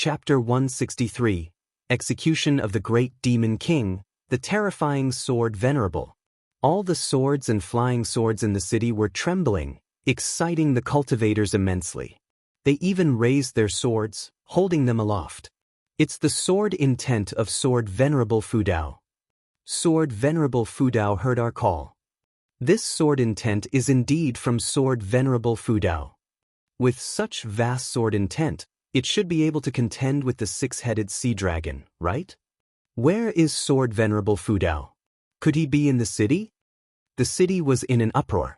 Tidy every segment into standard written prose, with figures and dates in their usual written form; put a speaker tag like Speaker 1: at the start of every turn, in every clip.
Speaker 1: Chapter 163, Execution of the Great Demon King, the Terrifying Sword Venerable. All the swords and flying swords in the city were trembling, exciting the cultivators immensely. They even raised their swords, holding them aloft. It's the sword intent of Sword Venerable Fudao. Sword Venerable Fudao heard our call. This sword intent is indeed from Sword Venerable Fudao. With such vast sword intent, it should be able to contend with the six-headed sea dragon, right? Where is Sword Venerable Fudao? Could he be in the city? The city was in an uproar.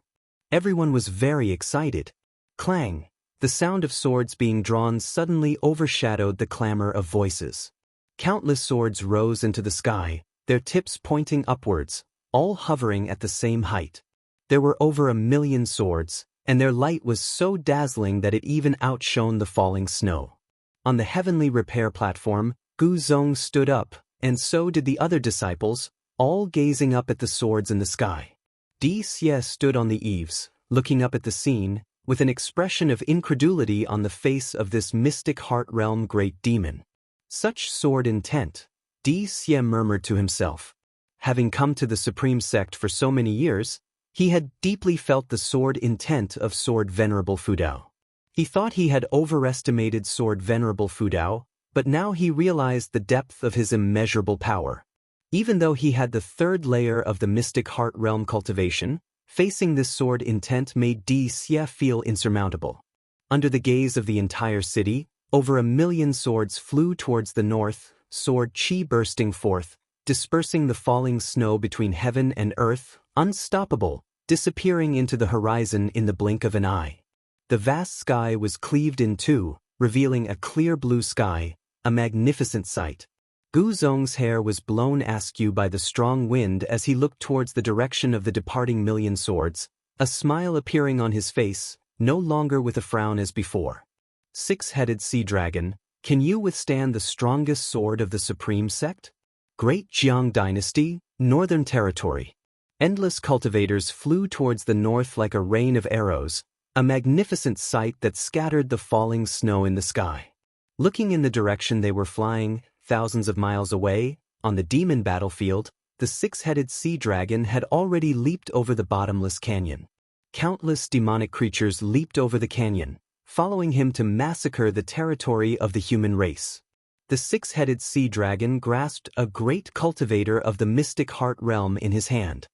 Speaker 1: Everyone was very excited. Clang! The sound of swords being drawn suddenly overshadowed the clamor of voices. Countless swords rose into the sky, their tips pointing upwards, all hovering at the same height. There were over 1,000,000 swords, and their light was so dazzling that it even outshone the falling snow. On the heavenly repair platform, Gu Zong stood up, and so did the other disciples, all gazing up at the swords in the sky. Di Xie stood on the eaves, looking up at the scene, with an expression of incredulity on the face of this mystic heart realm great demon. Such sword intent, Di Xie murmured to himself. Having come to the supreme sect for so many years, he had deeply felt the sword intent of Sword Venerable Fudao. He thought he had overestimated Sword Venerable Fudao, but now he realized the depth of his immeasurable power. Even though he had the third layer of the mystic heart realm cultivation, facing this sword intent made Di Xie feel insurmountable. Under the gaze of the entire city, over 1,000,000 swords flew towards the north, sword chi bursting forth, dispersing the falling snow between heaven and earth, unstoppable, disappearing into the horizon in the blink of an eye. The vast sky was cleaved in two, revealing a clear blue sky, a magnificent sight. Gu Zong's hair was blown askew by the strong wind as he looked towards the direction of the departing 1,000,000 swords, a smile appearing on his face, no longer with a frown as before. Six-headed sea dragon, can you withstand the strongest sword of the supreme sect? Great Jiang Dynasty, Northern Territory. Endless cultivators flew towards the north like a rain of arrows, a magnificent sight that scattered the falling snow in the sky. Looking in the direction they were flying, thousands of miles away, on the demon battlefield, the six-headed sea dragon had already leaped over the bottomless canyon. Countless demonic creatures leaped over the canyon, following him to massacre the territory of the human race. The six-headed sea dragon grasped a great cultivator of the mystic heart realm in his hand.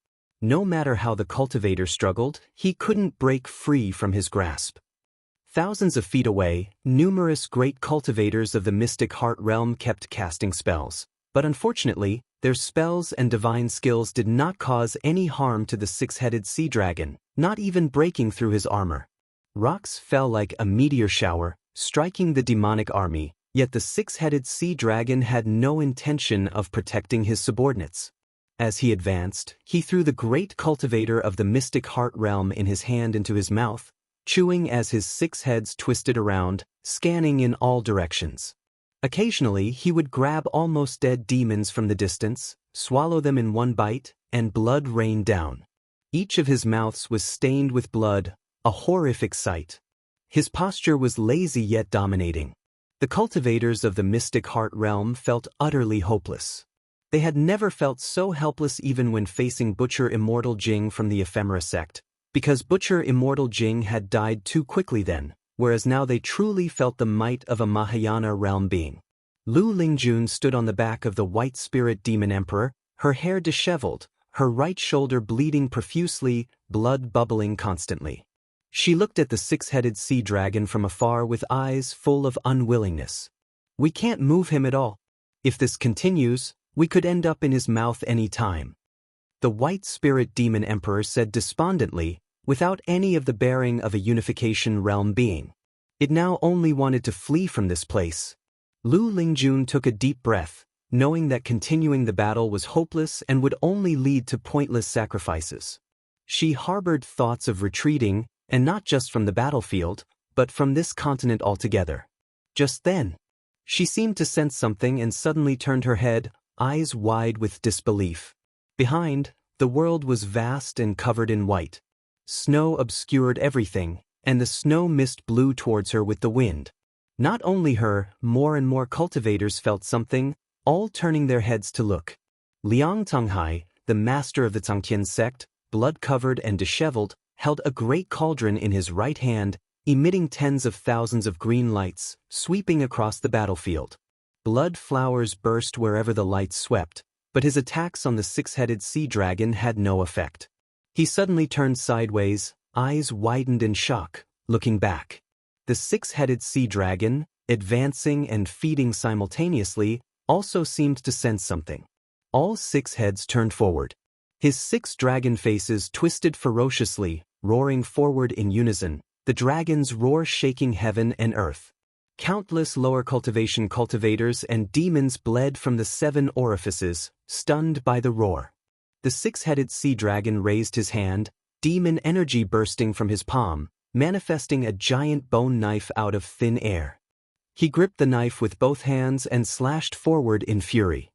Speaker 1: No matter how the cultivator struggled, he couldn't break free from his grasp. Thousands of feet away, numerous great cultivators of the mystic heart realm kept casting spells, but unfortunately, their spells and divine skills did not cause any harm to the six-headed sea dragon, not even breaking through his armor. Rocks fell like a meteor shower, striking the demonic army, yet the six-headed sea dragon had no intention of protecting his subordinates. As he advanced, he threw the great cultivator of the mystic heart realm in his hand into his mouth, chewing as his six heads twisted around, scanning in all directions. Occasionally, he would grab almost dead demons from the distance, swallow them in one bite, and blood rained down. Each of his mouths was stained with blood, a horrific sight. His posture was lazy yet dominating. The cultivators of the mystic heart realm felt utterly hopeless. They had never felt so helpless even when facing Butcher Immortal Jing from the Ephemera sect, because Butcher Immortal Jing had died too quickly then, whereas now they truly felt the might of a Mahayana realm being. Lu Lingjun stood on the back of the white spirit demon emperor, her hair disheveled, her right shoulder bleeding profusely, blood bubbling constantly. She looked at the six-headed sea dragon from afar with eyes full of unwillingness. We can't move him at all. If this continues, we could end up in his mouth any time. The white spirit demon emperor said despondently, without any of the bearing of a unification realm being. It now only wanted to flee from this place. Lu Lingjun took a deep breath, knowing that continuing the battle was hopeless and would only lead to pointless sacrifices. She harbored thoughts of retreating, and not just from the battlefield, but from this continent altogether. Just then, she seemed to sense something and suddenly turned her head, eyes wide with disbelief. Behind, the world was vast and covered in white. Snow obscured everything, and the snow mist blew towards her with the wind. Not only her, more and more cultivators felt something, all turning their heads to look. Liang Tonghai, the master of the Zhangtian sect, blood-covered and disheveled, held a great cauldron in his right hand, emitting tens of thousands of green lights, sweeping across the battlefield. Blood flowers burst wherever the lights swept, but his attacks on the six-headed sea dragon had no effect. He suddenly turned sideways, eyes widened in shock, looking back. The six-headed sea dragon, advancing and feeding simultaneously, also seemed to sense something. All six heads turned forward. His six dragon faces twisted ferociously, roaring forward in unison, the dragon's roar shaking heaven and earth. Countless lower cultivation cultivators and demons bled from the 7 orifices, stunned by the roar. The six-headed sea dragon raised his hand, demon energy bursting from his palm, manifesting a giant bone knife out of thin air. He gripped the knife with both hands and slashed forward in fury.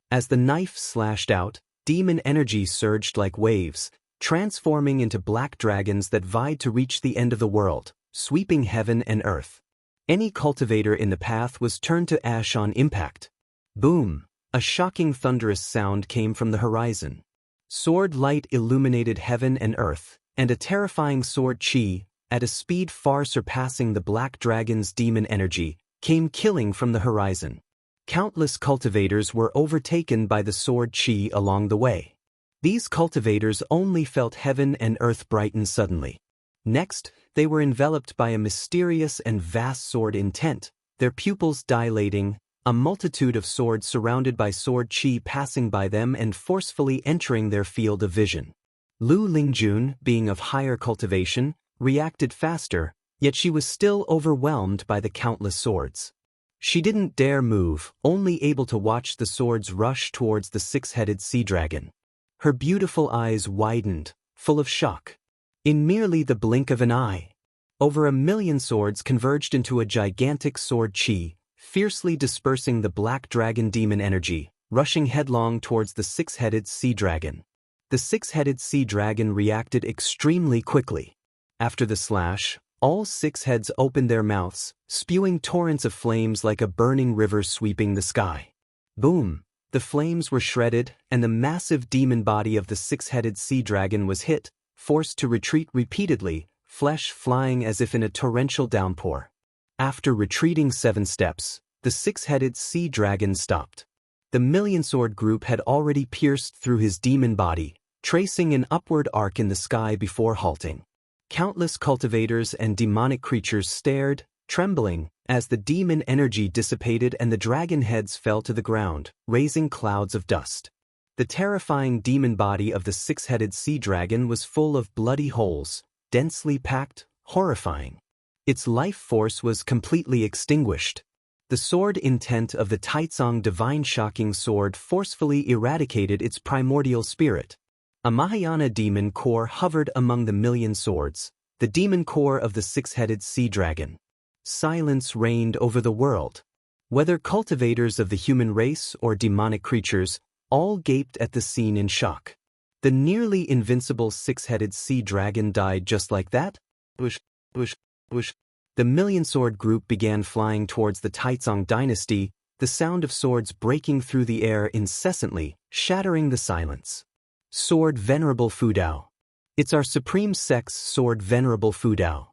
Speaker 1: As the knife slashed out, demon energy surged like waves, transforming into black dragons that vied to reach the end of the world, sweeping heaven and earth. Any cultivator in the path was turned to ash on impact. Boom! A shocking thunderous sound came from the horizon. Sword light illuminated heaven and earth, and a terrifying sword chi, at a speed far surpassing the black dragon's demon energy, came killing from the horizon. Countless cultivators were overtaken by the sword chi along the way. These cultivators only felt heaven and earth brighten suddenly. Next, they were enveloped by a mysterious and vast sword intent, their pupils dilating, a multitude of swords surrounded by sword chi passing by them and forcefully entering their field of vision. Lu Lingjun, being of higher cultivation, reacted faster, yet she was still overwhelmed by the countless swords. She didn't dare move, only able to watch the swords rush towards the six-headed sea dragon. Her beautiful eyes widened, full of shock. In merely the blink of an eye, over 1,000,000 swords converged into a gigantic sword chi, fiercely dispersing the black dragon demon energy, rushing headlong towards the six-headed sea dragon. The six-headed sea dragon reacted extremely quickly. After the slash, all 6 heads opened their mouths, spewing torrents of flames like a burning river sweeping the sky. Boom! The flames were shredded, and the massive demon body of the six-headed sea dragon was hit, forced to retreat repeatedly, flesh flying as if in a torrential downpour. After retreating 7 steps, the six-headed sea dragon stopped. The million-sword group had already pierced through his demon body, tracing an upward arc in the sky before halting. Countless cultivators and demonic creatures stared, trembling, as the demon energy dissipated and the dragon heads fell to the ground, raising clouds of dust. The terrifying demon body of the six-headed sea dragon was full of bloody holes, densely packed, horrifying. Its life force was completely extinguished. The sword intent of the Taizong divine shocking sword forcefully eradicated its primordial spirit. A Mahayana demon core hovered among the 1,000,000 swords, the demon core of the six-headed sea dragon. Silence reigned over the world. Whether cultivators of the human race or demonic creatures, all gaped at the scene in shock. The nearly invincible six-headed sea dragon died just like that? Whoosh, whoosh, whoosh. The 1,000,000-sword group began flying towards the Taizong dynasty, the sound of swords breaking through the air incessantly, shattering the silence. Sword Venerable Fudao. It's our supreme sect's sword Venerable Fudao.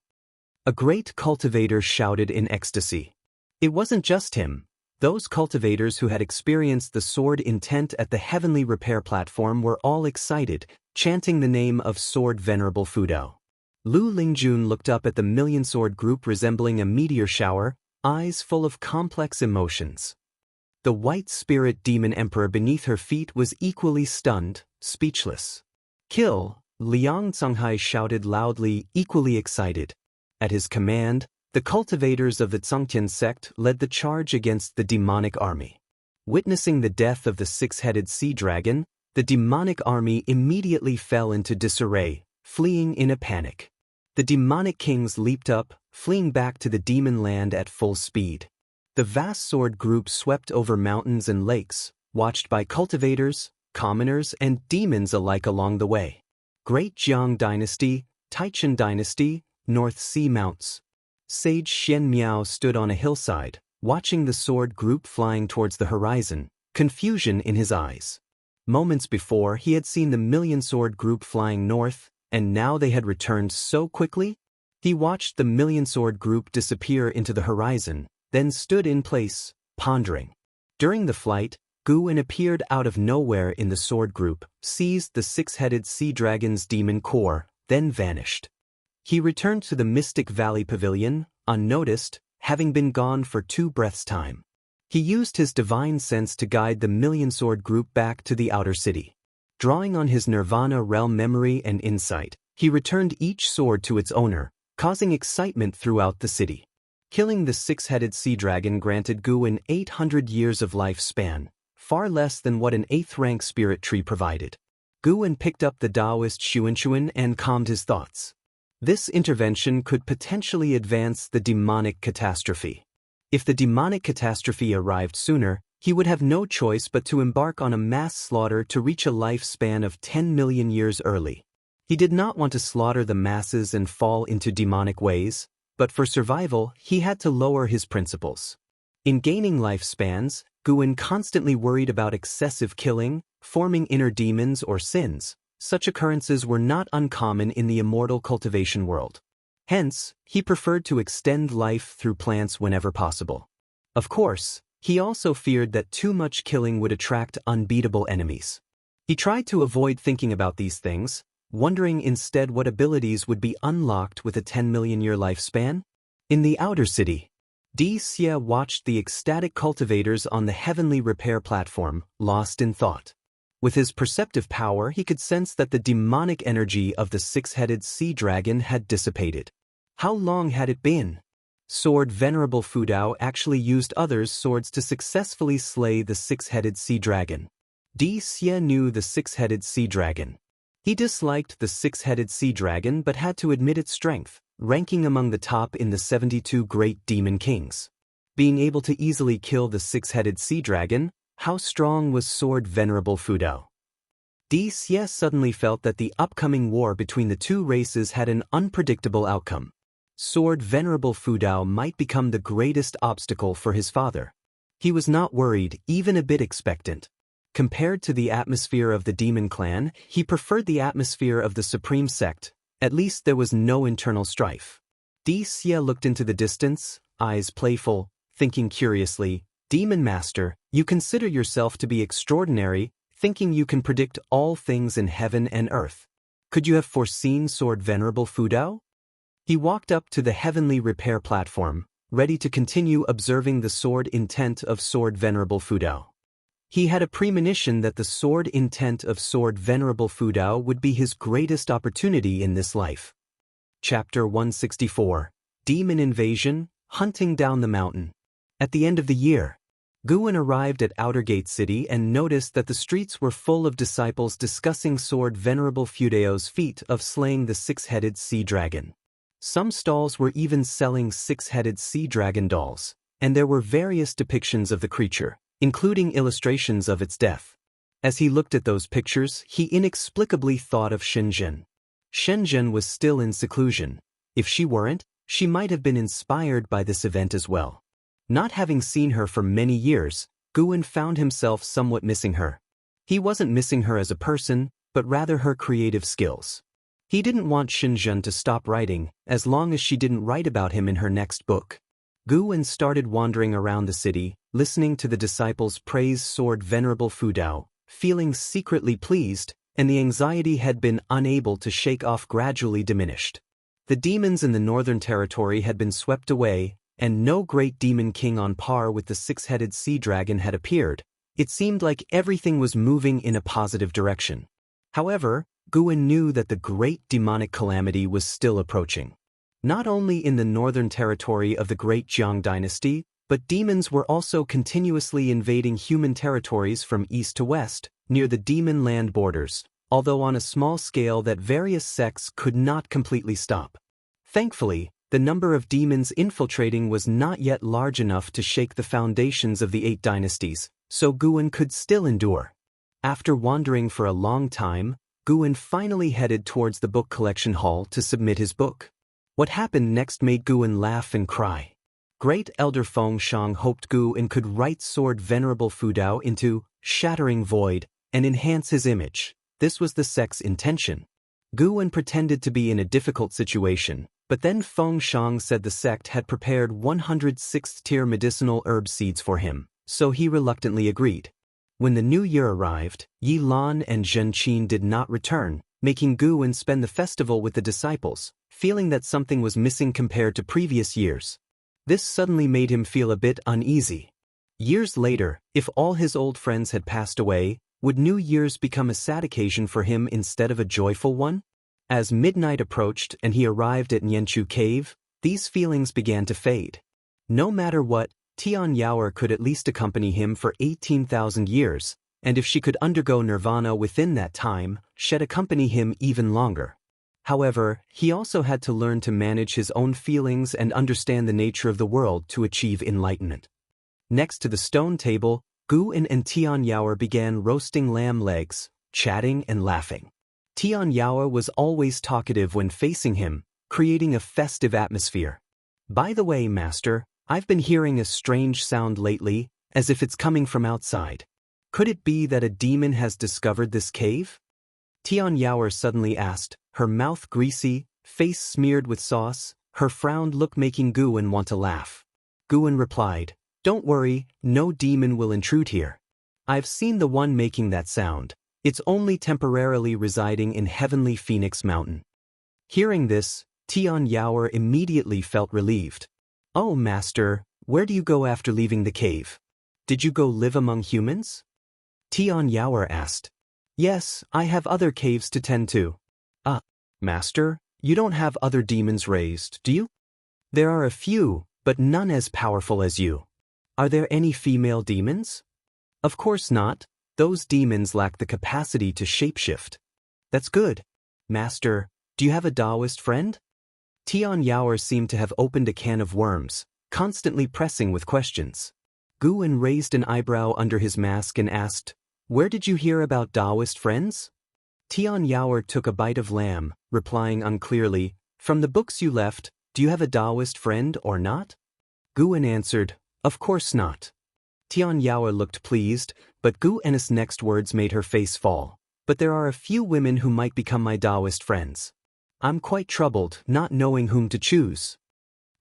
Speaker 1: A great cultivator shouted in ecstasy. It wasn't just him. Those cultivators who had experienced the sword intent at the heavenly repair platform were all excited, chanting the name of Sword Venerable Fudao. Lu Lingjun looked up at the 1,000,000-sword group resembling a meteor shower, eyes full of complex emotions. The white spirit demon emperor beneath her feet was equally stunned, speechless. Kill! Liang Tonghai shouted loudly, equally excited. At his command, the cultivators of the Zhangtian sect led the charge against the demonic army. Witnessing the death of the six-headed sea dragon, the demonic army immediately fell into disarray, fleeing in a panic. The demonic kings leaped up, fleeing back to the demon land at full speed. The vast sword group swept over mountains and lakes, watched by cultivators, commoners, and demons alike along the way. Great Jiang Dynasty, Taichun Dynasty, North Sea Mounts. Sage Xianxia stood on a hillside, watching the sword group flying towards the horizon, confusion in his eyes. Moments before, he had seen the million-sword group flying north, and now they had returned so quickly? He watched the million-sword group disappear into the horizon, then stood in place, pondering. During the flight, Guwen appeared out of nowhere in the sword group, seized the six-headed sea dragon's demon core, then vanished. He returned to the Mystic Valley Pavilion, unnoticed, having been gone for 2 breaths' time. He used his divine sense to guide the million-sword group back to the outer city. Drawing on his Nirvana realm memory and insight, he returned each sword to its owner, causing excitement throughout the city. Killing the six-headed sea dragon granted Guwen 800 years of lifespan, far less than what an 8th-rank spirit tree provided. Guwen picked up the Taoist Xianxia and calmed his thoughts. This intervention could potentially advance the demonic catastrophe. If the demonic catastrophe arrived sooner, he would have no choice but to embark on a mass slaughter to reach a lifespan of 10 million years early. He did not want to slaughter the masses and fall into demonic ways, but for survival, he had to lower his principles. In gaining lifespans, Guwen constantly worried about excessive killing, forming inner demons or sins. Such occurrences were not uncommon in the immortal cultivation world. Hence, he preferred to extend life through plants whenever possible. Of course, he also feared that too much killing would attract unbeatable enemies. He tried to avoid thinking about these things, wondering instead what abilities would be unlocked with a 10 million-year lifespan. In the outer city, Xia watched the ecstatic cultivators on the heavenly repair platform, lost in thought. With his perceptive power, he could sense that the demonic energy of the six-headed sea dragon had dissipated. How long had it been? Sword Venerable Fudao actually used others' swords to successfully slay the six-headed sea dragon. Xia knew the six-headed sea dragon. He disliked the six-headed sea dragon but had to admit its strength, ranking among the top in the 72 great demon kings. Being able to easily kill the six-headed sea dragon, how strong was Sword Venerable Fudao? Xia suddenly felt that the upcoming war between the two races had an unpredictable outcome. Sword Venerable Fudao might become the greatest obstacle for his father. He was not worried, even a bit expectant. Compared to the atmosphere of the demon clan, he preferred the atmosphere of the supreme sect. At least there was no internal strife. Xia looked into the distance, eyes playful, thinking curiously, "Demon Master, you consider yourself to be extraordinary, thinking you can predict all things in heaven and earth. Could you have foreseen Sword Venerable Fudao?" He walked up to the heavenly repair platform, ready to continue observing the sword intent of Sword Venerable Fudao. He had a premonition that the sword intent of Sword Venerable Fudao would be his greatest opportunity in this life. Chapter 164. Demon Invasion, Hunting Down the Mountain. At the end of the year, Guwen arrived at Outer Gate City and noticed that the streets were full of disciples discussing Sword Venerable Fudao's feat of slaying the six-headed sea dragon. Some stalls were even selling six-headed sea dragon dolls, and there were various depictions of the creature, including illustrations of its death. As he looked at those pictures, he inexplicably thought of Shenzhen. Shenzhen was still in seclusion. If she weren't, she might have been inspired by this event as well. Not having seen her for many years, Guwen found himself somewhat missing her. He wasn't missing her as a person, but rather her creative skills. He didn't want Shenzhen to stop writing, as long as she didn't write about him in her next book. Guwen started wandering around the city, listening to the disciples praise Sword Venerable Fudao, feeling secretly pleased, and the anxiety had been unable to shake off gradually diminished. The demons in the Northern Territory had been swept away, and no great demon king on par with the six-headed sea dragon had appeared. It seemed like everything was moving in a positive direction. However, Guwen knew that the great demonic calamity was still approaching. Not only in the Northern Territory of the Great Jiang Dynasty, but demons were also continuously invading human territories from east to west, near the demon land borders, although on a small scale that various sects could not completely stop. Thankfully, the number of demons infiltrating was not yet large enough to shake the foundations of the 8 dynasties, so Guwen could still endure. After wandering for a long time, Guwen finally headed towards the book collection hall to submit his book. What happened next made Guan laugh and cry. Great Elder Feng Shang hoped Guan could write Sword Venerable Fudao into Shattering Void and enhance his image. This was the sect's intention. Guan pretended to be in a difficult situation, but then Feng Shang said the sect had prepared 100 6th-tier medicinal herb seeds for him, so he reluctantly agreed. When the new year arrived, Yi Lan and Zhen Qin did not return, making Guan spend the festival with the disciples, feeling that something was missing compared to previous years. This suddenly made him feel a bit uneasy. Years later, if all his old friends had passed away, would New Year's become a sad occasion for him instead of a joyful one? As midnight approached and he arrived at Nianchu Cave, these feelings began to fade. No matter what, Tian Yaoer could at least accompany him for 18,000 years, and if she could undergo nirvana within that time, she'd accompany him even longer. However, he also had to learn to manage his own feelings and understand the nature of the world to achieve enlightenment. Next to the stone table, Guan and Tian Yaoer began roasting lamb legs, chatting and laughing. Tian Yaoer was always talkative when facing him, creating a festive atmosphere. By the way, Master, I've been hearing a strange sound lately, as if it's coming from outside. Could it be that a demon has discovered this cave? Tian Yaoer suddenly asked, her mouth greasy, face smeared with sauce, her frowned look making Guan want to laugh. Guan replied, "Don't worry, no demon will intrude here. I've seen the one making that sound. It's only temporarily residing in Heavenly Phoenix Mountain." Hearing this, Tian Yaoer immediately felt relieved. "Oh, Master, where do you go after leaving the cave? Did you go live among humans?" Tian Yaoer asked. "Yes, I have other caves to tend to." Master, you don't have other demons raised, do you?" "There are a few, but none as powerful as you." "Are there any female demons?" "Of course not. Those demons lack the capacity to shapeshift." "That's good. Master, do you have a Taoist friend?" Tian Yaoer seemed to have opened a can of worms, constantly pressing with questions. Guan raised an eyebrow under his mask and asked, "Where did you hear about Taoist friends?" Tian Yaoer took a bite of lamb, replying unclearly, "From the books you left, do you have a Taoist friend or not?" Guan answered, "Of course not." Tian Yaoer looked pleased, but Guan's next words made her face fall. "But there are a few women who might become my Taoist friends. I'm quite troubled, not knowing whom to choose."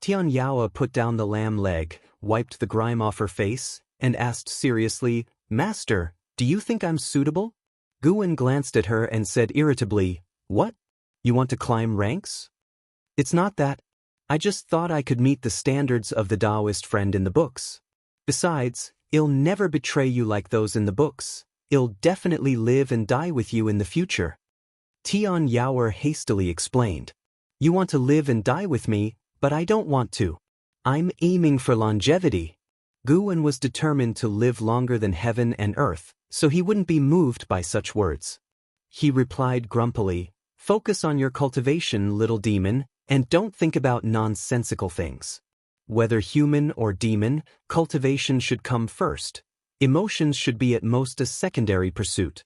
Speaker 1: Tian Yaoer put down the lamb leg, wiped the grime off her face, and asked seriously, "Master, do you think I'm suitable?" Guan glanced at her and said irritably, "What? You want to climb ranks?" "It's not that. I just thought I could meet the standards of the Taoist friend in the books. Besides, he'll never betray you like those in the books. He'll definitely live and die with you in the future." Tian Yaoer hastily explained, "You want to live and die with me, but I don't want to. I'm aiming for longevity." Guan was determined to live longer than heaven and earth, so he wouldn't be moved by such words. He replied grumpily, "Focus on your cultivation, little demon, and don't think about nonsensical things. Whether human or demon, cultivation should come first. Emotions should be at most a secondary pursuit."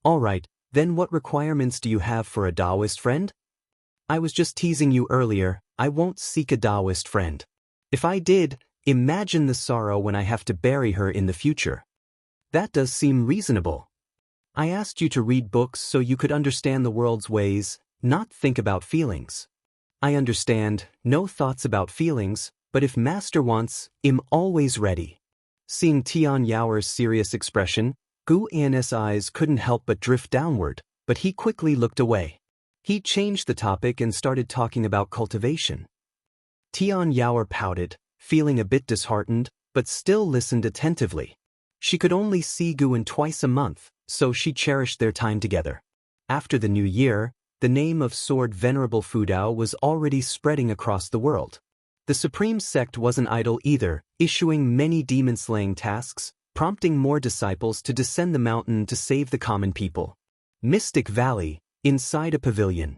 Speaker 1: "All right, then what requirements do you have for a Taoist friend?" "I was just teasing you earlier. I won't seek a Taoist friend. If I did, imagine the sorrow when I have to bury her in the future." "That does seem reasonable. I asked you to read books so you could understand the world's ways, not think about feelings." "I understand, no thoughts about feelings, but if Master wants, I'm always ready." Seeing Tian Yaoer's serious expression, Guan's eyes couldn't help but drift downward, but he quickly looked away. He changed the topic and started talking about cultivation. Tian Yaoer pouted, feeling a bit disheartened, but still listened attentively. She could only see Guan twice a month, so she cherished their time together. After the new year, the name of Sword Venerable Fudao was already spreading across the world. The Supreme Sect wasn't idle either, issuing many demon-slaying tasks, prompting more disciples to descend the mountain to save the common people. Mystic Valley, inside a pavilion.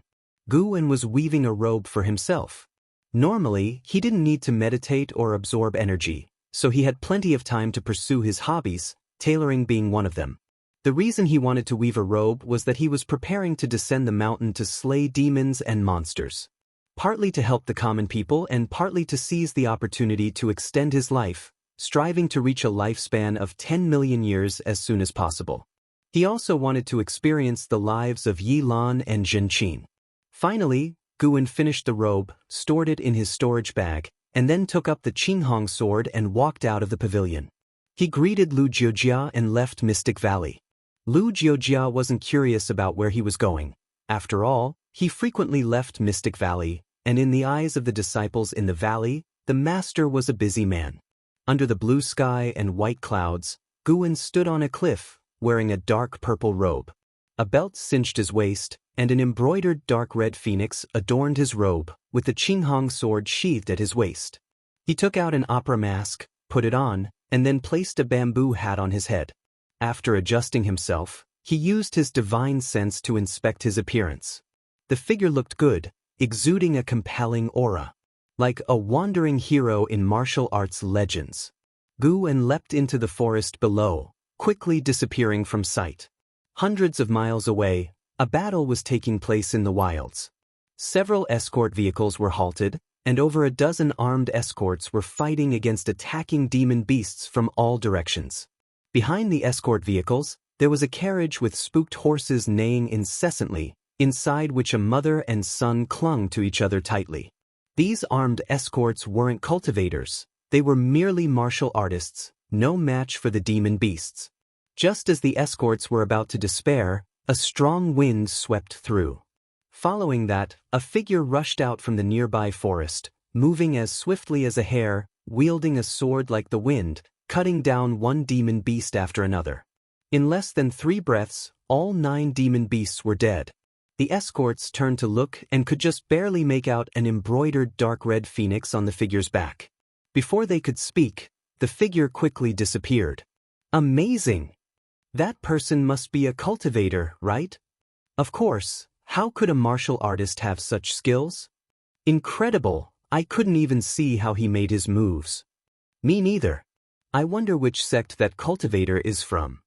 Speaker 1: Guan was weaving a robe for himself. Normally, he didn't need to meditate or absorb energy, so he had plenty of time to pursue his hobbies, tailoring being one of them. The reason he wanted to weave a robe was that he was preparing to descend the mountain to slay demons and monsters. partly to help the common people and partly to seize the opportunity to extend his life, striving to reach a lifespan of 10 million years as soon as possible. He also wanted to experience the lives of Yi Lan and Zhenqin. Finally, Guwen finished the robe, stored it in his storage bag, and then took up the Qinghong sword and walked out of the pavilion. He greeted Lu Jiujia and left Mystic Valley. Lu Jiujia wasn't curious about where he was going. After all, he frequently left Mystic Valley, and in the eyes of the disciples in the valley, the master was a busy man. Under the blue sky and white clouds, Guwen stood on a cliff, wearing a dark purple robe. A belt cinched his waist, and an embroidered dark red phoenix adorned his robe, with the Qinghong sword sheathed at his waist. He took out an opera mask, put it on, and then placed a bamboo hat on his head. After adjusting himself, he used his divine sense to inspect his appearance. The figure looked good, exuding a compelling aura. Like a wandering hero in martial arts legends. Guwen leapt into the forest below, quickly disappearing from sight. Hundreds of miles away, a battle was taking place in the wilds. Several escort vehicles were halted, and over a dozen armed escorts were fighting against attacking demon beasts from all directions. Behind the escort vehicles, there was a carriage with spooked horses neighing incessantly, inside which a mother and son clung to each other tightly. These armed escorts weren't cultivators, they were merely martial artists, no match for the demon beasts. Just as the escorts were about to despair, a strong wind swept through. Following that, a figure rushed out from the nearby forest, moving as swiftly as a hare, wielding a sword like the wind, cutting down one demon beast after another. In less than 3 breaths, all 9 demon beasts were dead. The escorts turned to look and could just barely make out an embroidered dark red phoenix on the figure's back. Before they could speak, the figure quickly disappeared. Amazing! That person must be a cultivator, right? Of course, how could a martial artist have such skills? Incredible, I couldn't even see how he made his moves. Me neither. I wonder which sect that cultivator is from.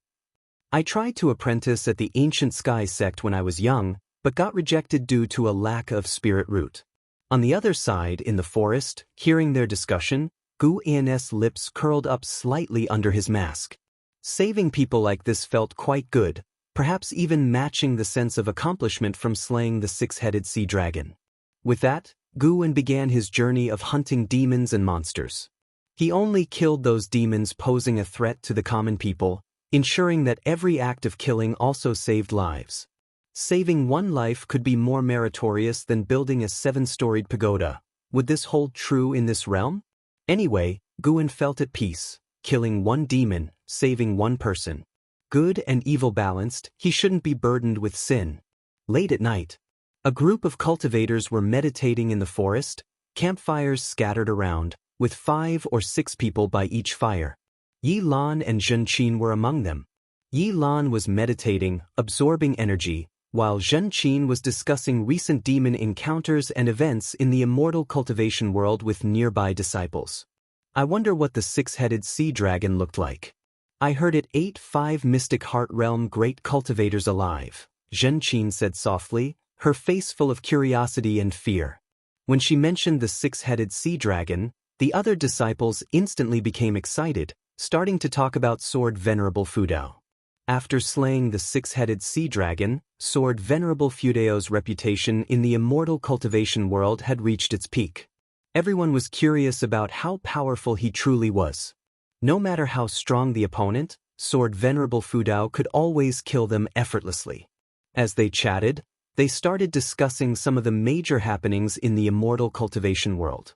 Speaker 1: I tried to apprentice at the Ancient Sky sect when I was young, but got rejected due to a lack of spirit root. On the other side, in the forest, hearing their discussion, Guwen's lips curled up slightly under his mask. Saving people like this felt quite good, perhaps even matching the sense of accomplishment from slaying the 6-headed sea dragon. With that, Guwen began his journey of hunting demons and monsters. He only killed those demons posing a threat to the common people, ensuring that every act of killing also saved lives. Saving one life could be more meritorious than building a 7-storied pagoda. Would this hold true in this realm? Anyway, Guwen felt at peace, killing one demon, saving one person. Good and evil balanced, he shouldn't be burdened with sin. Late at night, a group of cultivators were meditating in the forest, campfires scattered around, with 5 or 6 people by each fire. Yi Lan and Zhenqin were among them. Yi Lan was meditating, absorbing energy, while Zhenqin was discussing recent demon encounters and events in the Immortal Cultivation world with nearby disciples. I wonder what the 6-headed sea dragon looked like. I heard it ate 5 Mystic Heart Realm great cultivators alive, Zhenqin said softly, her face full of curiosity and fear. When she mentioned the 6-headed sea dragon, the other disciples instantly became excited, starting to talk about Sword Venerable Fudao. After slaying the 6-headed sea dragon, Sword Venerable Fudao's reputation in the Immortal Cultivation world had reached its peak. Everyone was curious about how powerful he truly was. No matter how strong the opponent, Sword Venerable Fudao could always kill them effortlessly. As they chatted, they started discussing some of the major happenings in the Immortal Cultivation world.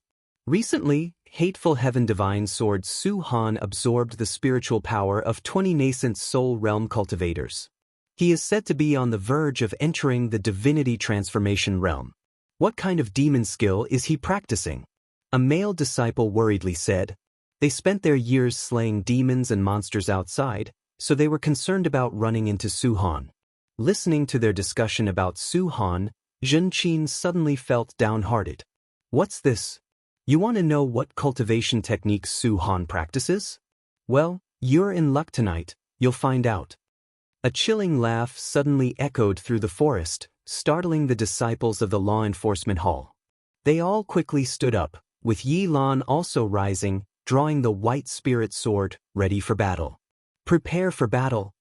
Speaker 1: Recently, Hateful Heaven Divine Sword Su Han absorbed the spiritual power of 20 nascent soul realm cultivators. He is said to be on the verge of entering the divinity transformation realm. What kind of demon skill is he practicing? A male disciple worriedly said. They spent their years slaying demons and monsters outside, so they were concerned about running into Su Han. Listening to their discussion about Su Han, Zhenqin suddenly felt downhearted. What's this? You want to know what cultivation techniques Su Han practices? Well, you're in luck tonight, you'll find out. A chilling laugh suddenly echoed through the forest, startling the disciples of the law enforcement hall. They all quickly stood up, with Yi Lan also rising, drawing the white spirit sword, ready for battle. "Prepare for battle,"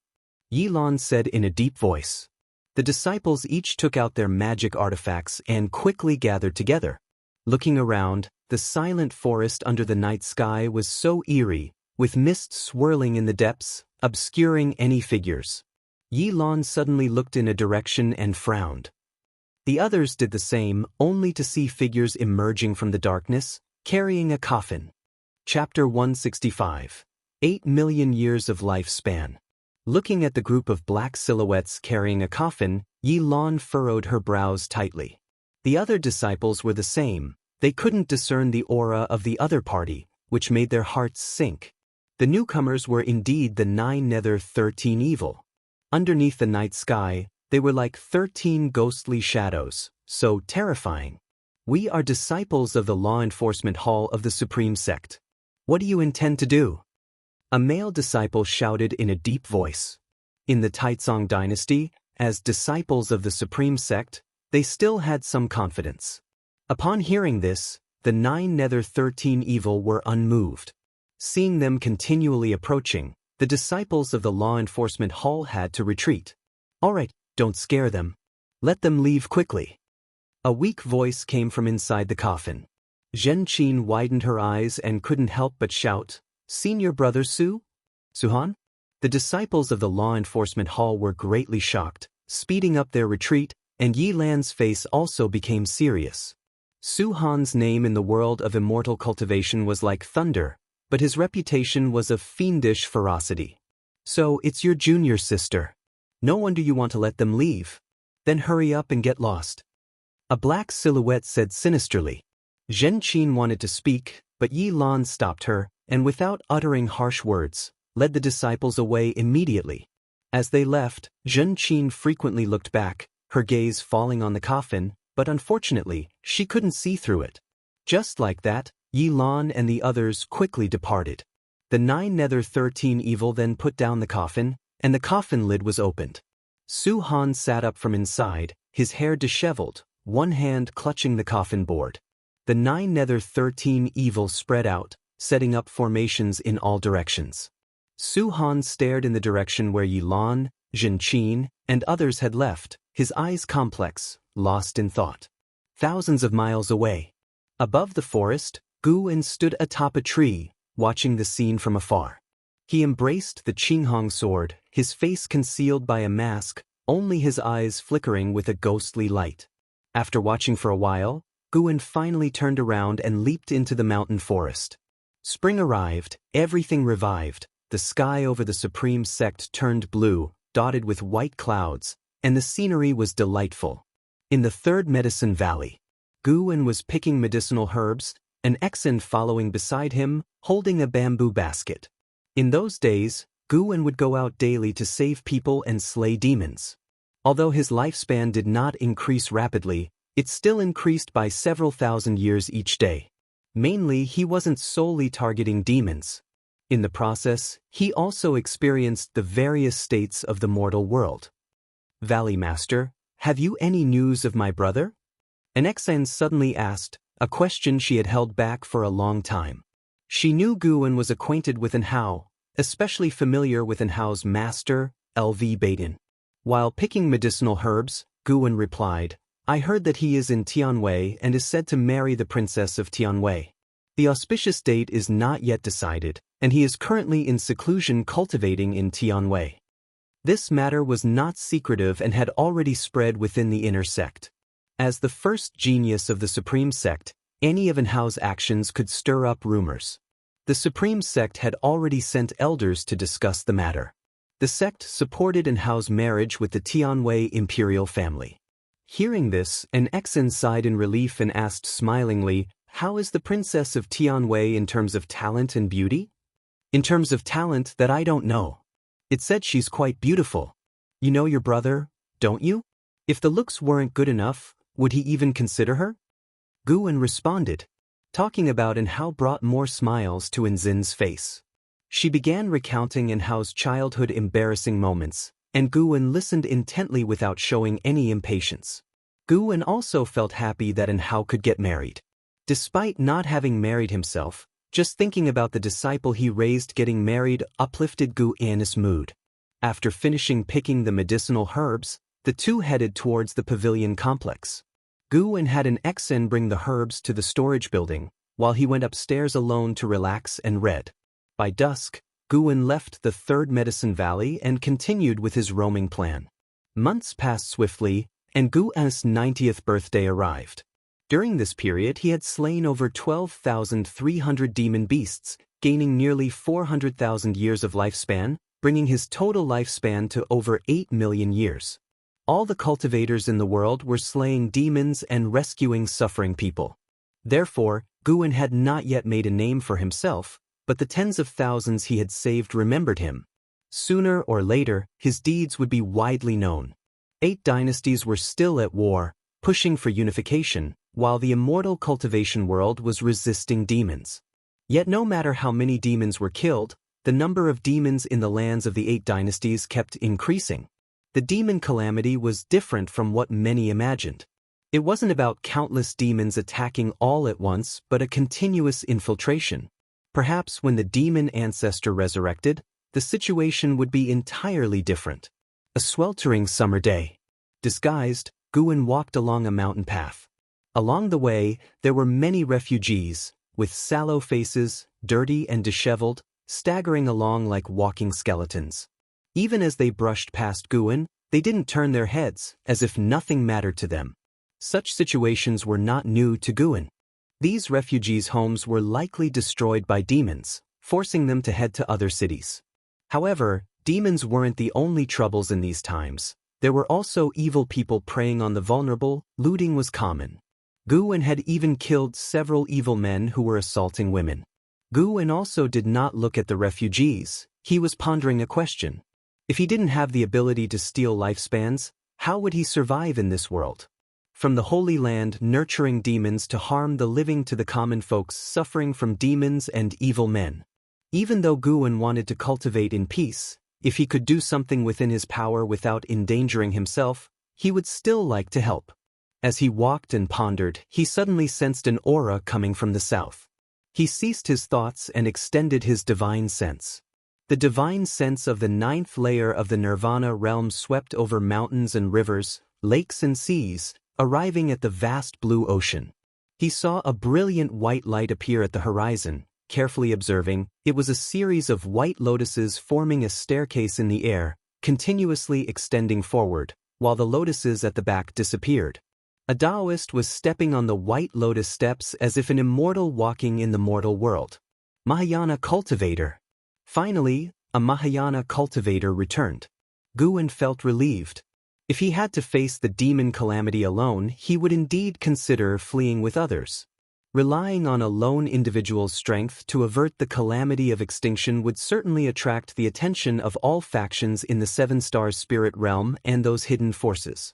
Speaker 1: Yi Lan said in a deep voice. The disciples each took out their magic artifacts and quickly gathered together. Looking around, the silent forest under the night sky was so eerie, with mist swirling in the depths, obscuring any figures. Yi Lan suddenly looked in a direction and frowned. The others did the same, only to see figures emerging from the darkness, carrying a coffin. Chapter 165. 8 million years of lifespan. Looking at the group of black silhouettes carrying a coffin, Yi Lan furrowed her brows tightly. The other disciples were the same. They couldn't discern the aura of the other party, which made their hearts sink. The newcomers were indeed the 9 Nether 13 evil. Underneath the night sky, they were like 13 ghostly shadows, so terrifying. "We are disciples of the law enforcement hall of the Supreme Sect. What do you intend to do?" A male disciple shouted in a deep voice. In the Taizong dynasty, as disciples of the Supreme Sect, they still had some confidence. Upon hearing this, the 9 Nether 13 evil were unmoved. Seeing them continually approaching, the disciples of the law enforcement hall had to retreat. "All right, don't scare them. Let them leave quickly." A weak voice came from inside the coffin. Xianxia widened her eyes and couldn't help but shout, "Senior brother Suhan?" The disciples of the law enforcement hall were greatly shocked, speeding up their retreat, and Yi Lan's face also became serious. Suhan's name in the world of immortal cultivation was like thunder, but his reputation was of fiendish ferocity. "So it's your junior sister. No wonder you want to let them leave. Then hurry up and get lost." A black silhouette said sinisterly. Xianxia wanted to speak, but Yi Lan stopped her, and without uttering harsh words, led the disciples away immediately. As they left, Xianxia frequently looked back, her gaze falling on the coffin, but unfortunately, she couldn't see through it. Just like that, Yi Lan and the others quickly departed. The 9 Nether 13 evil then put down the coffin, and the coffin lid was opened. Suhan sat up from inside, his hair disheveled, one hand clutching the coffin board. The 9 Nether 13 evil spread out, setting up formations in all directions. Suhan stared in the direction where Yi Lan, Xianxia, and others had left, his eyes complex, lost in thought. Thousands of miles away. Above the forest, Guan stood atop a tree, watching the scene from afar. He embraced the Qinghong sword, his face concealed by a mask, only his eyes flickering with a ghostly light. After watching for a while, Guan finally turned around and leaped into the mountain forest. Spring arrived, everything revived, the sky over the Supreme Sect turned blue, dotted with white clouds, and the scenery was delightful. In the third medicine valley, Guan was picking medicinal herbs, an Exen following beside him, holding a bamboo basket. In those days, Guan would go out daily to save people and slay demons. Although his lifespan did not increase rapidly, it still increased by several thousand years each day. Mainly, he wasn't solely targeting demons. In the process, he also experienced the various states of the mortal world. "Valley Master, have you any news of my brother?" An Exen suddenly asked, a question she had held back for a long time. She knew Guan was acquainted with Anhao, especially familiar with Anhao's master, LV Baden. While picking medicinal herbs, Guan replied, "I heard that he is in Tianwei and is said to marry the princess of Tianwei. The auspicious date is not yet decided, and he is currently in seclusion cultivating in Tianwei." This matter was not secretive and had already spread within the inner sect. As the first genius of the Supreme Sect, any of Anhao's actions could stir up rumors. The Supreme Sect had already sent elders to discuss the matter. The sect supported Anhao's marriage with the Tianwei imperial family. Hearing this, an Exen sighed in relief and asked smilingly, "How is the princess of Tianwei in terms of talent and beauty?" "In terms of talent, that I don't know. It said she's quite beautiful. You know your brother, don't you? If the looks weren't good enough, would he even consider her?" Guan responded. Talking about Anhao brought more smiles to Anzin's face. She began recounting Anhao's childhood embarrassing moments, and Guan listened intently without showing any impatience. Gu also felt happy that Hao could get married. Despite not having married himself, just thinking about the disciple he raised getting married uplifted Gu's mood. After finishing picking the medicinal herbs, the two headed towards the pavilion complex. Gu had an Exen bring the herbs to the storage building, while he went upstairs alone to relax and read. By dusk, Gu left the Third Medicine Valley and continued with his roaming plan. Months passed swiftly, and Gu's 90th birthday arrived. During this period he had slain over 12,300 demon beasts, gaining nearly 400,000 years of lifespan, bringing his total lifespan to over 8 million years. All the cultivators in the world were slaying demons and rescuing suffering people. Therefore, Gu had not yet made a name for himself, but the tens of thousands he had saved remembered him. Sooner or later, his deeds would be widely known. 8 dynasties were still at war, pushing for unification, while the immortal cultivation world was resisting demons. Yet no matter how many demons were killed, the number of demons in the lands of the 8 dynasties kept increasing. The demon calamity was different from what many imagined. It wasn't about countless demons attacking all at once, but a continuous infiltration. Perhaps when the demon ancestor resurrected, the situation would be entirely different. A sweltering summer day. Disguised, Gu walked along a mountain path. Along the way, there were many refugees, with sallow faces, dirty and disheveled, staggering along like walking skeletons. Even as they brushed past Gu, they didn't turn their heads, as if nothing mattered to them. Such situations were not new to Gu. These refugees' homes were likely destroyed by demons, forcing them to head to other cities. However, demons weren't the only troubles in these times. There were also evil people preying on the vulnerable. Looting was common. Gu had even killed several evil men who were assaulting women. Gu also did not look at the refugees. He was pondering a question. If he didn't have the ability to steal lifespans, how would he survive in this world? From the Holy Land nurturing demons to harm the living to the common folks suffering from demons and evil men. Even though Gu wanted to cultivate in peace, if he could do something within his power without endangering himself, he would still like to help. As he walked and pondered, he suddenly sensed an aura coming from the south. He ceased his thoughts and extended his divine sense. The divine sense of the 9th layer of the Nirvana realm swept over mountains and rivers, lakes and seas, arriving at the vast blue ocean. He saw a brilliant white light appear at the horizon. Carefully observing, it was a series of white lotuses forming a staircase in the air, continuously extending forward, while the lotuses at the back disappeared. A Taoist was stepping on the white lotus steps as if an immortal walking in the mortal world. Mahayana cultivator. Finally, a Mahayana cultivator returned. Gu felt relieved. If he had to face the demon calamity alone, he would indeed consider fleeing with others. Relying on a lone individual's strength to avert the calamity of extinction would certainly attract the attention of all factions in the 7 Stars spirit realm and those hidden forces.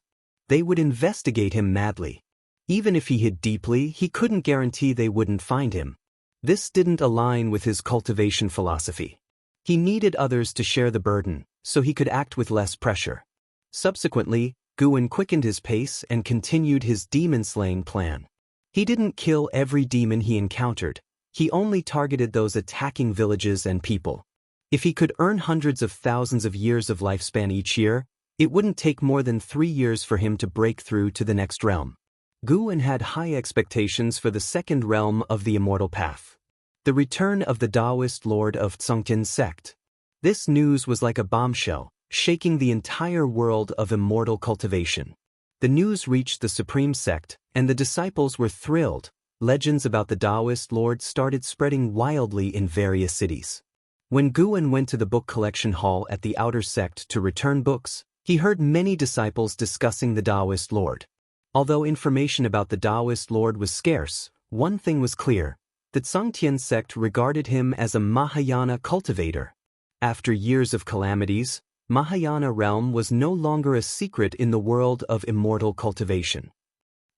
Speaker 1: They would investigate him madly. Even if he hid deeply, he couldn't guarantee they wouldn't find him. This didn't align with his cultivation philosophy. He needed others to share the burden, so he could act with less pressure. Subsequently, Gu quickened his pace and continued his demon-slaying plan. He didn't kill every demon he encountered. He only targeted those attacking villages and people. If he could earn hundreds of thousands of years of lifespan each year, it wouldn't take more than 3 years for him to break through to the next realm. Gu had high expectations for the 2nd realm of the immortal path. The return of the Taoist lord of Xianxia sect. This news was like a bombshell, shaking the entire world of immortal cultivation. The news reached the supreme sect, and the disciples were thrilled. Legends about the Taoist lord started spreading wildly in various cities. When Gu went to the book collection hall at the outer sect to return books, he heard many disciples discussing the Taoist lord. Although information about the Taoist lord was scarce, one thing was clear: the Xianxia sect regarded him as a Mahayana cultivator. After years of calamities, Mahayana realm was no longer a secret in the world of immortal cultivation.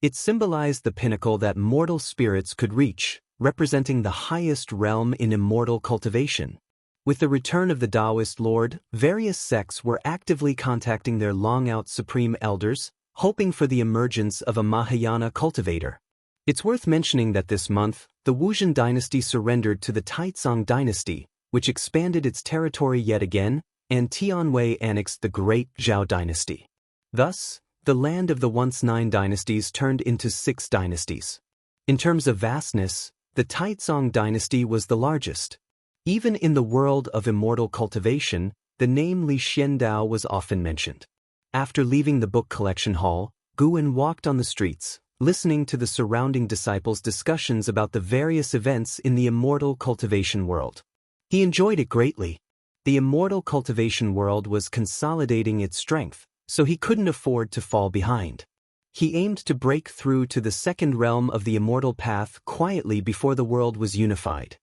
Speaker 1: It symbolized the pinnacle that mortal spirits could reach, representing the highest realm in immortal cultivation. With the return of the Taoist lord, various sects were actively contacting their long-out supreme elders, hoping for the emergence of a Mahayana cultivator. It's worth mentioning that this month, the Wuxian dynasty surrendered to the Taizong dynasty, which expanded its territory yet again, and Tianwei annexed the great Zhao dynasty. Thus, the land of the once 9 dynasties turned into 6 dynasties. In terms of vastness, the Taizong dynasty was the largest. Even in the world of immortal cultivation, the name Li Xiandao was often mentioned. After leaving the book collection hall, Guwen walked on the streets, listening to the surrounding disciples' discussions about the various events in the immortal cultivation world. He enjoyed it greatly. The immortal cultivation world was consolidating its strength, so he couldn't afford to fall behind. He aimed to break through to the second realm of the immortal path quietly before the world was unified.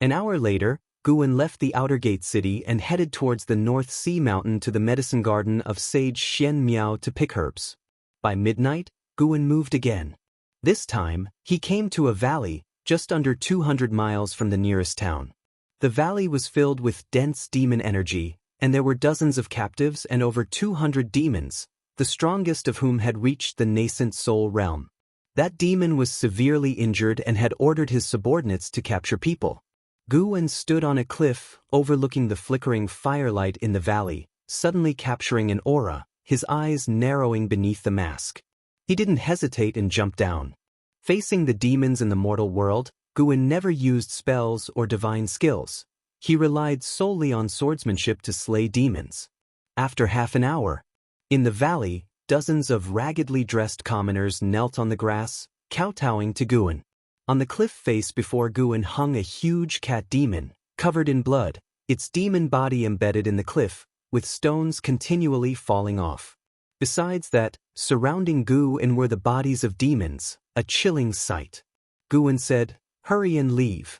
Speaker 1: An hour later, Guwen left the outer gate city and headed towards the North Sea Mountain to the medicine garden of sage Xianmiao to pick herbs. By midnight, Guwen moved again. This time, he came to a valley, just under 200 miles from the nearest town. The valley was filled with dense demon energy, and there were dozens of captives and over 200 demons, the strongest of whom had reached the nascent soul realm. That demon was severely injured and had ordered his subordinates to capture people. Guwen stood on a cliff, overlooking the flickering firelight in the valley, suddenly capturing an aura, his eyes narrowing beneath the mask. He didn't hesitate and jumped down. Facing the demons in the mortal world, Guwen never used spells or divine skills. He relied solely on swordsmanship to slay demons. After half an hour, in the valley, dozens of raggedly dressed commoners knelt on the grass, kowtowing to Guwen. On the cliff face before Guwen hung a huge cat demon, covered in blood, its demon body embedded in the cliff, with stones continually falling off. Besides that, surrounding Guwen were the bodies of demons, a chilling sight. Guwen said, "Hurry and leave."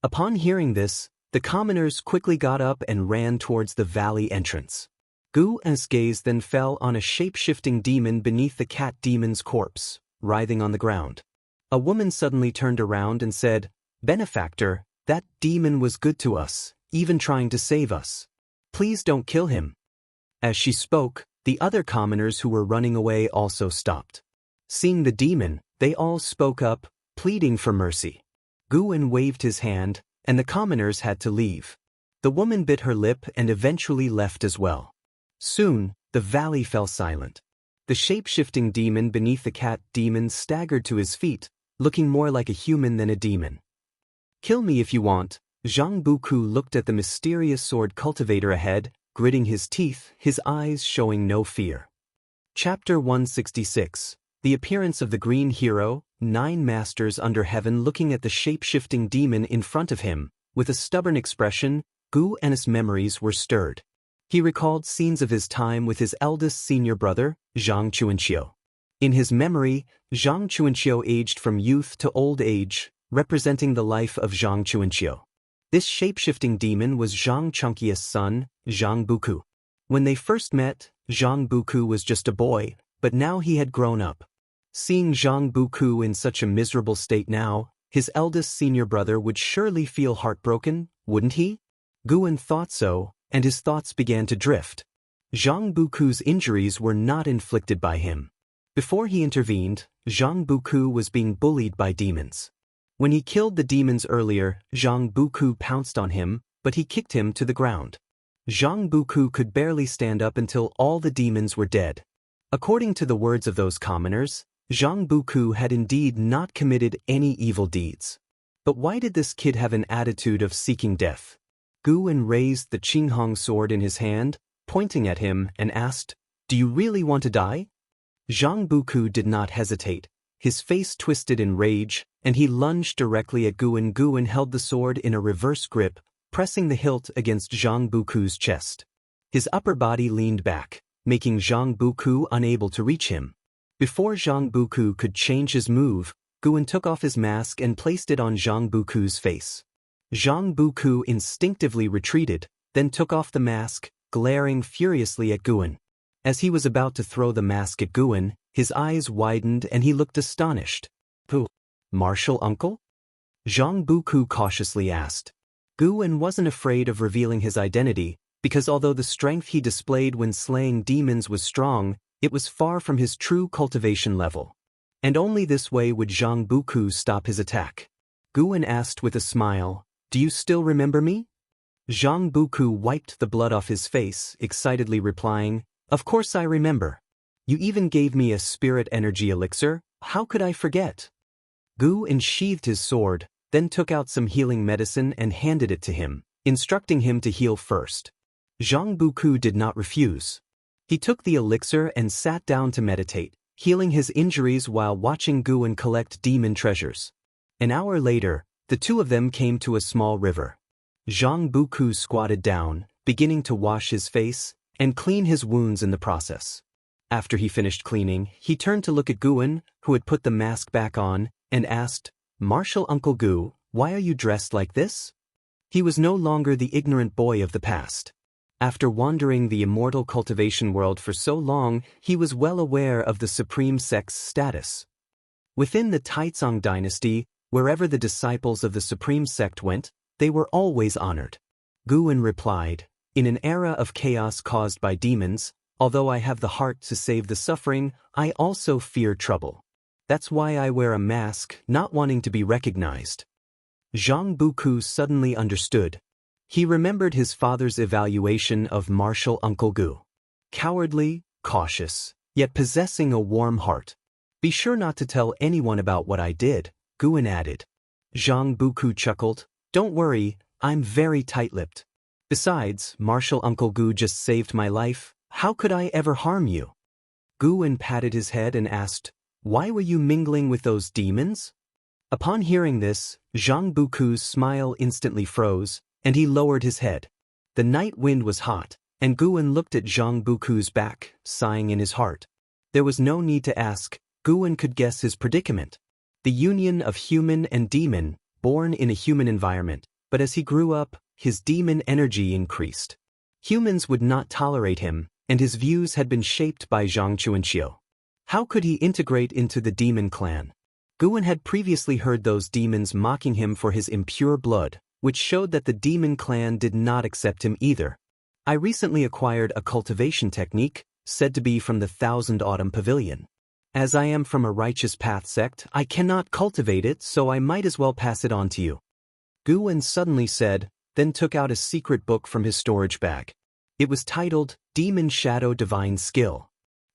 Speaker 1: Upon hearing this, the commoners quickly got up and ran towards the valley entrance. Guwen's gaze then fell on a shape-shifting demon beneath the cat demon's corpse, writhing on the ground. A woman suddenly turned around and said, "Benefactor, that demon was good to us, even trying to save us. Please don't kill him." As she spoke, the other commoners who were running away also stopped. Seeing the demon, they all spoke up, pleading for mercy. Guwen waved his hand, and the commoners had to leave. The woman bit her lip and eventually left as well. Soon, the valley fell silent. The shape-shifting demon beneath the cat demon staggered to his feet, looking more like a human than a demon. "Kill me if you want." Zhang Buku looked at the mysterious sword cultivator ahead, gritting his teeth, his eyes showing no fear. Chapter 166. The appearance of the green hero, 9 masters under heaven looking at the shape-shifting demon in front of him. With a stubborn expression, Guwen's memories were stirred. He recalled scenes of his time with his eldest senior brother, Zhang Chuanqiu. In his memory, Zhang Chuanqiu aged from youth to old age, representing the life of Zhang Chuanqiu. This shape-shifting demon was Zhang Chunqia's son, Zhang Buku. When they first met, Zhang Buku was just a boy, but now he had grown up. Seeing Zhang Buku in such a miserable state now, his eldest senior brother would surely feel heartbroken, wouldn't he? Guwen thought so, and his thoughts began to drift. Zhang Buku's injuries were not inflicted by him. Before he intervened, Zhang Buku was being bullied by demons. When he killed the demons earlier, Zhang Buku pounced on him, but he kicked him to the ground. Zhang Buku could barely stand up until all the demons were dead. According to the words of those commoners, Zhang Buku had indeed not committed any evil deeds. But why did this kid have an attitude of seeking death? Guwen raised the Qinghong sword in his hand, pointing at him, and asked, "Do you really want to die?" Zhang Buku did not hesitate. His face twisted in rage, and he lunged directly at Guwen. Guwen held the sword in a reverse grip, pressing the hilt against Zhang Buku's chest. His upper body leaned back, making Zhang Buku unable to reach him. Before Zhang Buku could change his move, Guwen took off his mask and placed it on Zhang Buku's face. Zhang Buku instinctively retreated, then took off the mask, glaring furiously at Guwen. As he was about to throw the mask at Guwen, his eyes widened and he looked astonished. "Who? Martial uncle?" Zhang Buku cautiously asked. Guwen wasn't afraid of revealing his identity, because although the strength he displayed when slaying demons was strong, It was far from his true cultivation level. And only this way would Zhang Buku stop his attack. Guan asked with a smile, "Do you still remember me?" Zhang Buku wiped the blood off his face, excitedly replying, "Of course I remember. You even gave me a spirit energy elixir, how could I forget?" Gu unsheathed his sword, then took out some healing medicine and handed it to him, instructing him to heal first. Zhang Buku did not refuse. He took the elixir and sat down to meditate, healing his injuries while watching Guan collect demon treasures. An hour later, the two of them came to a small river. Zhang Buku squatted down, beginning to wash his face and clean his wounds in the process. After he finished cleaning, he turned to look at Guan, who had put the mask back on, and asked, "Martial Uncle Gu, why are you dressed like this?" He was no longer the ignorant boy of the past. After wandering the immortal cultivation world for so long, he was well aware of the supreme sect's status. Within the Taizong dynasty, wherever the disciples of the supreme sect went, they were always honored. Guan replied, "In an era of chaos caused by demons, although I have the heart to save the suffering, I also fear trouble. That's why I wear a mask, not wanting to be recognized." Zhang Buku suddenly understood. He remembered his father's evaluation of martial Uncle Gu. Cowardly, cautious, yet possessing a warm heart. "Be sure not to tell anyone about what I did," Guan added. Zhang Buku chuckled, "Don't worry, I'm very tight-lipped. Besides, martial Uncle Gu just saved my life, how could I ever harm you?" Guan patted his head and asked, "Why were you mingling with those demons?" Upon hearing this, Zhang Buku's smile instantly froze, and he lowered his head. The night wind was hot, and Guan looked at Zhang Buku's back, sighing in his heart. There was no need to ask, Guan could guess his predicament. The union of human and demon, born in a human environment, but as he grew up, his demon energy increased. Humans would not tolerate him, and his views had been shaped by Zhang Chuanqiu. How could he integrate into the demon clan? Guan had previously heard those demons mocking him for his impure blood, which showed that the demon clan did not accept him either. "I recently acquired a cultivation technique, said to be from the Thousand Autumn Pavilion. As I am from a righteous path sect, I cannot cultivate it, so I might as well pass it on to you." Guan suddenly said, then took out a secret book from his storage bag. It was titled, Demon Shadow Divine Skill.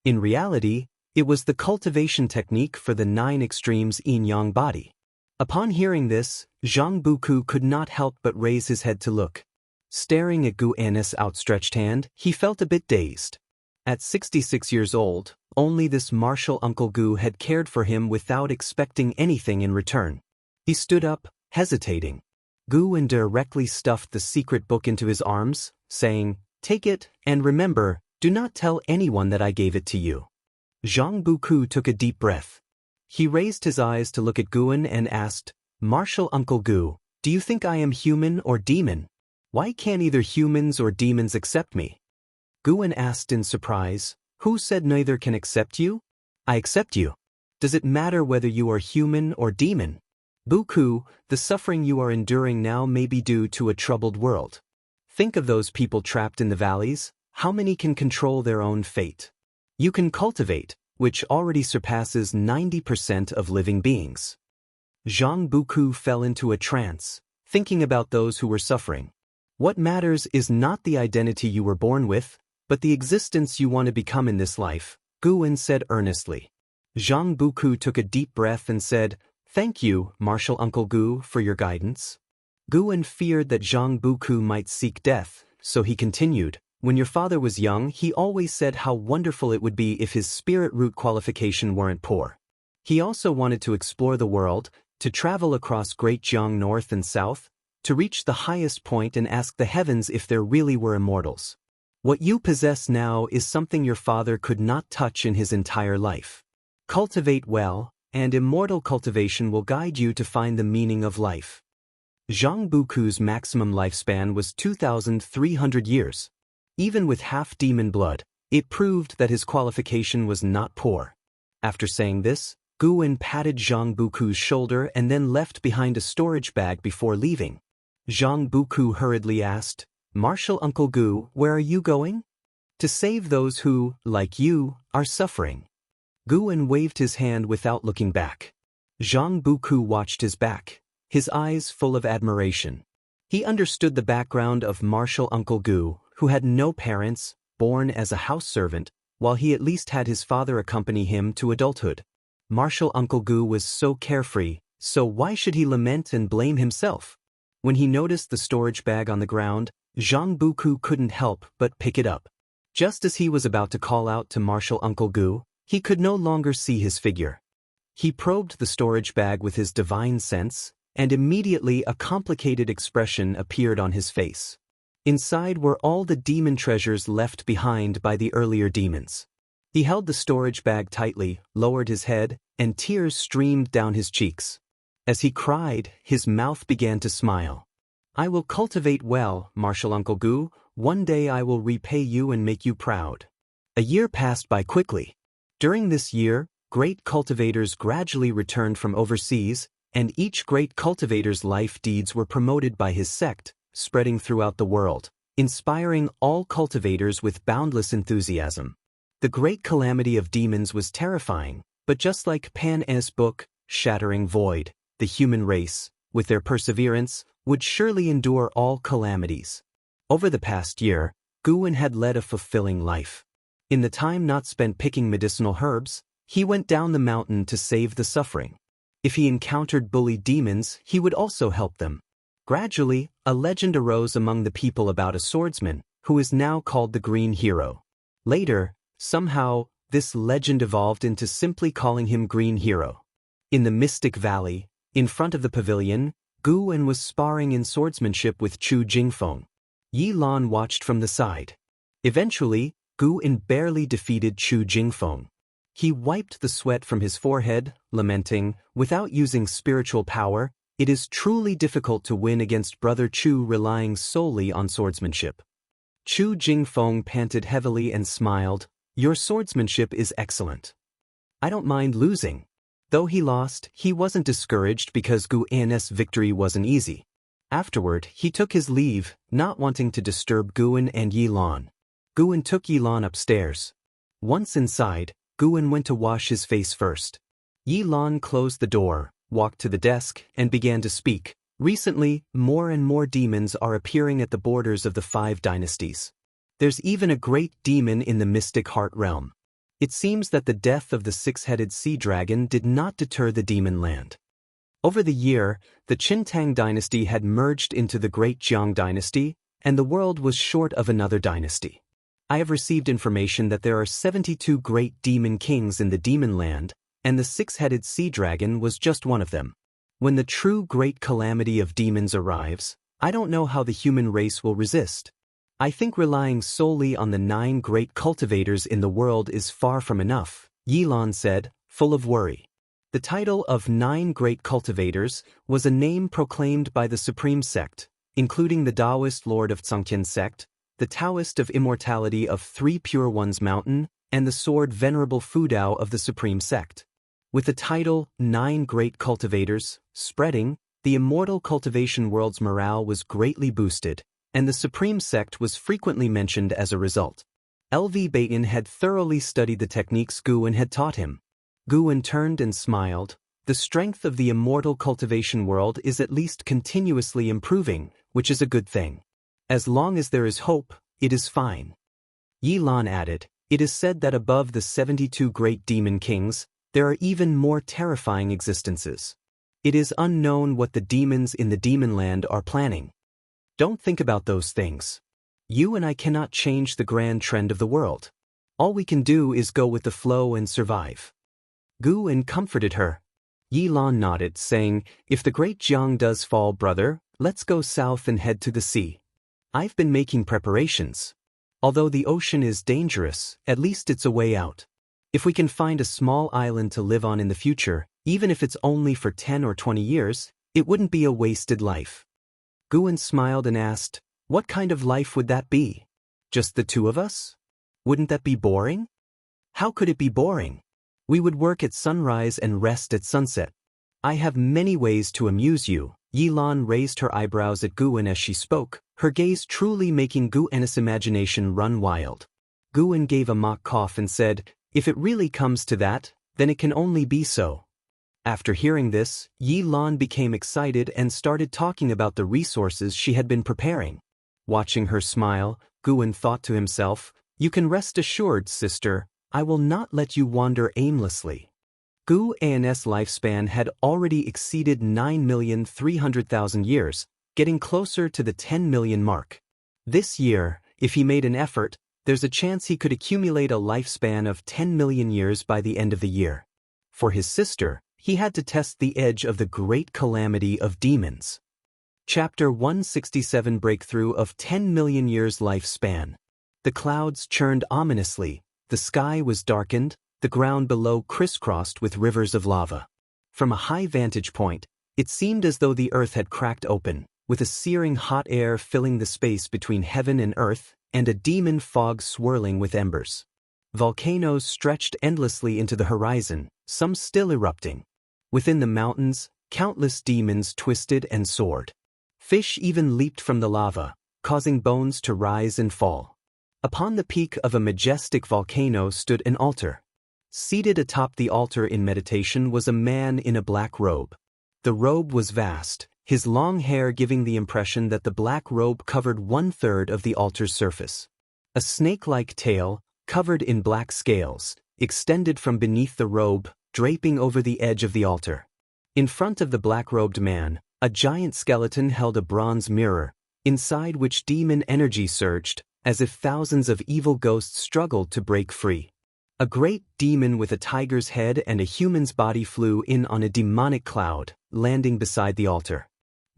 Speaker 1: In reality, it was the cultivation technique for the 9 extremes yin-yang body. Upon hearing this, Zhang Buku could not help but raise his head to look. Staring at Guan's outstretched hand, he felt a bit dazed. At 66 years old, only this martial Uncle Gu had cared for him without expecting anything in return. He stood up, hesitating. Guan directly stuffed the secret book into his arms, saying, "Take it, and remember, do not tell anyone that I gave it to you." Zhang Buku took a deep breath. He raised his eyes to look at Guan and asked, "Martial Uncle Gu, do you think I am human or demon? Why can't either humans or demons accept me?" Guan asked in surprise, "Who said neither can accept you?" "I accept you. Does it matter whether you are human or demon? Buku, the suffering you are enduring now may be due to a troubled world. Think of those people trapped in the valleys, how many can control their own fate? You can cultivate, which already surpasses 90% of living beings." Zhang Buku fell into a trance, thinking about those who were suffering. What matters is not the identity you were born with, but the existence you want to become in this life, Guan said earnestly. Zhang Buku took a deep breath and said, "Thank you, martial Uncle Gu, for your guidance." Guan feared that Zhang Buku might seek death, so he continued, "When your father was young, he always said how wonderful it would be if his spirit root qualification weren't poor. He also wanted to explore the world, to travel across Great Jiang north and south, to reach the highest point and ask the heavens if there really were immortals. What you possess now is something your father could not touch in his entire life. Cultivate well, and immortal cultivation will guide you to find the meaning of life." Zhang Buku's maximum lifespan was 2,300 years. Even with half-demon blood, it proved that his qualification was not poor. After saying this, Guan patted Zhang Buku's shoulder and then left behind a storage bag before leaving. Zhang Buku hurriedly asked, "Martial Uncle Gu, where are you going?" To save those who, like you, are suffering. Guan waved his hand without looking back. Zhang Buku watched his back, his eyes full of admiration. He understood the background of martial Uncle Gu, who had no parents, born as a house servant, while he at least had his father accompany him to adulthood. Martial Uncle Gu was so carefree, so why should he lament and blame himself? When he noticed the storage bag on the ground, Zhang Buku couldn't help but pick it up. Just as he was about to call out to martial Uncle Gu, he could no longer see his figure. He probed the storage bag with his divine sense, and immediately a complicated expression appeared on his face. Inside were all the demon treasures left behind by the earlier demons. He held the storage bag tightly, lowered his head, and tears streamed down his cheeks. As he cried, his mouth began to smile. "I will cultivate well, martial Uncle Gu. One day I will repay you and make you proud." A year passed by quickly. During this year, great cultivators gradually returned from overseas, and each great cultivator's life deeds were promoted by his sect, spreading throughout the world, inspiring all cultivators with boundless enthusiasm. The great calamity of demons was terrifying, but just like Pan's book, Shattering Void, the human race, with their perseverance, would surely endure all calamities. Over the past year, Guan had led a fulfilling life. In the time not spent picking medicinal herbs, he went down the mountain to save the suffering. If he encountered bullied demons, he would also help them. Gradually, a legend arose among the people about a swordsman, who is now called the Green Hero. Later, somehow, this legend evolved into simply calling him Green Hero. In the Mystic Valley, in front of the pavilion, Guan was sparring in swordsmanship with Chu Jingfeng. Yi Lan watched from the side. Eventually, Guan barely defeated Chu Jingfeng. He wiped the sweat from his forehead, lamenting, "Without using spiritual power, it is truly difficult to win against Brother Chu relying solely on swordsmanship." Chu Jingfeng panted heavily and smiled, "Your swordsmanship is excellent. I don't mind losing." Though he lost, he wasn't discouraged because Guan's victory wasn't easy. Afterward, he took his leave, not wanting to disturb Guan and Yi Lan. Guan took Yi Lan upstairs. Once inside, Guan went to wash his face first. Yi Lan closed the door, walked to the desk, and began to speak. "Recently, more and more demons are appearing at the borders of the 5 dynasties. There's even a great demon in the mystic heart realm. It seems that the death of the 6-headed sea dragon did not deter the demon land. Over the year, the Qintang dynasty had merged into the Great Jiang dynasty, and the world was short of another dynasty. I have received information that there are 72 great demon kings in the demon land, and the 6-headed sea dragon was just one of them. When the true great calamity of demons arrives, I don't know how the human race will resist. I think relying solely on the 9 great cultivators in the world is far from enough," Yi Lan said, full of worry. The title of 9 great cultivators was a name proclaimed by the supreme sect, including the Taoist Lord of Cangqian sect, the Taoist of Immortality of 3 Pure Ones Mountain, and the Sword Venerable Fudao of the supreme sect. With the title 9 Great Cultivators spreading, the immortal cultivation world's morale was greatly boosted, and the supreme sect was frequently mentioned as a result. LV Baitin had thoroughly studied the techniques Guan had taught him. Guan turned and smiled. "The strength of the immortal cultivation world is at least continuously improving, which is a good thing. As long as there is hope, it is fine." Yi Lan added, "It is said that above the 72 great demon kings, there are even more terrifying existences. It is unknown what the demons in the demon land are planning. Don't think about those things. You and I cannot change the grand trend of the world. All we can do is go with the flow and survive." Guan comforted her. Yi Lan nodded, saying, "If the great Jiang does fall, brother, let's go south and head to the sea. I've been making preparations. Although the ocean is dangerous, at least it's a way out. If we can find a small island to live on in the future, even if it's only for 10 or 20 years, it wouldn't be a wasted life." Guan smiled and asked, "What kind of life would that be? Just the 2 of us? Wouldn't that be boring?" "How could it be boring? We would work at sunrise and rest at sunset. I have many ways to amuse you." Yi Lan raised her eyebrows at Guan as she spoke, her gaze truly making Guan's imagination run wild. Guan gave a mock cough and said, "If it really comes to that, then it can only be so." After hearing this, Yi Lan became excited and started talking about the resources she had been preparing. Watching her smile, Guan thought to himself, "You can rest assured, sister, I will not let you wander aimlessly." Gu An's lifespan had already exceeded 9,300,000 years, getting closer to the 10 million mark. This year, if he made an effort, there's a chance he could accumulate a lifespan of 10 million years by the end of the year. For his sister, he had to test the edge of the great calamity of demons. Chapter 167 Breakthrough of 10 million years lifespan. The clouds churned ominously, the sky was darkened, the ground below crisscrossed with rivers of lava. From a high vantage point, it seemed as though the earth had cracked open, with a searing hot air filling the space between heaven and earth, and a demon fog swirling with embers. Volcanoes stretched endlessly into the horizon, some still erupting. Within the mountains, countless demons twisted and soared. Fish even leaped from the lava, causing bones to rise and fall. Upon the peak of a majestic volcano stood an altar. Seated atop the altar in meditation was a man in a black robe. The robe was vast, his long hair giving the impression that the black robe covered 1/3 of the altar's surface. A snake-like tail, covered in black scales, extended from beneath the robe, draping over the edge of the altar. In front of the black-robed man, a giant skeleton held a bronze mirror, inside which demon energy surged, as if thousands of evil ghosts struggled to break free. A great demon with a tiger's head and a human's body flew in on a demonic cloud, landing beside the altar.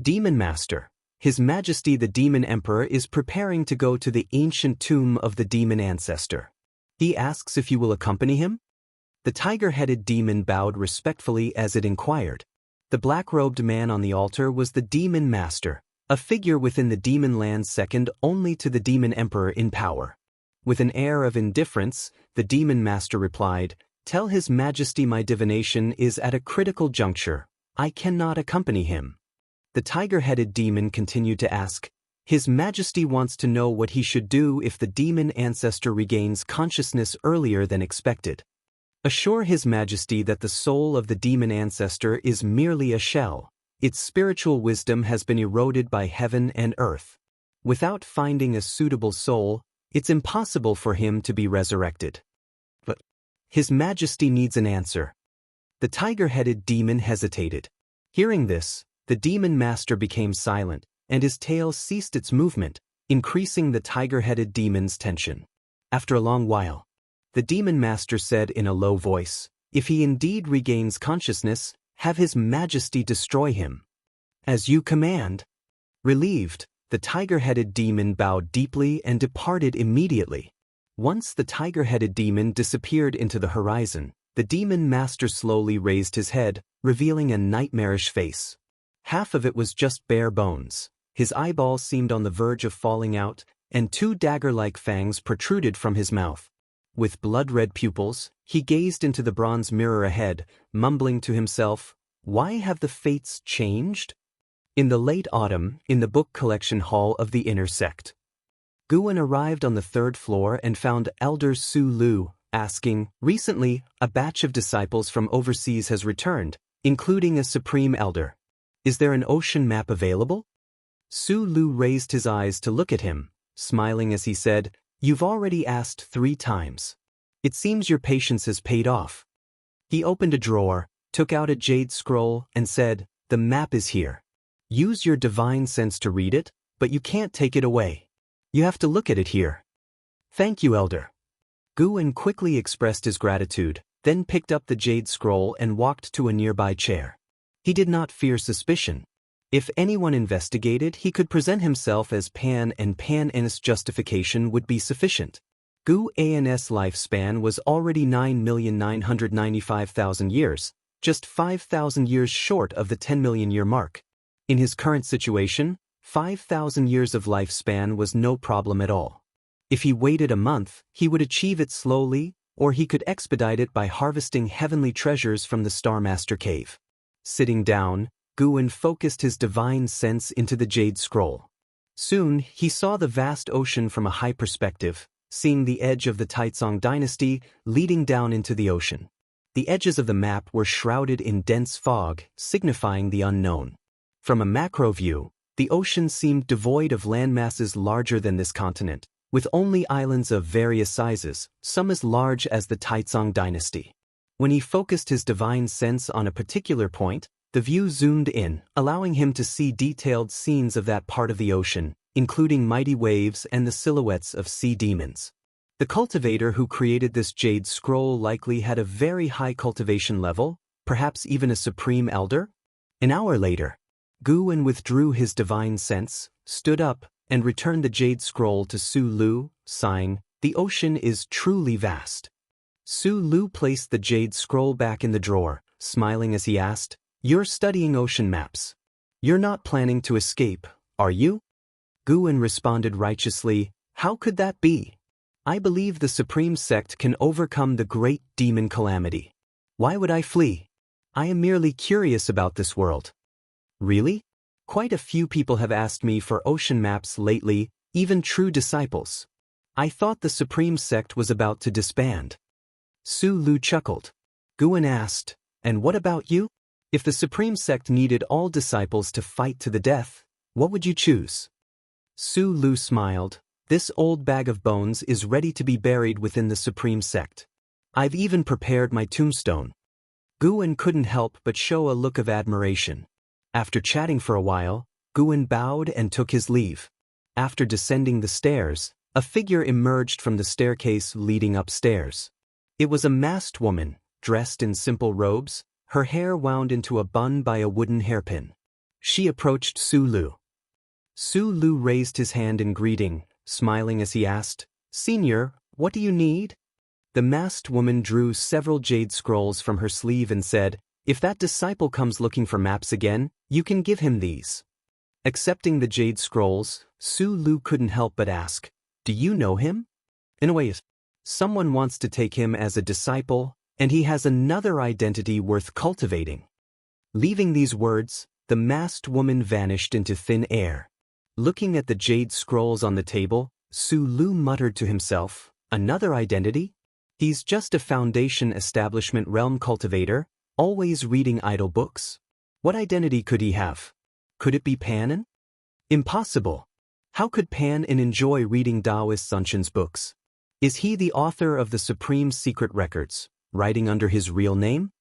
Speaker 1: Demon Master, His Majesty the Demon Emperor is preparing to go to the ancient tomb of the demon ancestor. He asks if you will accompany him? The tiger-headed demon bowed respectfully as it inquired. The black-robed man on the altar was the Demon Master, a figure within the demon land second only to the Demon Emperor in power. With an air of indifference, the Demon Master replied, "Tell His Majesty my divination is at a critical juncture. I cannot accompany him." The tiger-headed demon continued to ask, "His Majesty wants to know what he should do if the demon ancestor regains consciousness earlier than expected. Assure His Majesty that the soul of the demon ancestor is merely a shell. Its spiritual wisdom has been eroded by heaven and earth. Without finding a suitable soul, it's impossible for him to be resurrected. But His Majesty needs an answer." The tiger-headed demon hesitated. Hearing this, the Demon Master became silent, and his tail ceased its movement, increasing the tiger-headed demon's tension. After a long while, the Demon Master said in a low voice, "If he indeed regains consciousness, have His Majesty destroy him." "As you command." Relieved, the tiger-headed demon bowed deeply and departed immediately. Once the tiger-headed demon disappeared into the horizon, the Demon Master slowly raised his head, revealing a nightmarish face. Half of it was just bare bones. His eyeballs seemed on the verge of falling out, and 2 dagger-like fangs protruded from his mouth. With blood-red pupils, he gazed into the bronze mirror ahead, mumbling to himself, "Why have the fates changed?" In the late autumn, in the book collection hall of the inner sect, Guan arrived on the 3rd floor and found Elder Su Lu, asking, "Recently, a batch of disciples from overseas has returned, including a supreme elder. Is there an ocean map available?" Su Lu raised his eyes to look at him, smiling as he said, "You've already asked 3 times. It seems your patience has paid off." He opened a drawer, took out a jade scroll, and said, "The map is here. Use your divine sense to read it, but you can't take it away. You have to look at it here." "Thank you, Elder." Guan quickly expressed his gratitude, then picked up the jade scroll and walked to a nearby chair. He did not fear suspicion. If anyone investigated, he could present himself as Pan, and Pan's justification would be sufficient. Gu An's lifespan was already 9,995,000 years, just 5,000 years short of the 10 million year mark. In his current situation, 5,000 years of lifespan was no problem at all. If he waited a month, he would achieve it slowly, or he could expedite it by harvesting heavenly treasures from the Star Master Cave. Sitting down, Guan focused his divine sense into the jade scroll. Soon, he saw the vast ocean from a high perspective, seeing the edge of the Taizong dynasty leading down into the ocean. The edges of the map were shrouded in dense fog, signifying the unknown. From a macro view, the ocean seemed devoid of landmasses larger than this continent, with only islands of various sizes, some as large as the Taizong dynasty. When he focused his divine sense on a particular point, the view zoomed in, allowing him to see detailed scenes of that part of the ocean, including mighty waves and the silhouettes of sea demons. The cultivator who created this jade scroll likely had a very high cultivation level, perhaps even a supreme elder. An hour later, Guwen withdrew his divine sense, stood up, and returned the jade scroll to Su Lu, sighing, "The ocean is truly vast." Su Lu placed the jade scroll back in the drawer, smiling as he asked, "You're studying ocean maps. You're not planning to escape, are you?" Guwen responded righteously, "How could that be? I believe the supreme sect can overcome the great demon calamity. Why would I flee? I am merely curious about this world." "Really? Quite a few people have asked me for ocean maps lately, even true disciples. I thought the supreme sect was about to disband." Su Lu chuckled. Guwen asked, "And what about you? If the supreme sect needed all disciples to fight to the death, what would you choose?" Su Lu smiled. "This old bag of bones is ready to be buried within the supreme sect. I've even prepared my tombstone." Guwen couldn't help but show a look of admiration. After chatting for a while, Guwen bowed and took his leave. After descending the stairs, a figure emerged from the staircase leading upstairs. It was a masked woman, dressed in simple robes, her hair wound into a bun by a wooden hairpin. She approached Su Lu. Su Lu raised his hand in greeting, smiling as he asked, "Senior, what do you need?" The masked woman drew several jade scrolls from her sleeve and said, "If that disciple comes looking for maps again, you can give him these." Accepting the jade scrolls, Su Lu couldn't help but ask, "Do you know him?" "In a way, someone wants to take him as a disciple, and he has another identity worth cultivating." Leaving these words, the masked woman vanished into thin air. Looking at the jade scrolls on the table, Su Lu muttered to himself, "Another identity? He's just a Foundation Establishment realm cultivator, always reading idle books. What identity could he have? Could it be Panin? Impossible. How could Panin enjoy reading Taoist Sunshin's books? Is he the author of the Supreme Secret Records, writing under his real name?"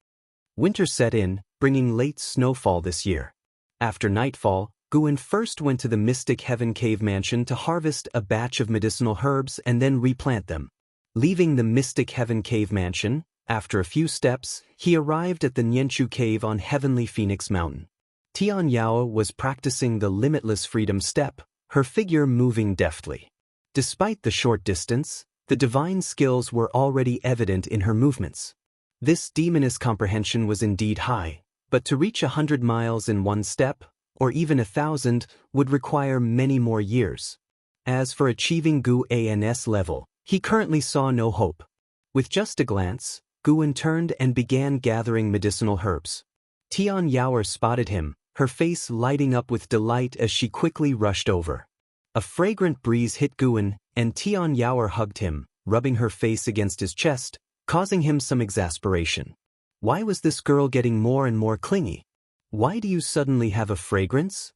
Speaker 1: Winter set in, bringing late snowfall this year. After nightfall, Guwen first went to the Mystic Heaven Cave Mansion to harvest a batch of medicinal herbs and then replant them. Leaving the Mystic Heaven Cave Mansion, after a few steps, he arrived at the Nianchu Cave on Heavenly Phoenix Mountain. Xianxia was practicing the Limitless Freedom Step, her figure moving deftly. Despite the short distance, the divine skills were already evident in her movements. This demoness comprehension was indeed high, but to reach 100 miles in one step, or even 1,000, would require many more years. As for achieving Guan's level, he currently saw no hope. With just a glance, Guwen turned and began gathering medicinal herbs. Xianxia spotted him, her face lighting up with delight as she quickly rushed over. A fragrant breeze hit Guwen, and Xianxia hugged him, rubbing her face against his chest, causing him some exasperation. Why was this girl getting more and more clingy? "Why do you suddenly have a fragrance?"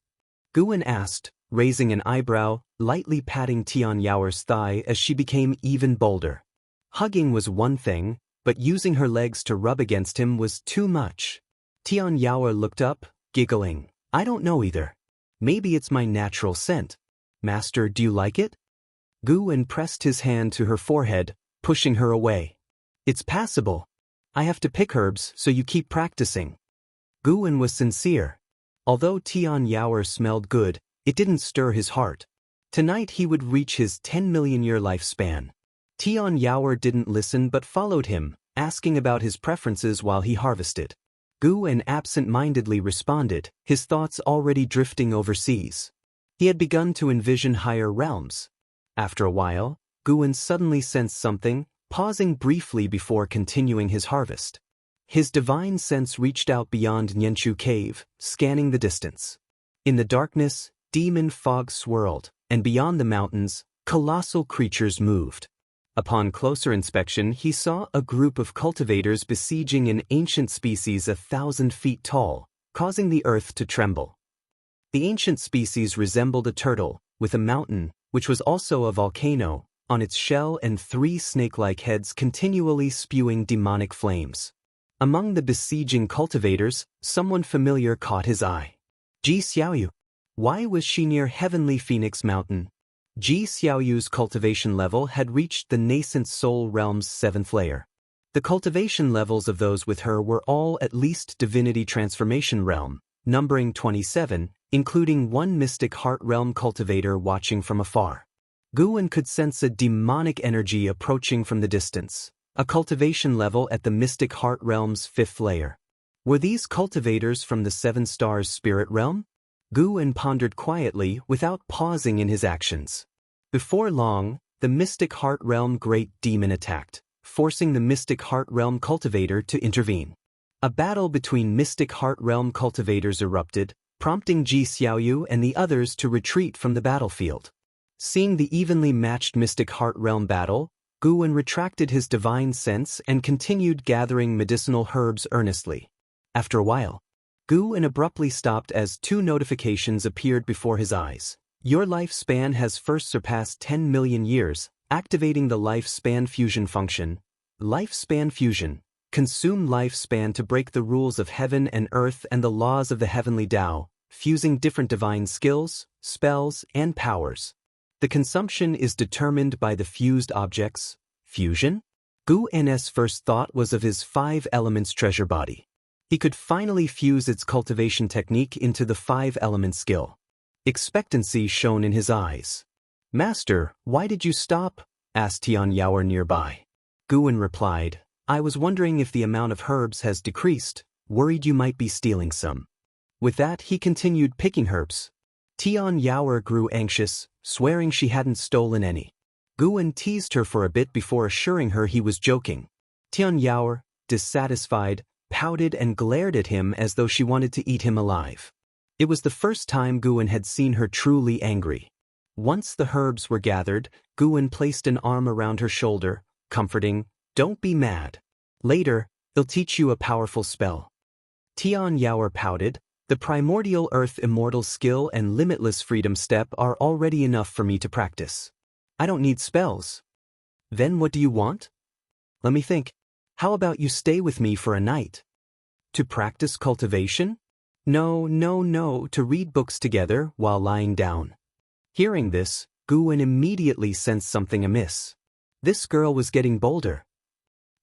Speaker 1: Guwen asked, raising an eyebrow, lightly patting Xianxia's thigh as she became even bolder. Hugging was one thing, but using her legs to rub against him was too much. Xianxia looked up, giggling. "I don't know either. Maybe it's my natural scent. Master, do you like it?" Guwen pressed his hand to her forehead, pushing her away. "It's passable. I have to pick herbs, so you keep practicing." Guwen was sincere. Although Xianxia smelled good, it didn't stir his heart. Tonight he would reach his 10-million-year lifespan. Xianxia didn't listen but followed him, asking about his preferences while he harvested. Guwen absent-mindedly responded, his thoughts already drifting overseas. He had begun to envision higher realms. After a while, Guwen suddenly sensed something, pausing briefly before continuing his harvest. His divine sense reached out beyond Nianchu Cave, scanning the distance. In the darkness, demon fog swirled, and beyond the mountains, colossal creatures moved. Upon closer inspection, he saw a group of cultivators besieging an ancient species 1,000 feet tall, causing the earth to tremble. The ancient species resembled a turtle, with a mountain, which was also a volcano, on its shell and 3 snake-like heads continually spewing demonic flames. Among the besieging cultivators, someone familiar caught his eye. Ji Xiaoyu. Why was she near Heavenly Phoenix Mountain? Ji Xiaoyu's cultivation level had reached the nascent soul realm's 7th layer. The cultivation levels of those with her were all at least divinity transformation realm, numbering 27, including one mystic heart realm cultivator watching from afar. Guwen could sense a demonic energy approaching from the distance, a cultivation level at the mystic heart realm's 5th layer. Were these cultivators from the 7 stars spirit realm? Guwen pondered quietly without pausing in his actions. Before long, the mystic heart realm great demon attacked, forcing the mystic heart realm cultivator to intervene. A battle between mystic heart realm cultivators erupted, prompting Ji Xiaoyu and the others to retreat from the battlefield. Seeing the evenly matched mystic heart realm battle, Guwen retracted his divine sense and continued gathering medicinal herbs earnestly. After a while, Guwen abruptly stopped as 2 notifications appeared before his eyes. Your lifespan has first surpassed 10 million years, activating the lifespan fusion function. Lifespan fusion. Consume lifespan to break the rules of heaven and earth and the laws of the heavenly Tao, fusing different divine skills, spells, and powers. The consumption is determined by the fused objects. Fusion? Guwen's first thought was of his 5 elements treasure body. He could finally fuse its cultivation technique into the 5 element skill. Expectancy shone in his eyes. Master, why did you stop? Asked Xianxia nearby. Guwen replied, I was wondering if the amount of herbs has decreased, worried you might be stealing some. With that, he continued picking herbs. Xianxia grew anxious, swearing she hadn't stolen any. Guwen teased her for a bit before assuring her he was joking. Xianxia, dissatisfied, pouted and glared at him as though she wanted to eat him alive. It was the first time Guwen had seen her truly angry. Once the herbs were gathered, Guwen placed an arm around her shoulder, comforting, Don't be mad. Later, they'll teach you a powerful spell. Xianxia pouted, The primordial earth immortal skill and limitless freedom step are already enough for me to practice. I don't need spells. Then what do you want? Let me think. How about you stay with me for a night? To practice cultivation? No, to read books together while lying down. Hearing this, Guwen immediately sensed something amiss. This girl was getting bolder.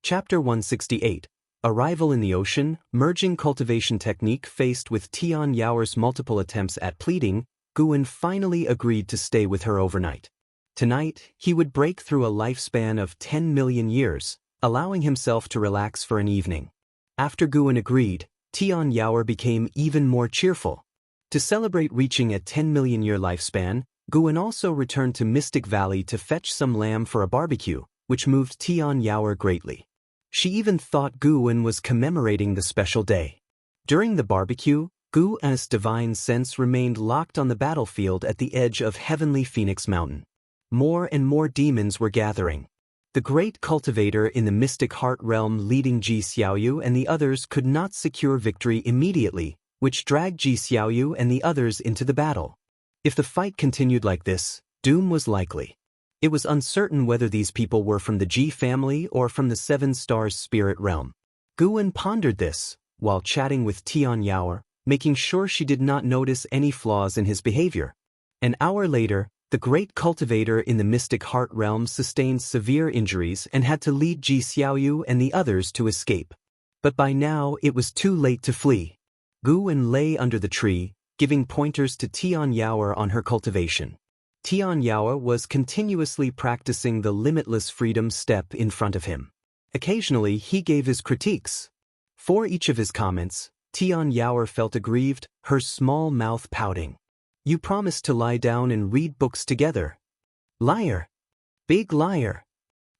Speaker 1: Chapter 168. Arrival in the Ocean, Merging Cultivation Technique. Faced with Xianxia's multiple attempts at pleading, Guwen finally agreed to stay with her overnight. Tonight, he would break through a lifespan of 10 million years, allowing himself to relax for an evening. After Guwen agreed, Xianxia became even more cheerful. To celebrate reaching a 10 million year lifespan, Guwen also returned to Mystic Valley to fetch some lamb for a barbecue, which moved Xianxia greatly. She even thought Guwen was commemorating the special day. During the barbecue, Guwen's divine sense remained locked on the battlefield at the edge of Heavenly Phoenix Mountain. More and more demons were gathering. The great cultivator in the mystic heart realm leading Ji Xiaoyu and the others could not secure victory immediately, which dragged Ji Xiaoyu and the others into the battle. If the fight continued like this, doom was likely. It was uncertain whether these people were from the Ji family or from the 7 stars spirit realm. Guwen pondered this, while chatting with Xianxia, making sure she did not notice any flaws in his behavior. An hour later, the great cultivator in the mystic heart realm sustained severe injuries and had to lead Ji Xiaoyu and the others to escape. But by now it was too late to flee. Guwen lay under the tree, giving pointers to Xianxia on her cultivation. Xianxia was continuously practicing the limitless freedom step in front of him. Occasionally he gave his critiques. For each of his comments, Xianxia felt aggrieved, her small mouth pouting. You promised to lie down and read books together. Liar. Big liar.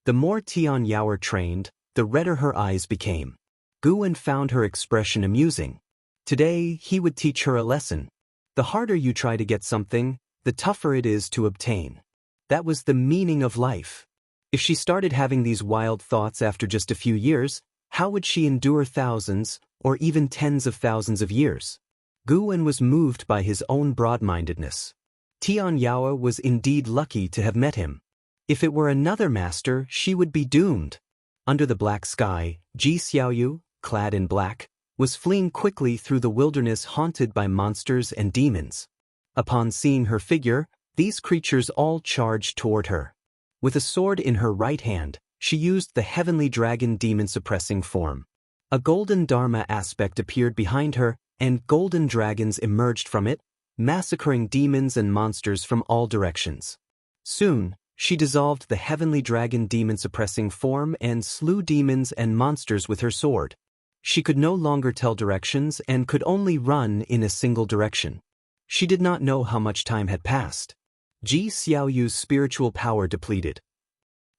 Speaker 1: The more Xianxia trained, the redder her eyes became. Guwen found her expression amusing. Today, he would teach her a lesson. The harder you try to get something, the tougher it is to obtain. That was the meaning of life. If she started having these wild thoughts after just a few years, how would she endure thousands, or even tens of thousands of years? Guwen was moved by his own broad-mindedness. Tian Yao was indeed lucky to have met him. If it were another master, she would be doomed. Under the black sky, Ji Xiaoyu, clad in black, was fleeing quickly through the wilderness haunted by monsters and demons. Upon seeing her figure, these creatures all charged toward her. With a sword in her right hand, she used the heavenly dragon demon-suppressing form. A golden dharma aspect appeared behind her, and golden dragons emerged from it, massacring demons and monsters from all directions. Soon, she dissolved the heavenly dragon demon-suppressing form and slew demons and monsters with her sword. She could no longer tell directions and could only run in a single direction. She did not know how much time had passed. Ji Xiaoyu's spiritual power depleted.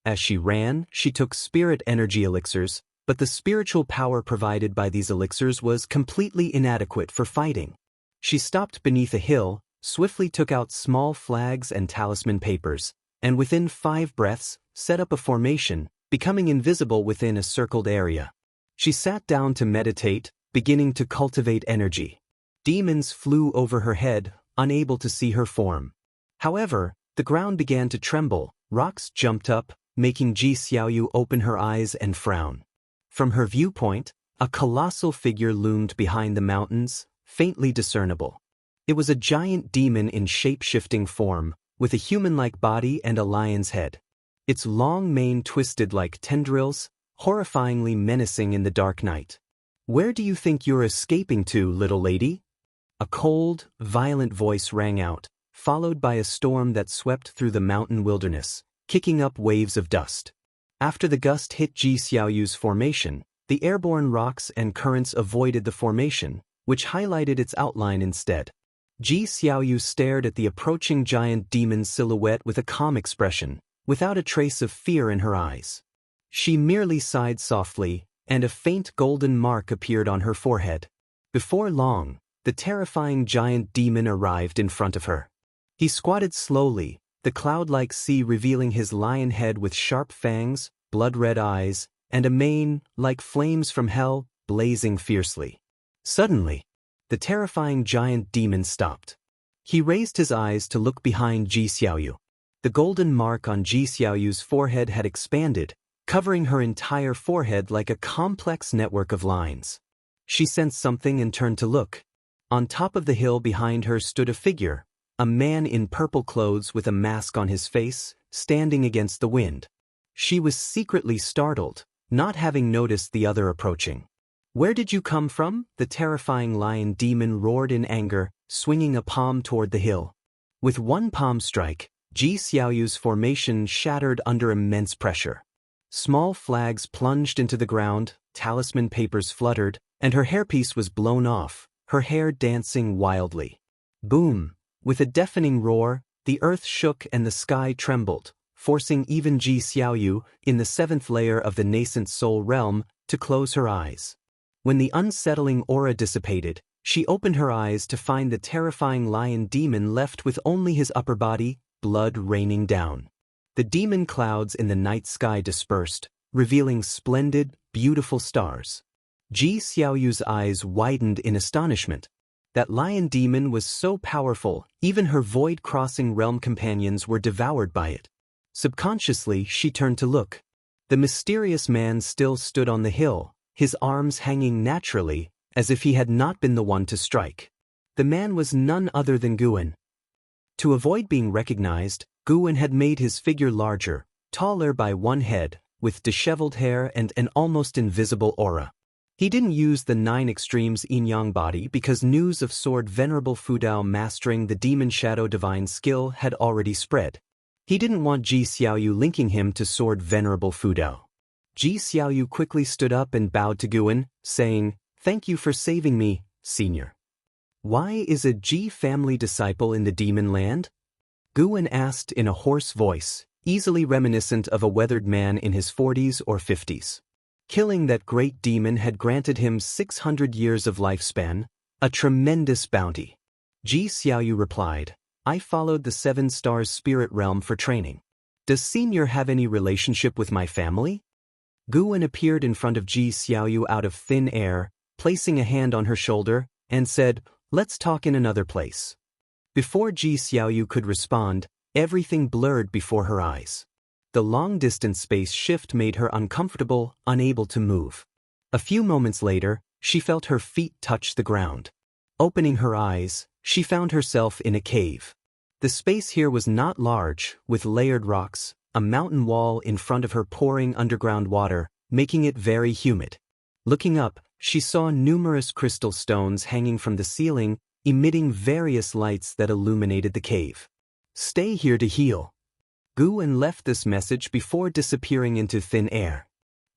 Speaker 1: As she ran, she took spirit energy elixirs, but the spiritual power provided by these elixirs was completely inadequate for fighting. She stopped beneath a hill, swiftly took out small flags and talisman papers, and within 5 breaths, set up a formation, becoming invisible within a circled area. She sat down to meditate, beginning to cultivate energy. Demons flew over her head, unable to see her form. However, the ground began to tremble, rocks jumped up, making Ji Xiaoyu open her eyes and frown. From her viewpoint, a colossal figure loomed behind the mountains, faintly discernible. It was a giant demon in shape-shifting form, with a human-like body and a lion's head. Its long mane twisted like tendrils, horrifyingly menacing in the dark night. "Where do you think you're escaping to, little lady?" A cold, violent voice rang out, followed by a storm that swept through the mountain wilderness, kicking up waves of dust. After the gust hit Ji Xiaoyu's formation, the airborne rocks and currents avoided the formation, which highlighted its outline instead. Ji Xiaoyu stared at the approaching giant demon's silhouette with a calm expression, without a trace of fear in her eyes. She merely sighed softly, and a faint golden mark appeared on her forehead. Before long, the terrifying giant demon arrived in front of her. He squatted slowly, the cloud-like sea revealing his lion head with sharp fangs, blood-red eyes, and a mane, like flames from hell, blazing fiercely. Suddenly, the terrifying giant demon stopped. He raised his eyes to look behind Ji Xiaoyu. The golden mark on Ji Xiaoyu's forehead had expanded, covering her entire forehead like a complex network of lines. She sensed something and turned to look. On top of the hill behind her stood a figure, a man in purple clothes with a mask on his face, standing against the wind. She was secretly startled, not having noticed the other approaching. "Where did you come from?" the terrifying lion demon roared in anger, swinging a palm toward the hill. With one palm strike, Ji Xiaoyu's formation shattered under immense pressure. Small flags plunged into the ground, talisman papers fluttered, and her hairpiece was blown off, her hair dancing wildly. Boom! With a deafening roar, the earth shook and the sky trembled, forcing even Ji Xiaoyu, in the 7th layer of the nascent soul realm, to close her eyes. When the unsettling aura dissipated, she opened her eyes to find the terrifying lion demon left with only his upper body, blood raining down. The demon clouds in the night sky dispersed, revealing splendid, beautiful stars. Ji Xiaoyu's eyes widened in astonishment. That lion demon was so powerful, even her void-crossing realm companions were devoured by it. Subconsciously, she turned to look. The mysterious man still stood on the hill, his arms hanging naturally, as if he had not been the one to strike. The man was none other than Guwen. To avoid being recognized, Guwen had made his figure larger, taller by one head, with disheveled hair and an almost invisible aura. He didn't use the 9 extremes yin-yang body because news of Sword Venerable Fudao mastering the Demon Shadow Divine skill had already spread. He didn't want Ji Xiaoyu linking him to Sword Venerable Fudao. Ji Xiaoyu quickly stood up and bowed to Guwen, saying, "Thank you for saving me, senior." "Why is a Ji family disciple in the demon land?" Guwen asked in a hoarse voice, easily reminiscent of a weathered man in his 40s or 50s. Killing that great demon had granted him 600 years of lifespan, a tremendous bounty. Ji Xiaoyu replied, "I followed the 7 stars spirit realm for training. Does Senior have any relationship with my family? Guwen appeared in front of Ji Xiaoyu out of thin air, placing a hand on her shoulder, and said, "Let's talk in another place." Before Ji Xiaoyu could respond, everything blurred before her eyes. The long-distance space shift made her uncomfortable, unable to move. A few moments later, she felt her feet touch the ground. Opening her eyes, she found herself in a cave. The space here was not large, with layered rocks, a mountain wall in front of her pouring underground water, making it very humid. Looking up, she saw numerous crystal stones hanging from the ceiling, emitting various lights that illuminated the cave. "Stay here to heal." Guwen left this message before disappearing into thin air.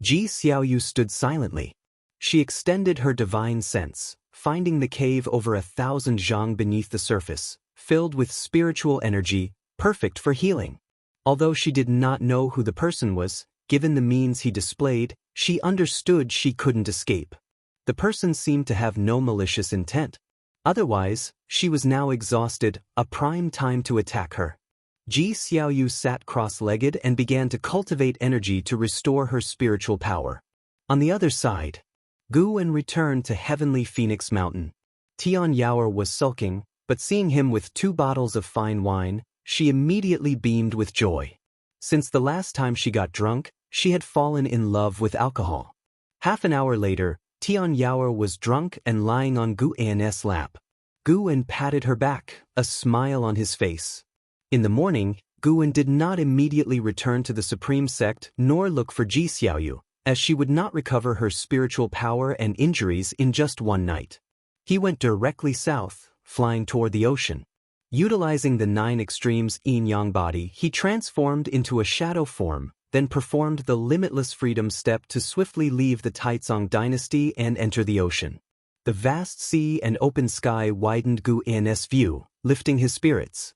Speaker 1: Ji Xiaoyu stood silently. She extended her divine sense, finding the cave over 1,000 zhang beneath the surface, filled with spiritual energy, perfect for healing. Although she did not know who the person was, given the means he displayed, she understood she couldn't escape. The person seemed to have no malicious intent. Otherwise, she was now exhausted, a prime time to attack her. Ji Xiaoyu sat cross-legged and began to cultivate energy to restore her spiritual power. On the other side, Guwen returned to Heavenly Phoenix Mountain. Tian Yaoer was sulking, but seeing him with 2 bottles of fine wine, she immediately beamed with joy. Since the last time she got drunk, she had fallen in love with alcohol. Half an hour later, Tian Yaoer was drunk and lying on Guwen's lap. Guwen patted her back, a smile on his face. In the morning, Guwen did not immediately return to the Supreme Sect nor look for Ji Xiaoyu, as she would not recover her spiritual power and injuries in just one night. He went directly south, flying toward the ocean. Utilizing the 9 extremes yin-yang body, he transformed into a shadow form, then performed the limitless freedom step to swiftly leave the Taizong dynasty and enter the ocean. The vast sea and open sky widened Guwen's view, lifting his spirits.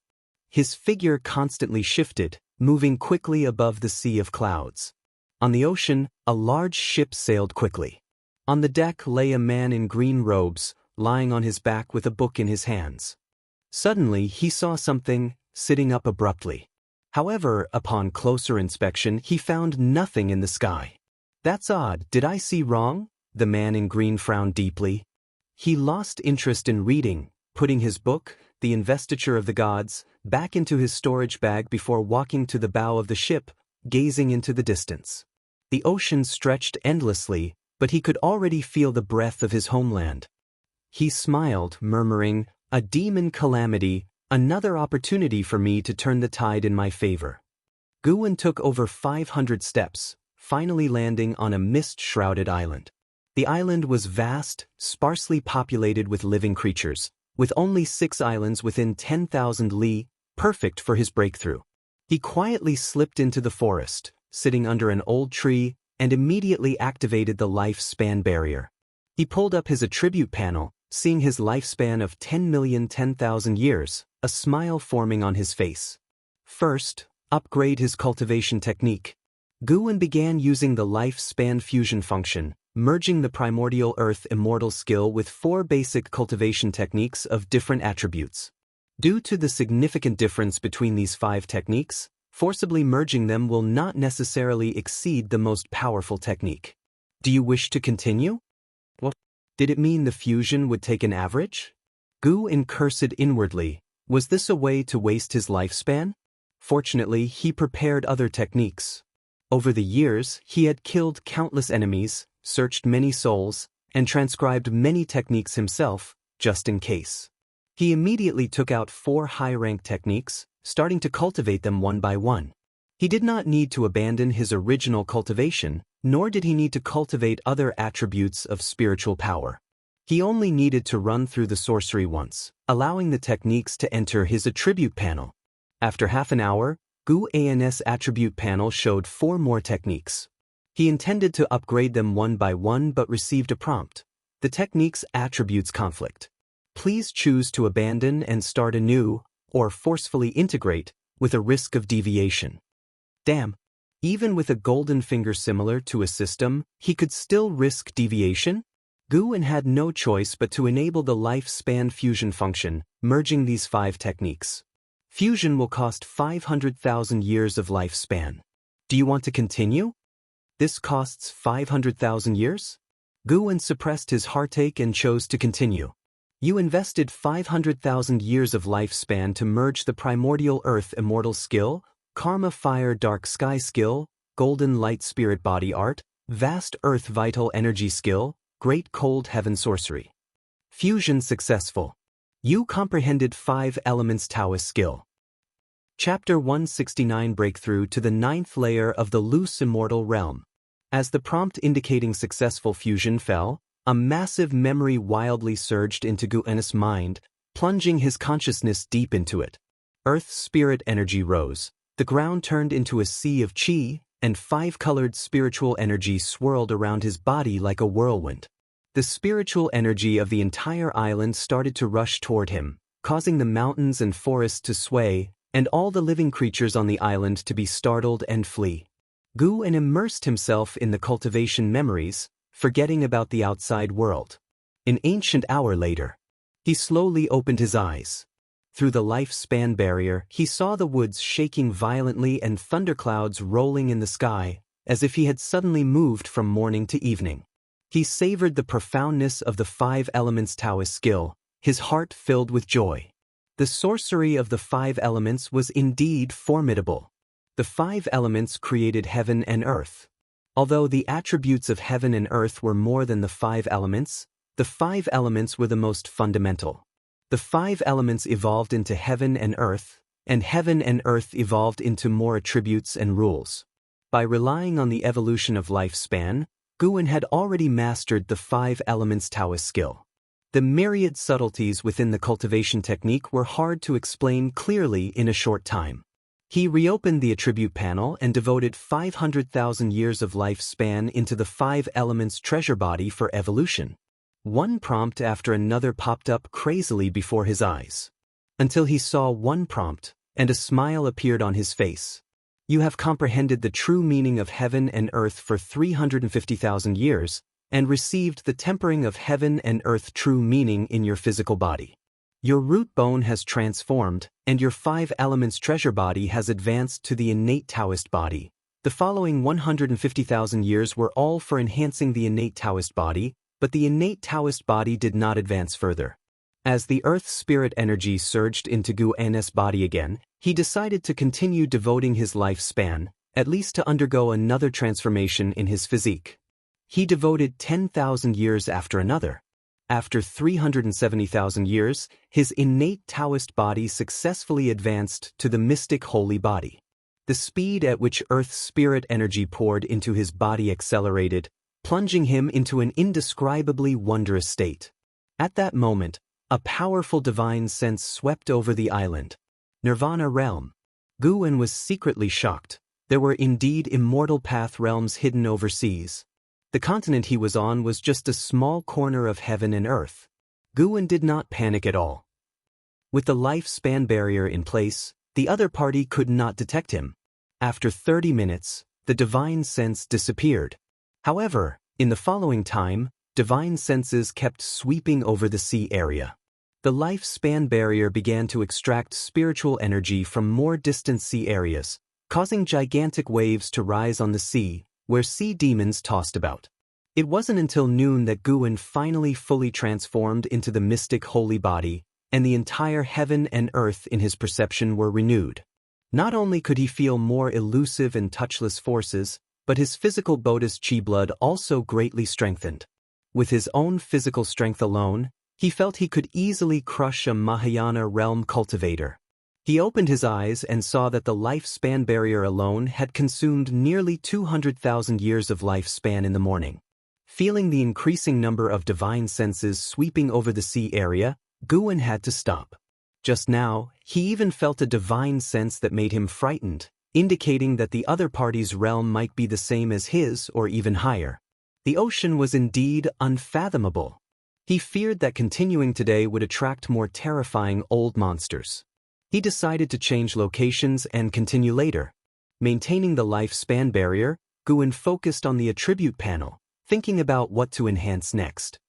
Speaker 1: His figure constantly shifted, moving quickly above the sea of clouds. On the ocean, a large ship sailed quickly. On the deck lay a man in green robes, lying on his back with a book in his hands. Suddenly, he saw something, sitting up abruptly. However, upon closer inspection, he found nothing in the sky. "That's odd, did I see wrong?" The man in green frowned deeply. He lost interest in reading, putting his book, The Investiture of the Gods, back into his storage bag before walking to the bow of the ship, gazing into the distance. The ocean stretched endlessly, but he could already feel the breath of his homeland. He smiled, murmuring, "A demon calamity, another opportunity for me to turn the tide in my favor." Guwen took over 500 steps, finally landing on a mist-shrouded island. The island was vast, sparsely populated with living creatures, with only 6 islands within 10,000 li, perfect for his breakthrough. He quietly slipped into the forest, sitting under an old tree, and immediately activated the lifespan barrier. He pulled up his attribute panel, seeing his lifespan of 10,010,000 years, a smile forming on his face. First, upgrade his cultivation technique. Guwen began using the lifespan fusion function, merging the primordial earth immortal skill with 4 basic cultivation techniques of different attributes. Due to the significant difference between these 5 techniques, forcibly merging them will not necessarily exceed the most powerful technique. Do you wish to continue? What? Did it mean the fusion would take an average? Guwen cursed inwardly. Was this a way to waste his lifespan? Fortunately, he prepared other techniques. Over the years, he had killed countless enemies, searched many souls, and transcribed many techniques himself, just in case. He immediately took out 4 high-rank techniques, starting to cultivate them one by one. He did not need to abandon his original cultivation, nor did he need to cultivate other attributes of spiritual power. He only needed to run through the sorcery once, allowing the techniques to enter his attribute panel. After half an hour, Guwen's attribute panel showed 4 more techniques. He intended to upgrade them one by one but received a prompt. The technique's attributes conflict. Please choose to abandon and start anew, or forcefully integrate, with a risk of deviation. Damn. Even with a golden finger similar to a system, he could still risk deviation? Guwen had no choice but to enable the lifespan fusion function, merging these 5 techniques. Fusion will cost 500,000 years of lifespan. Do you want to continue? This costs 500,000 years? Guwen suppressed his heartache and chose to continue. You invested 500,000 years of lifespan to merge the primordial earth immortal skill, karma fire dark sky skill, golden light spirit body art, vast earth vital energy skill, great cold heaven sorcery. Fusion successful. You comprehended 5 elements Taoist skill. Chapter 169 Breakthrough to the 9th layer of the loose immortal realm. As the prompt indicating successful fusion fell, a massive memory wildly surged into Guwen's mind, plunging his consciousness deep into it. Earth's spirit energy rose, the ground turned into a sea of qi, and 5-colored spiritual energy swirled around his body like a whirlwind. The spiritual energy of the entire island started to rush toward him, causing the mountains and forests to sway, and all the living creatures on the island to be startled and flee. Guwen immersed himself in the cultivation memories, forgetting about the outside world. An ancient hour later, he slowly opened his eyes. Through the lifespan barrier, he saw the woods shaking violently and thunderclouds rolling in the sky, as if he had suddenly moved from morning to evening. He savored the profoundness of the 5 elements Taoist skill, his heart filled with joy. The sorcery of the 5 elements was indeed formidable. The 5 elements created heaven and earth. Although the attributes of heaven and earth were more than the 5 elements, the 5 elements were the most fundamental. The 5 elements evolved into heaven and earth evolved into more attributes and rules. By relying on the evolution of lifespan, Guwen had already mastered the 5 elements Taoist skill. The myriad subtleties within the cultivation technique were hard to explain clearly in a short time. He reopened the attribute panel and devoted 500,000 years of lifespan into the 5 elements treasure body for evolution. One prompt after another popped up crazily before his eyes. Until he saw one prompt, and a smile appeared on his face. You have comprehended the true meaning of heaven and earth for 350,000 years, and received the tempering of heaven and earth true meaning in your physical body. Your root bone has transformed, and your 5 elements treasure body has advanced to the innate Taoist body. The following 150,000 years were all for enhancing the innate Taoist body, but the innate Taoist body did not advance further. As the earth spirit energy surged into Guwen's body again, he decided to continue devoting his lifespan, at least to undergo another transformation in his physique. He devoted 10,000 years after another. After 370,000 years, his innate Taoist body successfully advanced to the mystic holy body. The speed at which Earth's spirit energy poured into his body accelerated, plunging him into an indescribably wondrous state. At that moment, a powerful divine sense swept over the island. Nirvana realm. Guwen was secretly shocked. There were indeed immortal path realms hidden overseas. The continent he was on was just a small corner of heaven and earth. Guwen did not panic at all. With the lifespan barrier in place, the other party could not detect him. After 30 minutes, the divine sense disappeared. However, in the following time, divine senses kept sweeping over the sea area. The lifespan barrier began to extract spiritual energy from more distant sea areas, causing gigantic waves to rise on the sea, where sea demons tossed about. It wasn't until noon that Guwen finally fully transformed into the mystic holy body, and the entire heaven and earth in his perception were renewed. Not only could he feel more elusive and touchless forces, but his physical Buddhist chi blood also greatly strengthened. With his own physical strength alone, he felt he could easily crush a Mahayana realm cultivator. He opened his eyes and saw that the lifespan barrier alone had consumed nearly 200,000 years of lifespan in the morning. Feeling the increasing number of divine senses sweeping over the sea area, Guwen had to stop. Just now, he even felt a divine sense that made him frightened, indicating that the other party's realm might be the same as his or even higher. The ocean was indeed unfathomable. He feared that continuing today would attract more terrifying old monsters. He decided to change locations and continue later. Maintaining the lifespan barrier, Guwen focused on the attribute panel, thinking about what to enhance next.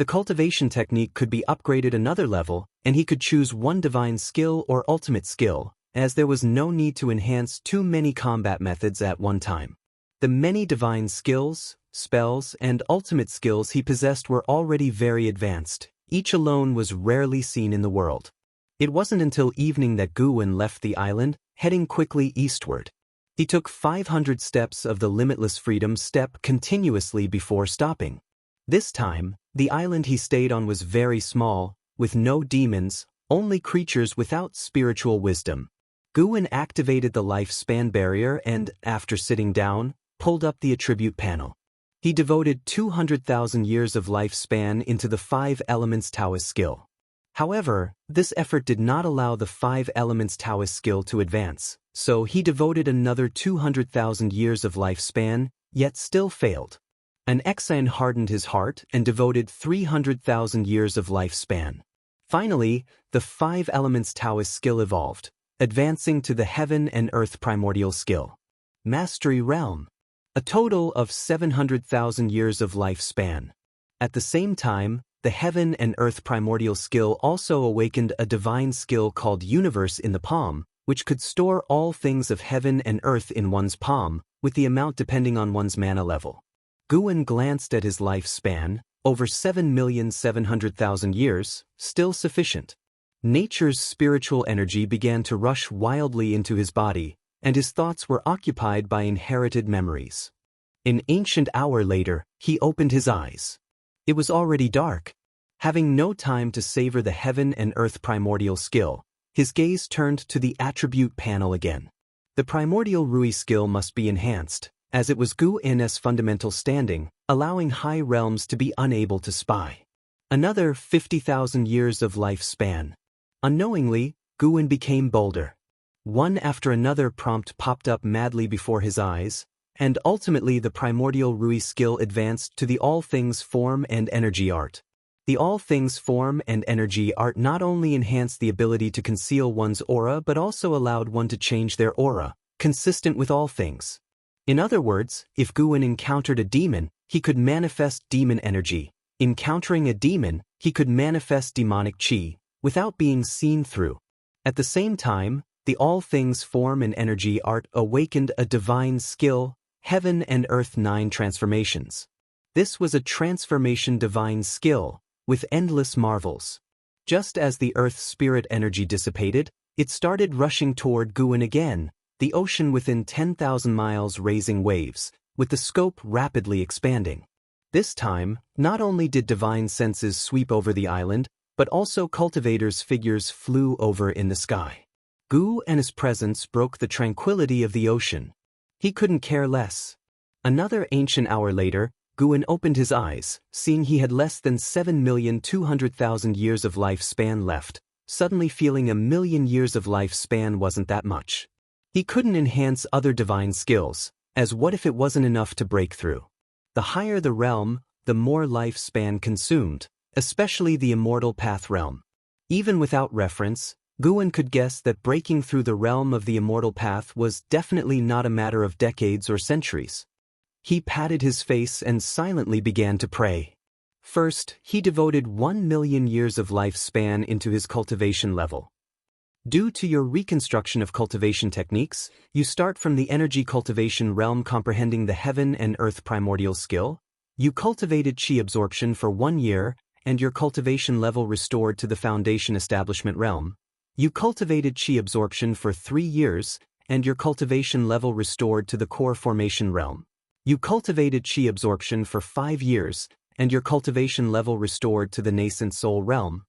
Speaker 1: The cultivation technique could be upgraded another level, and he could choose one divine skill or ultimate skill, as there was no need to enhance too many combat methods at one time. The many divine skills, spells, and ultimate skills he possessed were already very advanced. Each alone was rarely seen in the world. It wasn't until evening that Guwen left the island, heading quickly eastward. He took 500 steps of the limitless freedom step continuously before stopping. This time, the island he stayed on was very small, with no demons, only creatures without spiritual wisdom. Guwen activated the lifespan barrier and, after sitting down, pulled up the attribute panel. He devoted 200,000 years of lifespan into the 5 Elements Taoist skill. However, this effort did not allow the 5 Elements Taoist skill to advance, so he devoted another 200,000 years of lifespan, yet still failed. An Xian hardened his heart and devoted 300,000 years of lifespan. Finally, the 5 Elements Taoist skill evolved, advancing to the Heaven and Earth Primordial skill. Mastery Realm. A total of 700,000 years of lifespan. At the same time, the Heaven and Earth Primordial skill also awakened a divine skill called Universe in the palm, which could store all things of heaven and earth in one's palm, with the amount depending on one's mana level. Guwen glanced at his lifespan, over 7,700,000 years, still sufficient. Nature's spiritual energy began to rush wildly into his body, and his thoughts were occupied by inherited memories. An ancient hour later, he opened his eyes. It was already dark. Having no time to savor the Heaven and Earth Primordial skill, his gaze turned to the attribute panel again. The Primordial Rui skill must be enhanced, as it was Guwen's fundamental standing, allowing high realms to be unable to spy. Another 50,000 years of lifespan. Unknowingly, Guwen became bolder. One after another prompt popped up madly before his eyes, and ultimately the Primordial Rui skill advanced to the All Things Form and Energy art. The All Things Form and Energy art not only enhanced the ability to conceal one's aura but also allowed one to change their aura, consistent with all things. In other words, if Guwen encountered a demon, he could manifest demon energy. Encountering a demon, he could manifest demonic chi, without being seen through. At the same time, the All Things Form and Energy art awakened a divine skill, Heaven and Earth 9 transformations. This was a transformation divine skill, with endless marvels. Just as the Earth spirit energy dissipated, it started rushing toward Guwen again, the ocean within 10,000 miles raising waves, with the scope rapidly expanding. This time, not only did divine senses sweep over the island, but also cultivators' figures flew over in the sky. Gu and his presence broke the tranquility of the ocean. He couldn't care less. Another ancient hour later, Guwen opened his eyes, seeing he had less than 7,200,000 years of lifespan left, suddenly feeling 1,000,000 years of lifespan wasn't that much. He couldn't enhance other divine skills, as what if it wasn't enough to break through? The higher the realm, the more lifespan consumed, especially the Immortal Path realm. Even without reference, Guwen could guess that breaking through the realm of the Immortal Path was definitely not a matter of decades or centuries. He patted his face and silently began to pray. First, he devoted 1,000,000 years of lifespan into his cultivation level. Due to your reconstruction of cultivation techniques, you start from the energy cultivation realm comprehending the Heaven and Earth Primordial skill. You cultivated chi absorption for 1 year, and your cultivation level restored to the Foundation Establishment realm. You cultivated chi absorption for 3 years, and your cultivation level restored to the Core Formation realm. You cultivated chi absorption for 5 years, and your cultivation level restored to the Nascent Soul realm.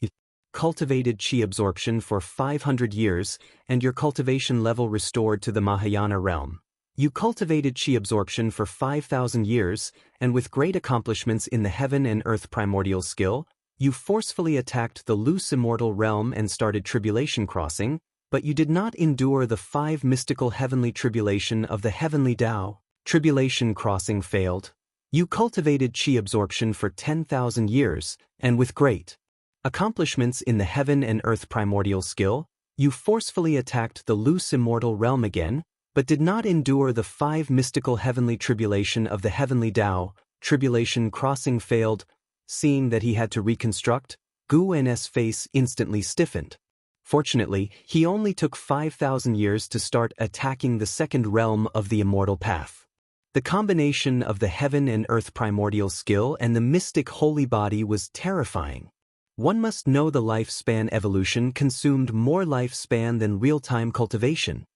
Speaker 1: You cultivated chi absorption for 500 years, and your cultivation level restored to the Mahayana realm. You cultivated chi absorption for 5,000 years, and with great accomplishments in the Heaven and Earth Primordial skill, you forcefully attacked the loose immortal realm and started tribulation crossing, but you did not endure the 5 mystical heavenly tribulation of the heavenly Tao. Tribulation crossing failed. You cultivated chi absorption for 10,000 years, and with great accomplishments in the Heaven and Earth Primordial skill, you forcefully attacked the loose immortal realm again, but did not endure the 5 mystical heavenly tribulation of the heavenly Tao. Tribulation crossing failed. Seeing that he had to reconstruct, Guwen's face instantly stiffened. Fortunately, he only took 5,000 years to start attacking the second realm of the immortal path. The combination of the heaven and earth primordial skill and the mystic holy body was terrifying. One must know the lifespan evolution consumed more lifespan than real-time cultivation,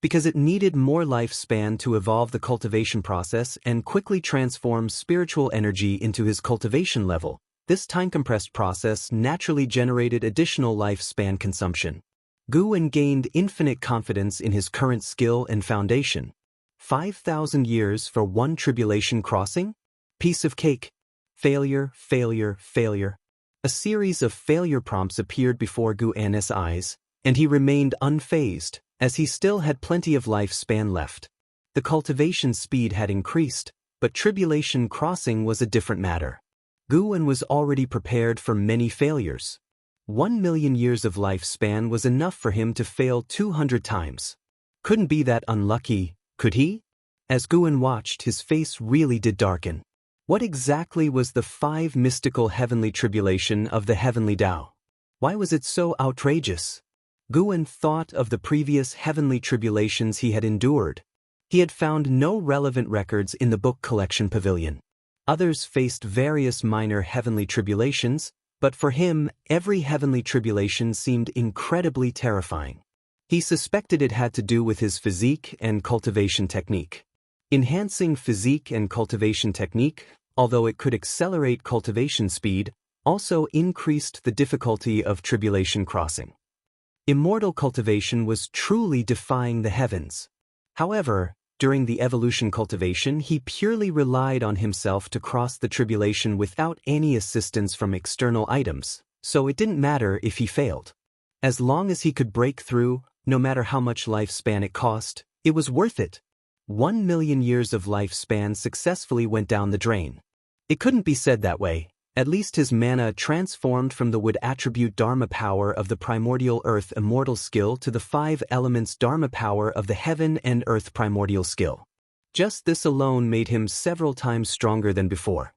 Speaker 1: because it needed more lifespan to evolve the cultivation process and quickly transform spiritual energy into his cultivation level. This time-compressed process naturally generated additional lifespan consumption. Guwen gained infinite confidence in his current skill and foundation. 5,000 years for one tribulation crossing? Piece of cake. Failure, failure, failure. A series of failure prompts appeared before Guwen's eyes, and he remained unfazed, as he still had plenty of lifespan left. The cultivation speed had increased, but tribulation crossing was a different matter. Guwen was already prepared for many failures. 1,000,000 years of lifespan was enough for him to fail 200 times. Couldn't be that unlucky, could he? As Guwen watched, his face really did darken. What exactly was the 5 mystical heavenly tribulation of the heavenly Tao? Why was it so outrageous? Guwen thought of the previous heavenly tribulations he had endured. He had found no relevant records in the book collection pavilion. Others faced various minor heavenly tribulations, but for him, every heavenly tribulation seemed incredibly terrifying. He suspected it had to do with his physique and cultivation technique. Enhancing physique and cultivation technique, although it could accelerate cultivation speed, also increased the difficulty of tribulation crossing. Immortal cultivation was truly defying the heavens. However, during the evolution cultivation, he purely relied on himself to cross the tribulation without any assistance from external items, so it didn't matter if he failed. As long as he could break through, no matter how much lifespan it cost, it was worth it. 1,000,000 years of lifespan successfully went down the drain. It couldn't be said that way. At least his mana transformed from the wood attribute Dharma power of the primordial earth immortal skill to the 5 elements Dharma power of the heaven and earth primordial skill. Just this alone made him several times stronger than before.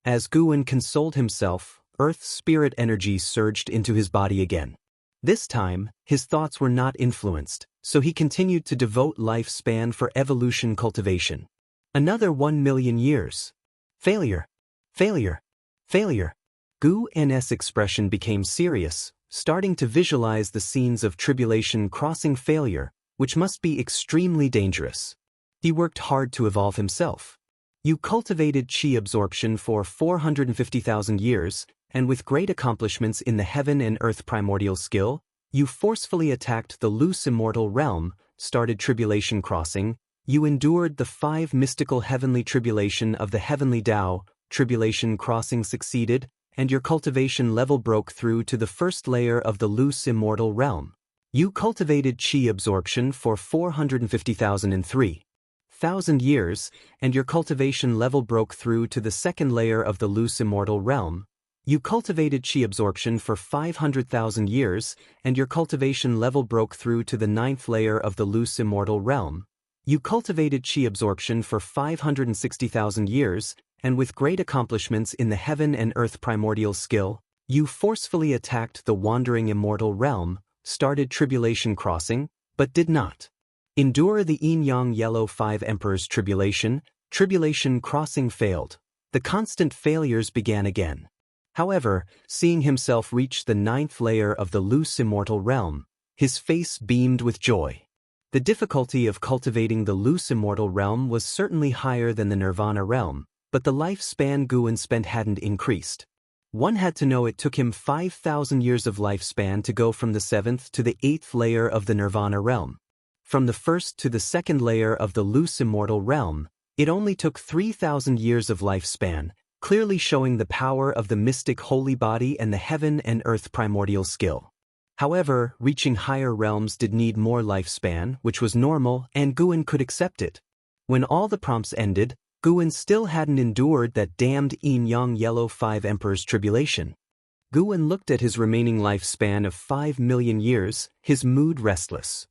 Speaker 1: As Guwen consoled himself, earth spirit energy surged into his body again. This time, his thoughts were not influenced, so he continued to devote lifespan for evolution cultivation. Another 1,000,000 years. Failure. Failure. Failure. Guwen's expression became serious, starting to visualize the scenes of tribulation crossing failure, which must be extremely dangerous. He worked hard to evolve himself. You cultivated chi absorption for 450,000 years, and with great accomplishments in the heaven and earth primordial skill, you forcefully attacked the loose immortal realm, started tribulation crossing, you endured the 5 mystical heavenly tribulation of the heavenly Tao, tribulation crossing succeeded, and your cultivation level broke through to the first layer of the loose immortal realm. You cultivated chi absorption for 450,003,000 years, and your cultivation level broke through to the second layer of the loose immortal realm. You cultivated chi absorption for 500,000 years, and your cultivation level broke through to the 9th layer of the loose immortal realm. You cultivated chi absorption for 560,000 years, and with great accomplishments in the heaven and earth primordial skill, you forcefully attacked the wandering immortal realm, started tribulation crossing, but did not endure the yin-yang yellow 5 emperors tribulation. Tribulation crossing failed. The constant failures began again. However, seeing himself reach the 9th layer of the loose immortal realm, his face beamed with joy. The difficulty of cultivating the loose immortal realm was certainly higher than the nirvana realm, but the lifespan Guwen spent hadn't increased. One had to know it took him 5,000 years of lifespan to go from the 7th to the 8th layer of the nirvana realm. From the 1st to the 2nd layer of the loose immortal realm, it only took 3,000 years of lifespan, clearly showing the power of the mystic holy body and the heaven and earth primordial skill. However, reaching higher realms did need more lifespan, which was normal, and Guwen could accept it. When all the prompts ended, Guwen still hadn't endured that damned yin-yang yellow 5 emperors tribulation. Guwen looked at his remaining lifespan of 5,000,000 years, his mood restless.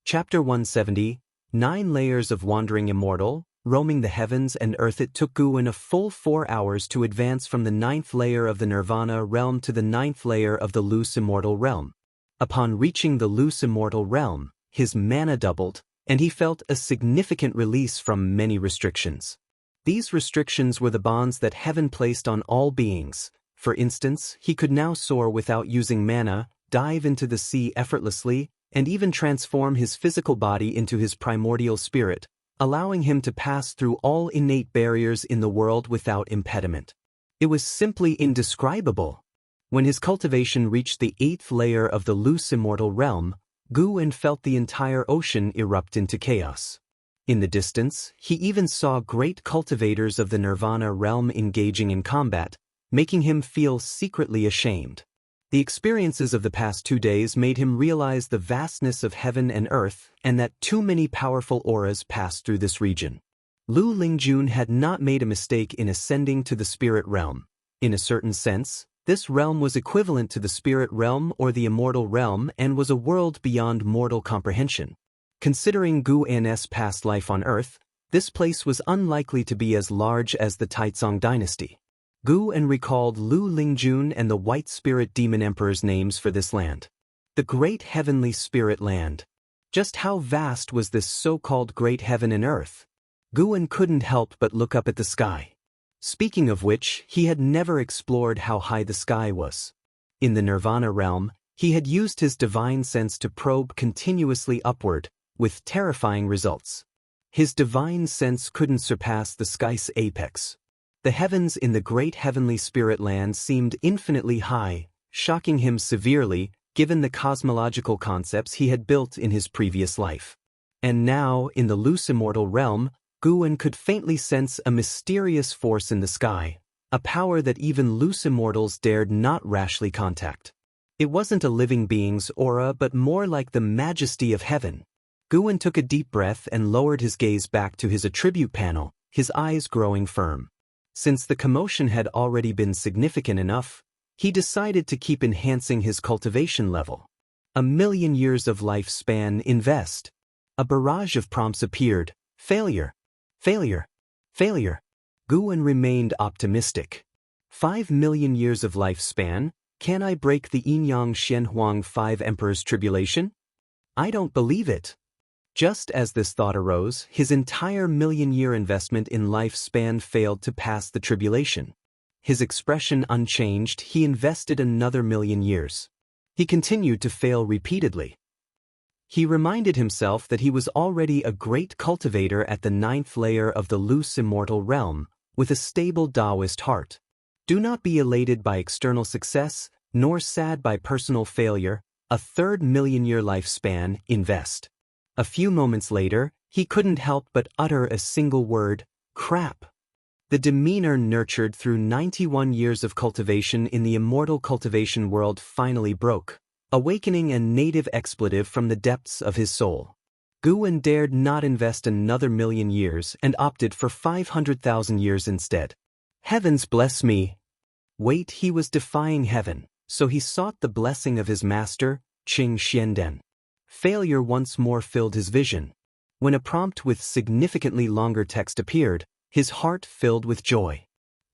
Speaker 1: Chapter 170, 9 Layers of Wandering Immortal, roaming the heavens and earth. It took Guwen a full 4 hours to advance from the 9th layer of the Nirvana realm to the 9th layer of the loose Immortal realm. Upon reaching the loose Immortal realm, his mana doubled, and he felt a significant release from many restrictions. These restrictions were the bonds that heaven placed on all beings. For instance, he could now soar without using mana, dive into the sea effortlessly, and even transform his physical body into his primordial spirit, allowing him to pass through all innate barriers in the world without impediment. It was simply indescribable. When his cultivation reached the 8th layer of the loose Immortal realm, Guwen felt the entire ocean erupt into chaos. In the distance, he even saw great cultivators of the Nirvana realm engaging in combat, making him feel secretly ashamed. The experiences of the past 2 days made him realize the vastness of heaven and earth, and that too many powerful auras passed through this region. Lu Lingjun had not made a mistake in ascending to the spirit realm. In a certain sense, this realm was equivalent to the spirit realm or the immortal realm and was a world beyond mortal comprehension. Considering Gu An's past life on Earth, this place was unlikely to be as large as the Taizong dynasty. Gu An recalled Lu Lingjun and the White Spirit Demon Emperor's names for this land. The Great Heavenly Spirit Land. Just how vast was this so-called Great Heaven and Earth? Gu An couldn't help but look up at the sky. Speaking of which, he had never explored how high the sky was. In the Nirvana realm, he had used his divine sense to probe continuously upward, with terrifying results. His divine sense couldn't surpass the sky's apex. The heavens in the Great Heavenly Spirit Land seemed infinitely high, shocking him severely, given the cosmological concepts he had built in his previous life. And now, in the loose Immortal realm, Gu An could faintly sense a mysterious force in the sky, a power that even loose immortals dared not rashly contact. It wasn't a living being's aura but more like the majesty of heaven. Gu An took a deep breath and lowered his gaze back to his attribute panel, his eyes growing firm. Since the commotion had already been significant enough, he decided to keep enhancing his cultivation level. 1,000,000 years of lifespan invest. A barrage of prompts appeared. Failure. Failure. Failure. Gu An remained optimistic. 5,000,000 years of lifespan? Can I break the Yin-Yang Shenhuang 5 Emperor's tribulation? I don't believe it. Just as this thought arose, his entire 1,000,000-year investment in lifespan failed to pass the tribulation. His expression unchanged, he invested another 1,000,000 years. He continued to fail repeatedly. He reminded himself that he was already a great cultivator at the 9th layer of the loose Immortal realm, with a stable Taoist heart. Do not be elated by external success, nor sad by personal failure. A third 1,000,000-year lifespan, invest. A few moments later, he couldn't help but utter a single word, crap. The demeanor nurtured through 91 years of cultivation in the immortal cultivation world finally broke, awakening a native expletive from the depths of his soul. Gu An dared not invest another 1,000,000 years and opted for 500,000 years instead. Heavens bless me. Wait, he was defying heaven, so he sought the blessing of his master, Qing Xianden. Failure once more filled his vision. When a prompt with significantly longer text appeared, his heart filled with joy.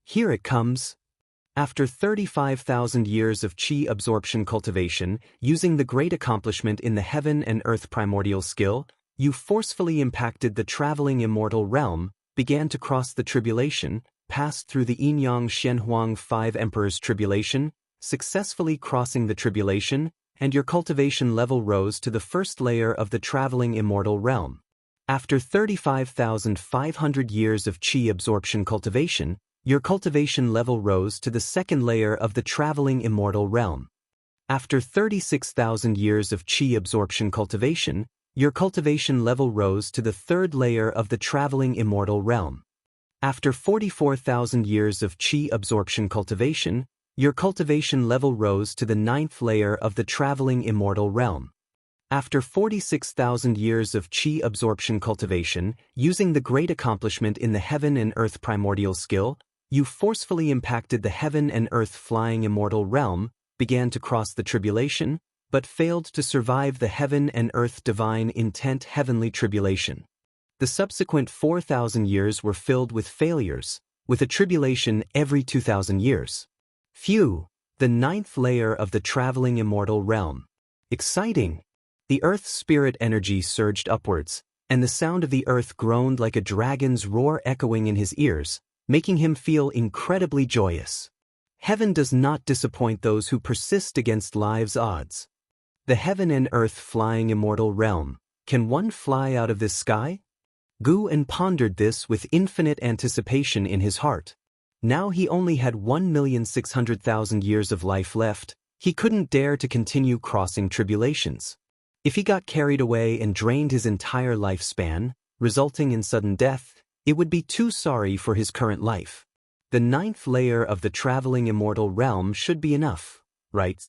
Speaker 1: Here it comes. After 35,000 years of qi absorption cultivation, using the great accomplishment in the heaven and earth primordial skill, you forcefully impacted the traveling immortal realm, began to cross the tribulation, passed through the Yin-Yang Shenhuang 5 Emperor's tribulation, successfully crossing the tribulation, and your cultivation level rose to the 1st layer of the traveling immortal realm. After 35,500 years of qi absorption cultivation, your cultivation level rose to the 2nd layer of the traveling immortal realm. After 36,000 years of qi absorption cultivation, your cultivation level rose to the 3rd layer of the traveling immortal realm. After 44,000 years of qi absorption cultivation, your cultivation level rose to the 9th layer of the traveling immortal realm. After 46,000 years of qi absorption cultivation, using the great accomplishment in the heaven and earth primordial skill, you forcefully impacted the heaven and earth flying immortal realm, began to cross the tribulation, but failed to survive the heaven and earth divine intent heavenly tribulation. The subsequent 4,000 years were filled with failures, with a tribulation every 2,000 years. Phew, the 9th layer of the traveling immortal realm. Exciting! The earth's spirit energy surged upwards, and the sound of the earth groaned like a dragon's roar echoing in his ears, making him feel incredibly joyous. Heaven does not disappoint those who persist against life's odds. The heaven and earth flying immortal realm. Can one fly out of this sky? Guan pondered this with infinite anticipation in his heart. Now he only had 1,600,000 years of life left. He couldn't dare to continue crossing tribulations. If he got carried away and drained his entire lifespan, resulting in sudden death, it would be too sorry for his current life. The 9th layer of the traveling immortal realm should be enough, right?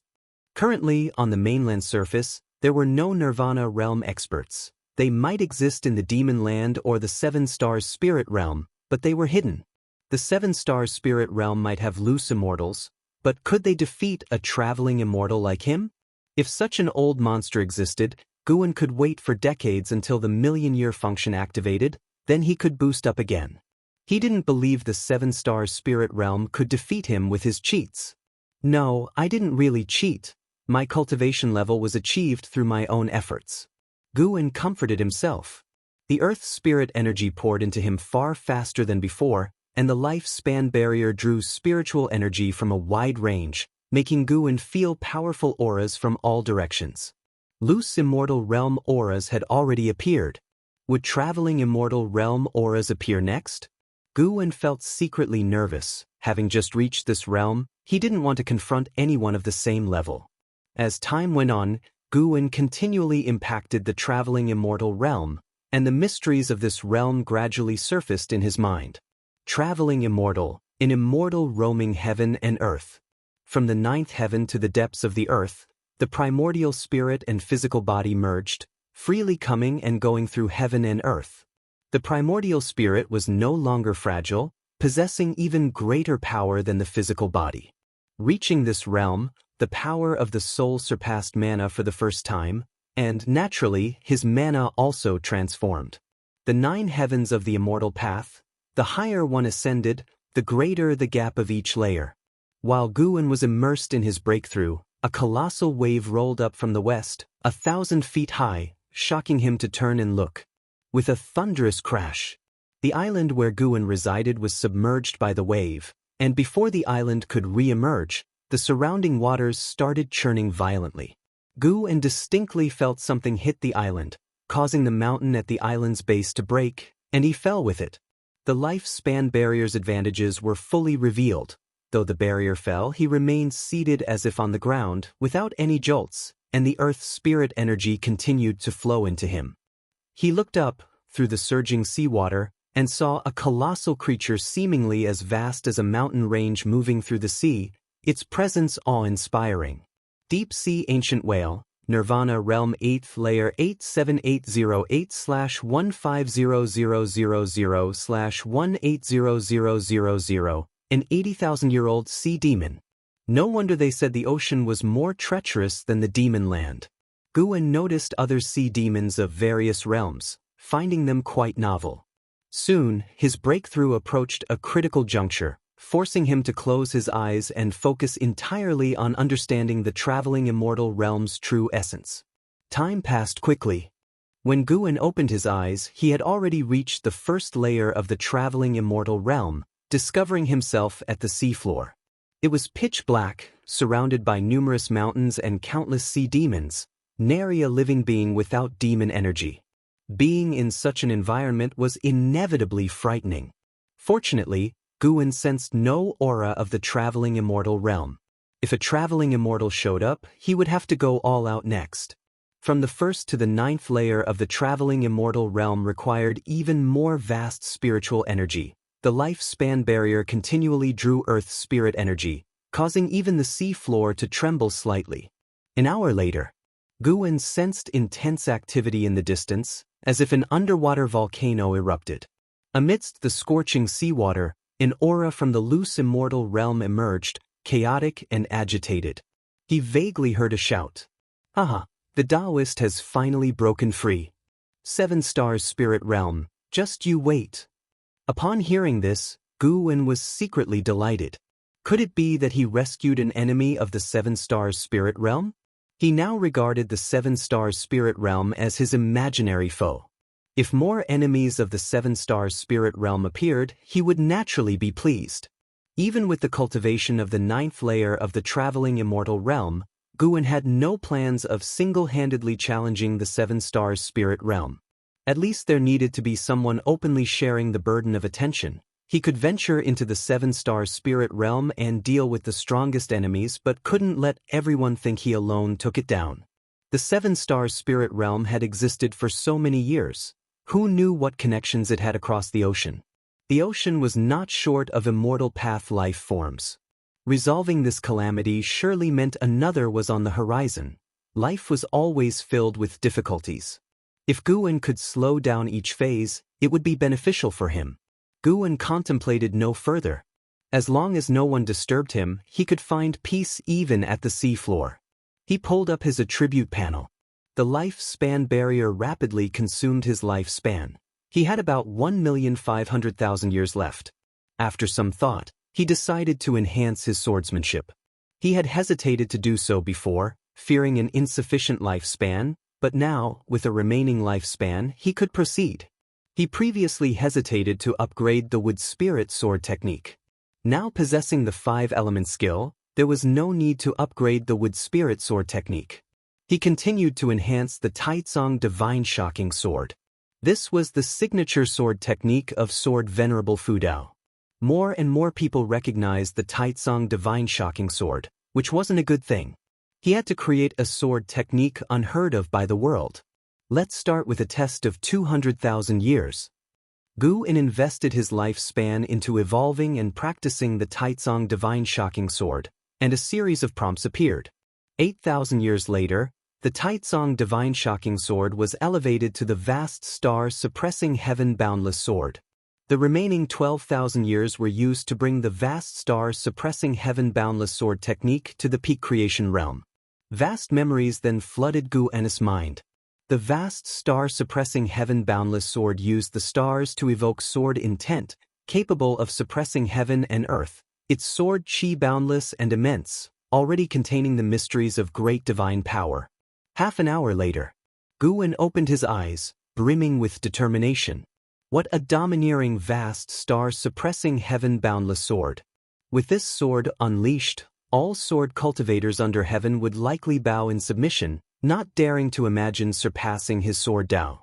Speaker 1: Currently, on the mainland surface, there were no Nirvana realm experts. They might exist in the Demon Land or the 7 Stars Spirit Realm, but they were hidden. The 7 Stars Spirit Realm might have loose immortals, but could they defeat a traveling immortal like him? If such an old monster existed, Guan could wait for decades until the million-year function activated, then he could boost up again. He didn't believe the 7 Stars Spirit Realm could defeat him with his cheats. No, I didn't really cheat. My cultivation level was achieved through my own efforts. Guan comforted himself. The Earth's spirit energy poured into him far faster than before, and the lifespan barrier drew spiritual energy from a wide range, making Guan feel powerful auras from all directions. Loose immortal realm auras had already appeared. Would traveling immortal realm auras appear next? Guan felt secretly nervous. Having just reached this realm, he didn't want to confront anyone of the same level. As time went on, Guan continually impacted the traveling immortal realm, and the mysteries of this realm gradually surfaced in his mind. Traveling immortal, an immortal roaming heaven and earth. From the 9th heaven to the depths of the earth, the primordial spirit and physical body merged, freely coming and going through heaven and earth. The primordial spirit was no longer fragile, possessing even greater power than the physical body. Reaching this realm, the power of the soul surpassed mana for the first time, and naturally, his mana also transformed. The 9 heavens of the immortal path, the higher one ascended, the greater the gap of each layer. While Guan was immersed in his breakthrough, a colossal wave rolled up from the west, 1,000 feet high, shocking him to turn and look. With a thunderous crash, the island where Guan resided was submerged by the wave, and before the island could re-emerge, the surrounding waters started churning violently. Guan distinctly felt something hit the island, causing the mountain at the island's base to break, and he fell with it. The lifespan barrier's advantages were fully revealed. Though the barrier fell, he remained seated as if on the ground, without any jolts, and the earth's spirit energy continued to flow into him. He looked up, through the surging seawater, and saw a colossal creature seemingly as vast as a mountain range moving through the sea, its presence awe-inspiring. Deep-sea ancient whale, Nirvana Realm 8th Layer 87808/15000/180000, an 80,000-year-old sea demon. No wonder they said the ocean was more treacherous than the demon land. Guan noticed other sea demons of various realms, finding them quite novel. Soon, his breakthrough approached a critical juncture, forcing him to close his eyes and focus entirely on understanding the traveling immortal realm's true essence. Time passed quickly. When Guan opened his eyes, he had already reached the first layer of the traveling immortal realm, discovering himself at the seafloor. It was pitch black, surrounded by numerous mountains and countless sea demons, nary a living being without demon energy. Being in such an environment was inevitably frightening. Fortunately, Guan sensed no aura of the traveling immortal realm. If a traveling immortal showed up, he would have to go all out next. From the 1st to the 9th layer of the traveling immortal realm required even more vast spiritual energy. The lifespan barrier continually drew Earth's spirit energy, causing even the sea floor to tremble slightly. An hour later, Guan sensed intense activity in the distance, as if an underwater volcano erupted. Amidst the scorching seawater, an aura from the loose immortal realm emerged, chaotic and agitated. He vaguely heard a shout. "Aha! The Taoist has finally broken free. 7 Stars Spirit Realm, Just you wait." Upon hearing this, Guwen was secretly delighted. Could it be that he rescued an enemy of the Seven Stars Spirit Realm? He now regarded the Seven Stars Spirit Realm as his imaginary foe. If more enemies of the Seven Stars Spirit Realm appeared, he would naturally be pleased. Even with the cultivation of the 9th layer of the traveling Immortal Realm, Guwen had no plans of single-handedly challenging the Seven Stars Spirit Realm. At least there needed to be someone openly sharing the burden of attention. He could venture into the Seven Stars Spirit Realm and deal with the strongest enemies, but couldn't let everyone think he alone took it down. The Seven Stars Spirit Realm had existed for so many years. Who knew what connections it had across the ocean? The ocean was not short of immortal path life forms. Resolving this calamity surely meant another was on the horizon. Life was always filled with difficulties. If Guwen could slow down each phase, it would be beneficial for him. Guwen contemplated no further. As long as no one disturbed him, he could find peace even at the seafloor. He pulled up his attribute panel. The lifespan barrier rapidly consumed his lifespan. He had about 1,500,000 years left. After some thought, he decided to enhance his swordsmanship. He had hesitated to do so before, fearing an insufficient lifespan, but now, with a remaining lifespan, he could proceed. He previously hesitated to upgrade the wood spirit sword technique. Now possessing the 5-element skill, there was no need to upgrade the wood spirit sword technique. He continued to enhance the Taitsong Divine Shocking Sword. This was the signature sword technique of Sword Venerable Fudao. More and more people recognized the Taitsong Divine Shocking Sword, which wasn't a good thing. He had to create a sword technique unheard of by the world. Let's start with a test of 200,000 years. Guwen invested his lifespan into evolving and practicing the Taitsong Divine Shocking Sword, and a series of prompts appeared. 8,000 years later, the Taitsong Divine Shocking Sword was elevated to the Vast Star Suppressing Heaven Boundless Sword. The remaining 12,000 years were used to bring the Vast Star Suppressing Heaven Boundless Sword technique to the peak creation realm. Vast memories then flooded Guwen's mind. The Vast Star Suppressing Heaven Boundless Sword used the stars to evoke sword intent, capable of suppressing heaven and earth. Its sword chi boundless and immense, already containing the mysteries of great divine power. Half an hour later, Guwen opened his eyes, brimming with determination. What a domineering Vast Star Suppressing Heaven Boundless Sword. With this sword unleashed, all sword cultivators under heaven would likely bow in submission, not daring to imagine surpassing his sword Dao.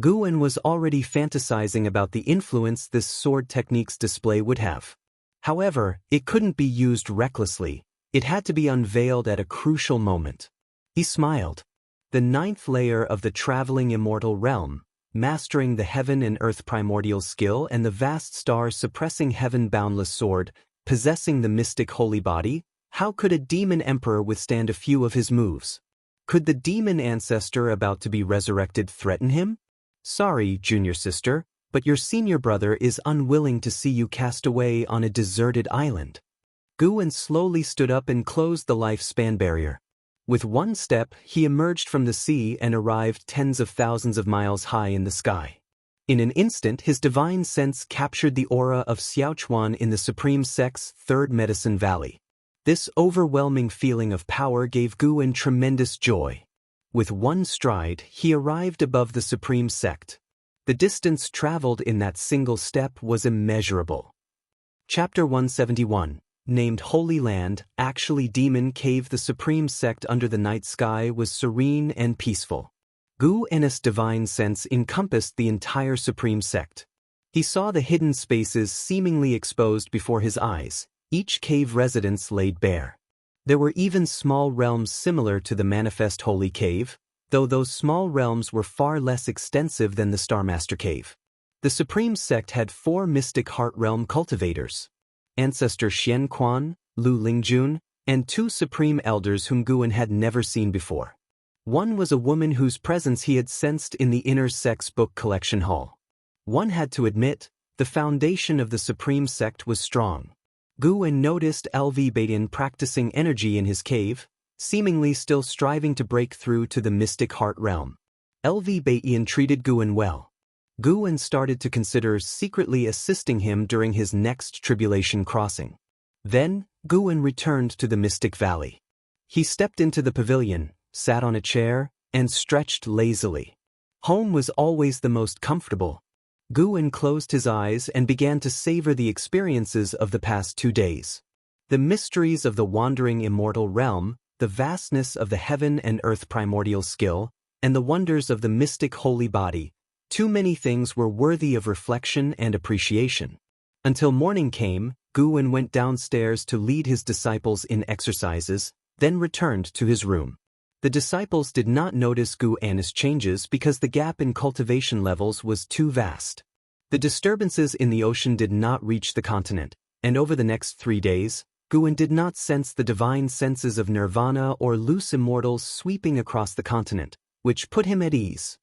Speaker 1: Guwen was already fantasizing about the influence this sword technique's display would have. However, it couldn't be used recklessly. It had to be unveiled at a crucial moment. He smiled. The 9th layer of the traveling immortal realm, mastering the heaven and earth primordial skill and the Vast Star Suppressing Heaven Boundless Sword, possessing the mystic holy body, how could a demon emperor withstand a few of his moves? Could the demon ancestor about to be resurrected threaten him? Sorry, junior sister, but your senior brother is unwilling to see you cast away on a deserted island. Guwen slowly stood up and closed the lifespan barrier. With one step, he emerged from the sea and arrived tens of thousands of miles high in the sky. In an instant, his divine sense captured the aura of Xiaochuan in the Supreme Sect's 3rd Medicine Valley. This overwhelming feeling of power gave Guwen tremendous joy. With one stride, he arrived above the Supreme Sect. The distance traveled in that single step was immeasurable. Chapter 171, named Holy Land, actually Demon Cave. The Supreme Sect under the night sky was serene and peaceful. Guwen's divine sense encompassed the entire Supreme Sect. He saw the hidden spaces seemingly exposed before his eyes, each cave residence laid bare. There were even small realms similar to the Manifest Holy Cave, though those small realms were far less extensive than the Starmaster Cave. The Supreme Sect had 4 mystic heart realm cultivators: Ancestor Xianxia, Lu Lingjun, and 2 supreme elders whom Guwen had never seen before. One was a woman whose presence he had sensed in the inner sect's book collection hall. One had to admit, the foundation of the Supreme Sect was strong. Guwen noticed LV Baidian practicing energy in his cave, seemingly still striving to break through to the mystic heart realm. LV Baidian treated Guwen well. Guwen started to consider secretly assisting him during his next tribulation crossing. Then, Guwen returned to the Mystic Valley. He stepped into the pavilion, sat on a chair, and stretched lazily. Home was always the most comfortable. Guwen closed his eyes and began to savor the experiences of the past 2 days. The mysteries of the wandering immortal realm, the vastness of the heaven and earth primordial skill, and the wonders of the mystic holy body, too many things were worthy of reflection and appreciation. Until morning came, Guwen went downstairs to lead his disciples in exercises, then returned to his room. The disciples did not notice Guwen's changes because the gap in cultivation levels was too vast. The disturbances in the ocean did not reach the continent, and over the next 3 days, Guwen did not sense the divine senses of nirvana or loose immortals sweeping across the continent, which put him at ease.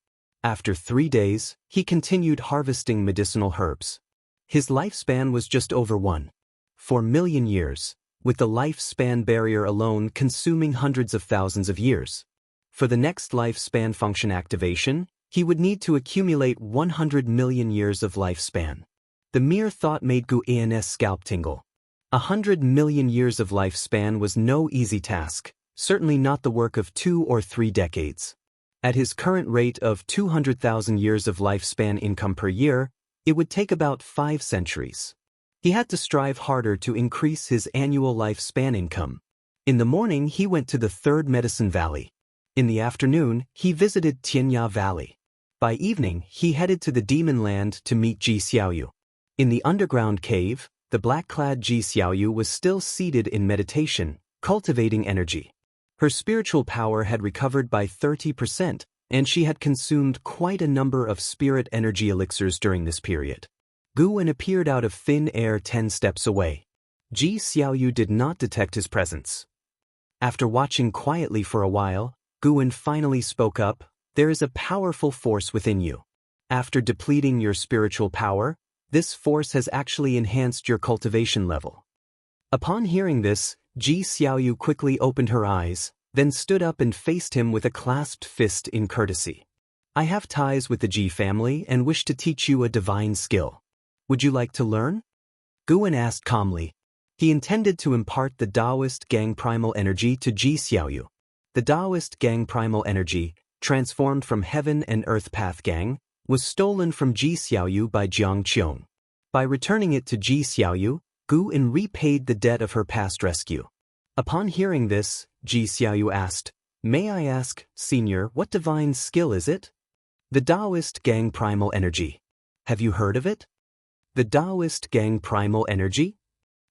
Speaker 1: After 3 days, he continued harvesting medicinal herbs. His lifespan was just over 1.4 million years, with the lifespan barrier alone consuming hundreds of thousands of years. For the next lifespan function activation, he would need to accumulate 100 million years of lifespan. The mere thought made Guwen's scalp tingle. 100 million years of lifespan was no easy task, certainly not the work of 2 or 3 decades. At his current rate of 200,000 years of lifespan income per year, it would take about 5 centuries. He had to strive harder to increase his annual lifespan income. In the morning, he went to the Third Medicine Valley. In the afternoon, he visited Xianxia Valley. By evening, he headed to the Demon Land to meet Xiaoyu. In the underground cave, the black-clad Xiaoyu was still seated in meditation, cultivating energy. Her spiritual power had recovered by 30%, and she had consumed quite a number of spirit energy elixirs during this period. Guwen appeared out of thin air 10 steps away. Xiaoyu did not detect his presence. After watching quietly for a while, Guwen finally spoke up, "There is a powerful force within you. After depleting your spiritual power, this force has actually enhanced your cultivation level." Upon hearing this, Xiaoyu quickly opened her eyes, then stood up and faced him with a clasped fist in courtesy. "I have ties with the Ji family and wish to teach you a divine skill. Would you like to learn?" Guwen asked calmly. He intended to impart the Taoist Gang primal energy to Xiaoyu. The Taoist Gang primal energy, transformed from Heaven and Earth Path Gang, was stolen from Xiaoyu by Jiang Qiong. By returning it to Xiaoyu, Guwen repaid the debt of her past rescue. Upon hearing this, Xiaoyu asked, "May I ask, Senior, what divine skill is it?" "The Taoist Gang primal energy. Have you heard of it?" "The Taoist Gang primal energy?"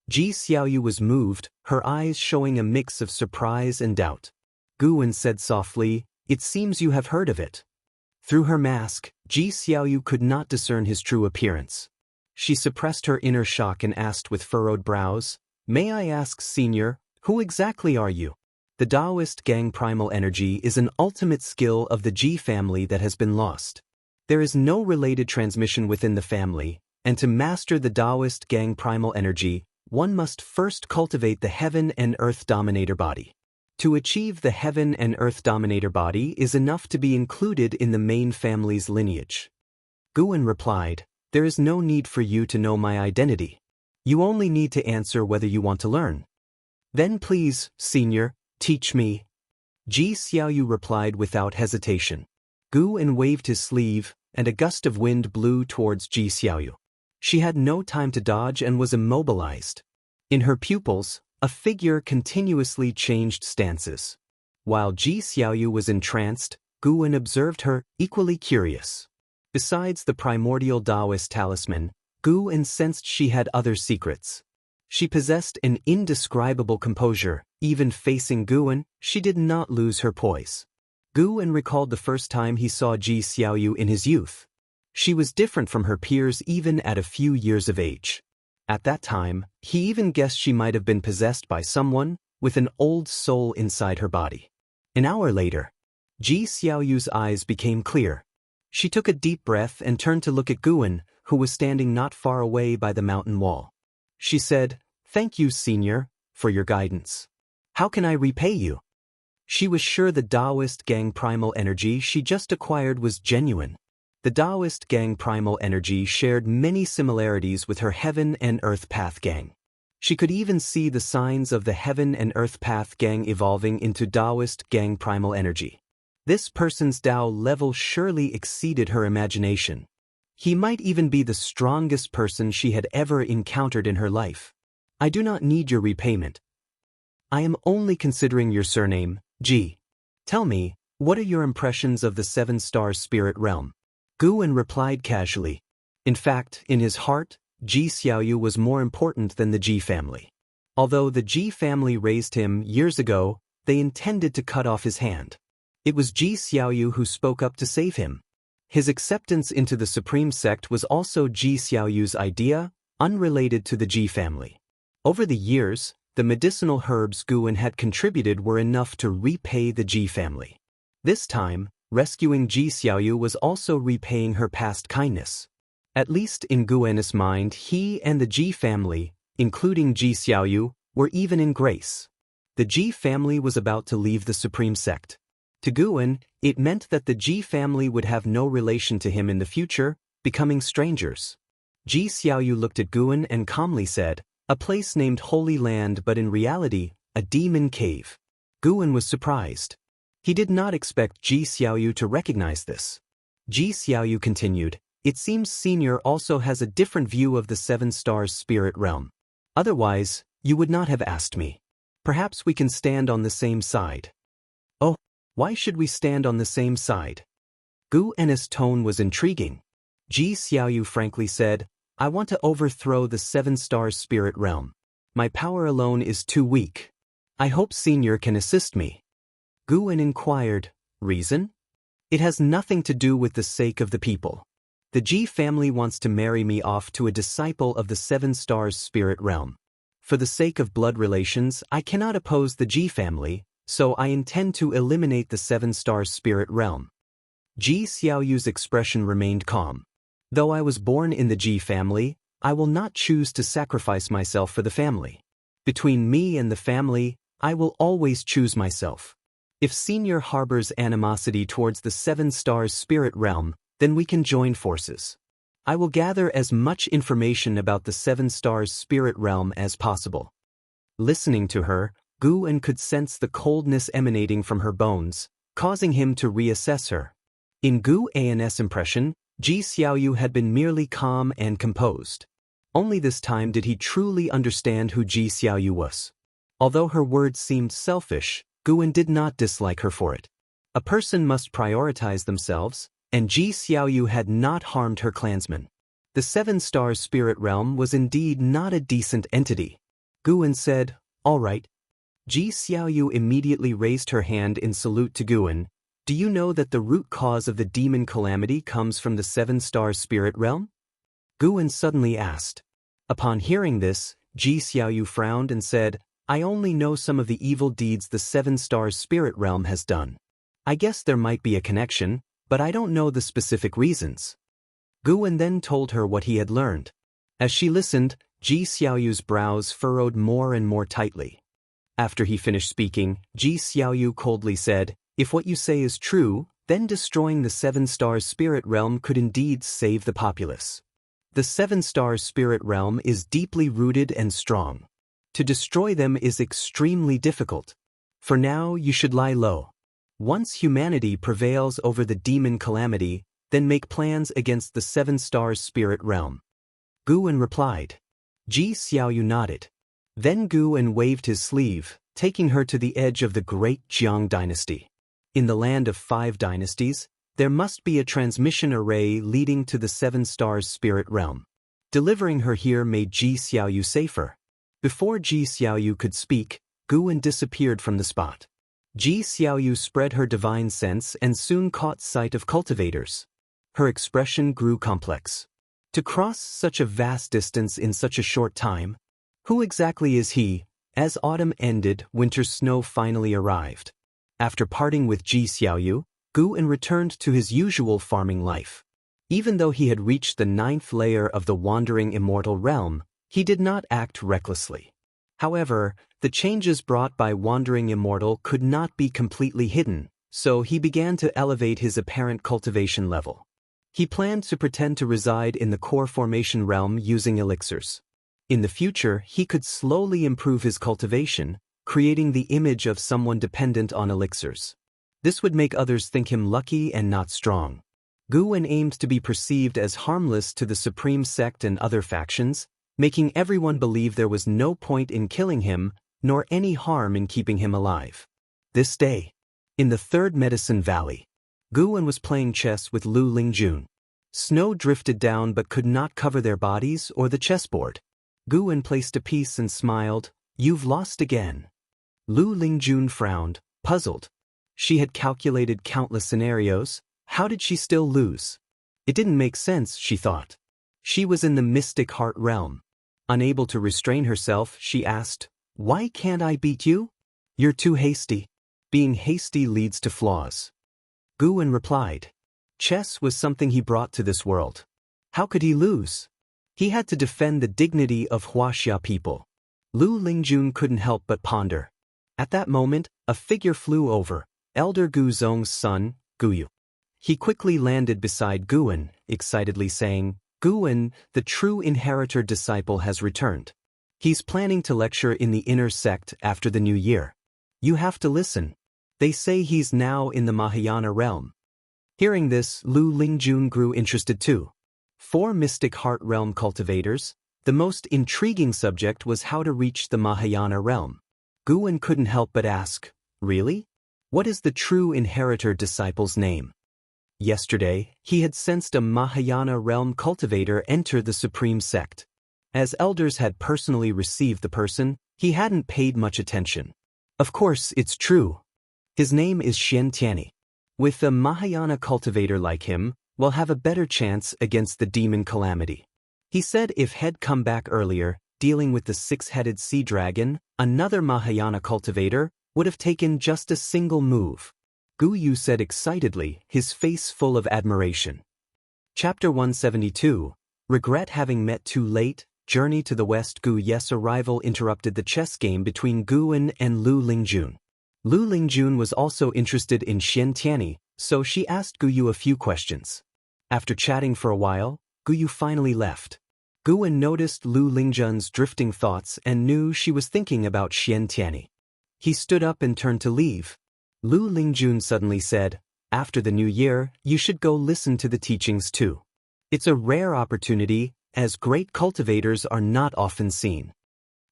Speaker 1: Xiaoyu was moved, her eyes showing a mix of surprise and doubt. Guwen said softly, "It seems you have heard of it." Through her mask, Xiaoyu could not discern his true appearance. She suppressed her inner shock and asked with furrowed brows, "May I ask, Senior, who exactly are you?" "The Taoist Gang primal energy is an ultimate skill of the Ji family that has been lost. There is no related transmission within the family, and to master the Taoist Gang primal energy, one must first cultivate the Heaven and Earth Dominator body. To achieve the Heaven and Earth Dominator body is enough to be included in the main family's lineage." Guwen replied, "There is no need for you to know my identity. You only need to answer whether you want to learn." "Then please, Senior, teach me." Xiaoyu replied without hesitation. Guwen waved his sleeve, and a gust of wind blew towards Xiaoyu. She had no time to dodge and was immobilized. In her pupils, a figure continuously changed stances. While Xiaoyu was entranced, Guwen observed her, equally curious. Besides the primordial Taoist talisman, Guwen sensed she had other secrets. She possessed an indescribable composure. Even facing Guwen, she did not lose her poise. Guwen recalled the first time he saw Xiaoyu in his youth. She was different from her peers even at a few years of age. At that time, he even guessed she might have been possessed by someone with an old soul inside her body. An hour later, Xiaoyu's eyes became clear. She took a deep breath and turned to look at Guwen, who was standing not far away by the mountain wall. She said, "Thank you, Senior, for your guidance. How can I repay you?" She was sure the Taoist Gang primal energy she just acquired was genuine. The Taoist gang primal energy shared many similarities with her heaven and earth path gang. She could even see the signs of the heaven and earth path gang evolving into Taoist gang primal energy. This person's Tao level surely exceeded her imagination. He might even be the strongest person she had ever encountered in her life. I do not need your repayment. I am only considering your surname, Ji. Tell me, what are your impressions of the 7-star spirit realm? Guan replied casually. In fact, in his heart, Ji Xiaoyu was more important than the Ji family. Although the Ji family raised him years ago, they intended to cut off his hand. It was Ji Xiaoyu who spoke up to save him. His acceptance into the supreme sect was also Ji Xiaoyu's idea, unrelated to the Ji family. Over the years, the medicinal herbs Guan had contributed were enough to repay the Ji family. This time, rescuing Ji Xiaoyu was also repaying her past kindness. At least in Guan's mind, he and the Ji family, including Ji Xiaoyu, were even in grace. The Ji family was about to leave the supreme sect. To Guan, it meant that the Ji family would have no relation to him in the future, becoming strangers. Ji Xiaoyu looked at Guan and calmly said, "A place named Holy Land, but in reality, a demon cave." Guan was surprised. He did not expect Ji Xiaoyu to recognize this. Ji Xiaoyu continued, "It seems Senior also has a different view of the 7-star spirit realm. Otherwise, you would not have asked me. Perhaps we can stand on the same side." "Oh, why should we stand on the same side?" Guan's tone was intriguing. Ji Xiaoyu frankly said, "I want to overthrow the 7-star spirit realm. My power alone is too weak. I hope Senior can assist me." Guan inquired, "Reason?" "It has nothing to do with the sake of the people. The Ji family wants to marry me off to a disciple of the 7-star spirit realm. For the sake of blood relations, I cannot oppose the Ji family, so I intend to eliminate the 7-star spirit realm." Ji Xiaoyu's expression remained calm. "Though I was born in the Ji family, I will not choose to sacrifice myself for the family. Between me and the family, I will always choose myself. If Senior harbors animosity towards the 7-star spirit realm, then we can join forces. I will gather as much information about the 7-star spirit realm as possible." Listening to her, Guan could sense the coldness emanating from her bones, causing him to reassess her. In Guan's impression, Ji Xiaoyu had been merely calm and composed. Only this time did he truly understand who Ji Xiaoyu was. Although her words seemed selfish, Guan did not dislike her for it. A person must prioritize themselves, and Ji Xiaoyu had not harmed her clansmen. The 7-star spirit realm was indeed not a decent entity. Guan said, "All right." Ji Xiaoyu immediately raised her hand in salute to Guan. "Do you know that the root cause of the demon calamity comes from the 7-star spirit realm?" Guan suddenly asked. Upon hearing this, Ji Xiaoyu frowned and said, "I only know some of the evil deeds the 7-star spirit realm has done. I guess there might be a connection, but I don't know the specific reasons." Guan then told her what he had learned. As she listened, Ji Xiaoyu's brows furrowed more and more tightly. After he finished speaking, Ji Xiaoyu coldly said, "If what you say is true, then destroying the 7-star spirit realm could indeed save the populace. The 7-star spirit realm is deeply rooted and strong. To destroy them is extremely difficult. For now, you should lie low. Once humanity prevails over the demon calamity, then make plans against the 7-star spirit realm." Guan replied. Ji Xiaoyu nodded. Then Guan waved his sleeve, taking her to the edge of the great Jiang dynasty. In the land of 5 dynasties, there must be a transmission array leading to the 7-star spirit realm. Delivering her here made Ji Xiaoyu safer. Before Ji Xiaoyu could speak, Guan disappeared from the spot. Ji Xiaoyu spread her divine sense and soon caught sight of cultivators. Her expression grew complex. To cross such a vast distance in such a short time? Who exactly is he? As autumn ended, winter's snow finally arrived. After parting with Ji Xiaoyu, Guan returned to his usual farming life. Even though he had reached the 9th layer of the wandering immortal realm, he did not act recklessly. However, the changes brought by wandering immortal could not be completely hidden, so he began to elevate his apparent cultivation level. He planned to pretend to reside in the core formation realm using elixirs. In the future, he could slowly improve his cultivation, creating the image of someone dependent on elixirs. This would make others think him lucky and not strong. Guwen aimed to be perceived as harmless to the Supreme Sect and other factions, making everyone believe there was no point in killing him, nor any harm in keeping him alive. This day, in the Third Medicine Valley, Guwen was playing chess with Lu Lingjun. Snow drifted down but could not cover their bodies or the chessboard. Guwen placed a piece and smiled, "You've lost again." Lu Lingjun frowned, puzzled. She had calculated countless scenarios. How did she still lose? It didn't make sense, she thought. She was in the mystic heart realm. Unable to restrain herself, she asked, "Why can't I beat you?" "You're too hasty. Being hasty leads to flaws." Guwen replied. Chess was something he brought to this world. How could he lose? He had to defend the dignity of Wuxia people. Lu Lingjun couldn't help but ponder. At that moment, a figure flew over, Elder Gu Zong's son, Guyu. He quickly landed beside Guwen, excitedly saying, "Guwen, the true inheritor disciple has returned. He's planning to lecture in the inner sect after the new year. You have to listen. They say he's now in the Mahayana realm." Hearing this, Lu Lingjun grew interested too. 4 mystic heart realm cultivators, the most intriguing subject was how to reach the Mahayana realm. Guwen couldn't help but ask, "Really? What is the true inheritor disciple's name?" Yesterday, he had sensed a Mahayana realm cultivator enter the Supreme Sect. As elders had personally received the person, he hadn't paid much attention. Of course, it's true. His name is Xianxia. With a Mahayana cultivator like him, we'll have a better chance against the demon calamity. He said if he'd come back earlier, dealing with the 6-headed sea dragon, another Mahayana cultivator would have taken just a single move. Guyu said excitedly, his face full of admiration. Chapter 172, Regret having met too late, Journey to the West. Guyu's arrival interrupted the chess game between Guwen and Lu Lingjun. Lu Lingjun was also interested in Xianxia, so she asked Guyu a few questions. After chatting for a while, Guyu finally left. Guwen noticed Lu Lingjun's drifting thoughts and knew she was thinking about Xianxia. He stood up and turned to leave. Lu Lingjun suddenly said, "After the new year, you should go listen to the teachings too. It's a rare opportunity, as great cultivators are not often seen."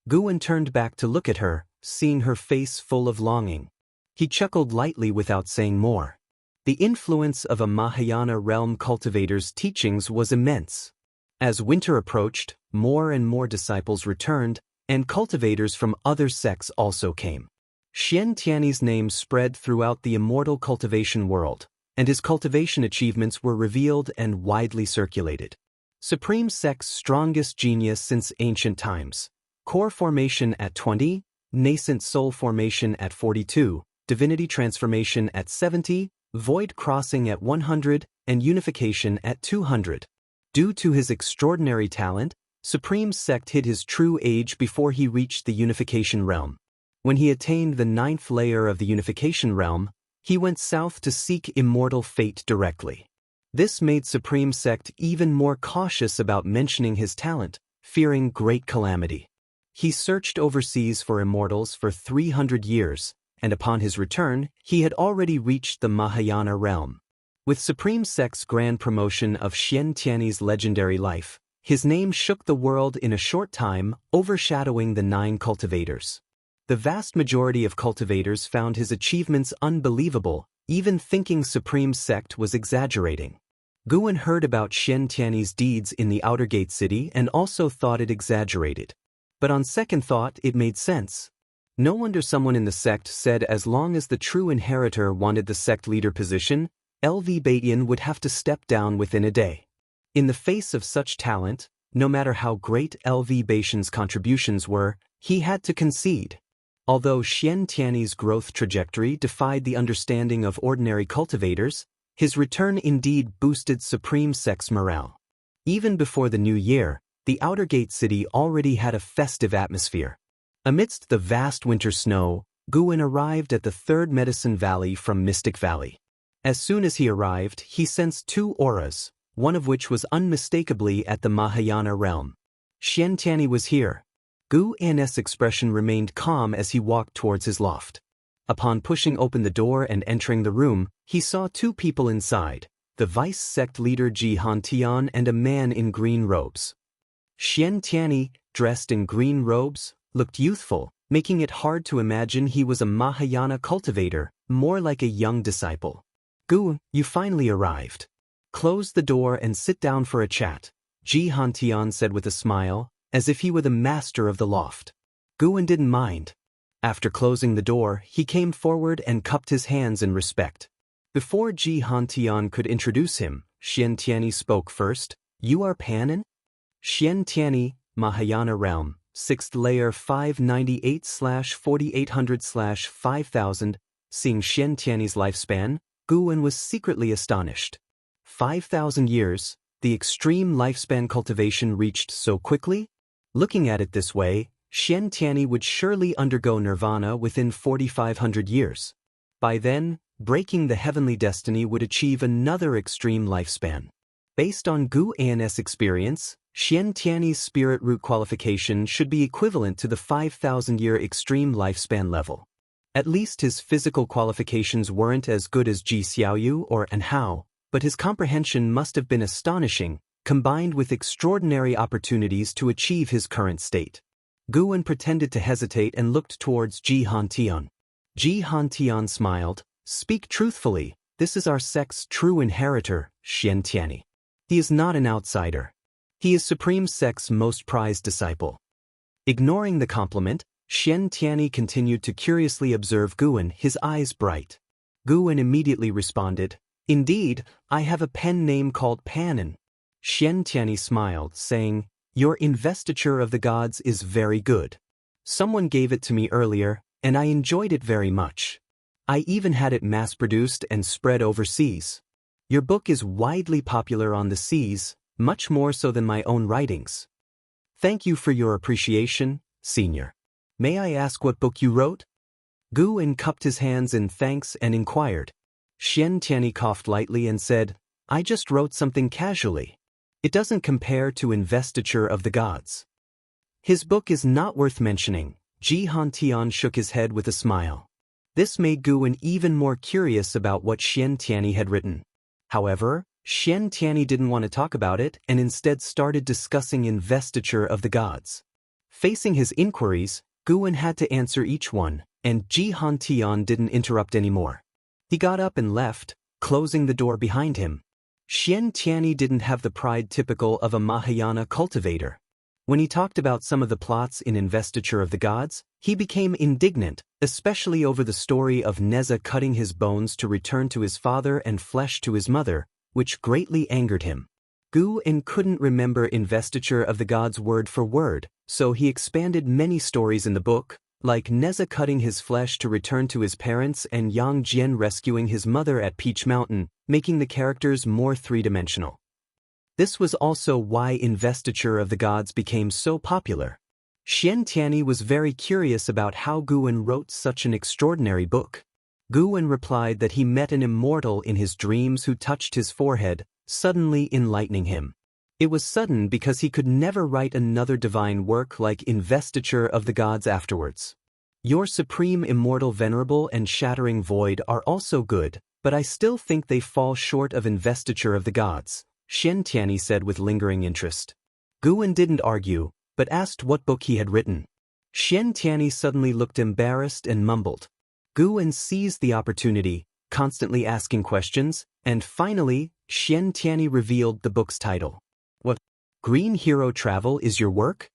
Speaker 1: Guwen turned back to look at her, seeing her face full of longing. He chuckled lightly without saying more. The influence of a Mahayana realm cultivator's teachings was immense. As winter approached, more and more disciples returned, and cultivators from other sects also came. Xianxia's name spread throughout the Immortal cultivation world, and his cultivation achievements were revealed and widely circulated. Supreme Sect's strongest genius since ancient times. Core formation at 20, nascent soul formation at 42, divinity transformation at 70, void crossing at 100, and unification at 200. Due to his extraordinary talent, Supreme Sect hid his true age before he reached the unification realm. When he attained the 9th layer of the unification realm, he went south to seek immortal fate directly. This made Supreme Sect even more cautious about mentioning his talent, fearing great calamity. He searched overseas for immortals for 300 years, and upon his return, he had already reached the Mahayana realm. With Supreme Sect's grand promotion of Xianxia's legendary life, his name shook the world in a short time, overshadowing the 9 cultivators. The vast majority of cultivators found his achievements unbelievable, even thinking Supreme Sect was exaggerating. Guwen heard about Xianxia's deeds in the Outer Gate City and also thought it exaggerated. But on second thought, it made sense. No wonder someone in the sect said as long as the true inheritor wanted the sect leader position, LV Batian would have to step down within a day. In the face of such talent, no matter how great LV Batian's contributions were, he had to concede. Although Xianxia's growth trajectory defied the understanding of ordinary cultivators, his return indeed boosted Supreme Sect's morale. Even before the new year, the Outer Gate City already had a festive atmosphere. Amidst the vast winter snow, Guwen arrived at the 3rd Medicine Valley from Mystic Valley. As soon as he arrived, he sensed 2 auras, one of which was unmistakably at the Mahayana realm. Xianxia was here. Gu An's expression remained calm as he walked towards his loft. Upon pushing open the door and entering the room, he saw two people inside, the vice sect leader Xianxia and a man in green robes. Xianxia, dressed in green robes, looked youthful, making it hard to imagine he was a Mahayana cultivator, more like a young disciple. Gu, you finally arrived. Close the door and sit down for a chat, Xianxia said with a smile, as if he were the master of the loft. Guan didn't mind. After closing the door, he came forward and cupped his hands in respect. Before Xianxia could introduce him, Xianxia spoke first. You are Panin? Xianxia, Mahayana realm, 6th layer 598/4800/5000. Seeing Xianxia's lifespan, Guan was secretly astonished. 5,000 years, the extreme lifespan cultivation reached so quickly? Looking at it this way, Xianxia would surely undergo nirvana within 4,500 years. By then, breaking the heavenly destiny would achieve another extreme lifespan. Based on Gu An's experience, Xianxia's spirit root qualification should be equivalent to the 5,000-year extreme lifespan level. At least his physical qualifications weren't as good as Ji Xiaoyu or An Hao, but his comprehension must have been astonishing, combined with extraordinary opportunities to achieve his current state. Guan pretended to hesitate and looked towards Xianxia. Xianxia smiled. Speak truthfully, this is our sect's true inheritor, Xianxia. He is not an outsider. He is Supreme Sect's most prized disciple. Ignoring the compliment, Xianxia continued to curiously observe Guan, his eyes bright. Guan immediately responded, Indeed, I have a pen name called Panin. Xianxia smiled, saying, Your investiture of the gods is very good. Someone gave it to me earlier, and I enjoyed it very much. I even had it mass-produced and spread overseas. Your book is widely popular on the seas, much more so than my own writings. Thank you for your appreciation, Senior. May I ask what book you wrote? Guan cupped his hands in thanks and inquired. Xianxia coughed lightly and said, I just wrote something casually. It doesn't compare to Investiture of the Gods. His book is not worth mentioning. Xianxia shook his head with a smile. This made Guan even more curious about what Xianxia had written. However, Xianxia didn't want to talk about it and instead started discussing Investiture of the Gods. Facing his inquiries, Guan had to answer each one, and Xianxia didn't interrupt anymore. He got up and left, closing the door behind him. Xianxia didn't have the pride typical of a Mahayana cultivator. When he talked about some of the plots in Investiture of the Gods, he became indignant, especially over the story of Neza cutting his bones to return to his father and flesh to his mother, which greatly angered him. Guan couldn't remember Investiture of the Gods word for word, so he expanded many stories in the book, like Neza cutting his flesh to return to his parents and Yang Jian rescuing his mother at Peach Mountain, making the characters more three-dimensional. This was also why Investiture of the Gods became so popular. Xianxia was very curious about how Guan wrote such an extraordinary book. Guan replied that he met an immortal in his dreams who touched his forehead, suddenly enlightening him. It was sudden because he could never write another divine work like Investiture of the Gods afterwards. Your Supreme Immortal Venerable and Shattering Void are also good, but I still think they fall short of Investiture of the Gods, Xianxia said with lingering interest. Guan didn't argue, but asked what book he had written. Xianxia suddenly looked embarrassed and mumbled. Guan seized the opportunity, constantly asking questions, and finally, Xianxia revealed the book's title. What? Green Hero Travel is your work?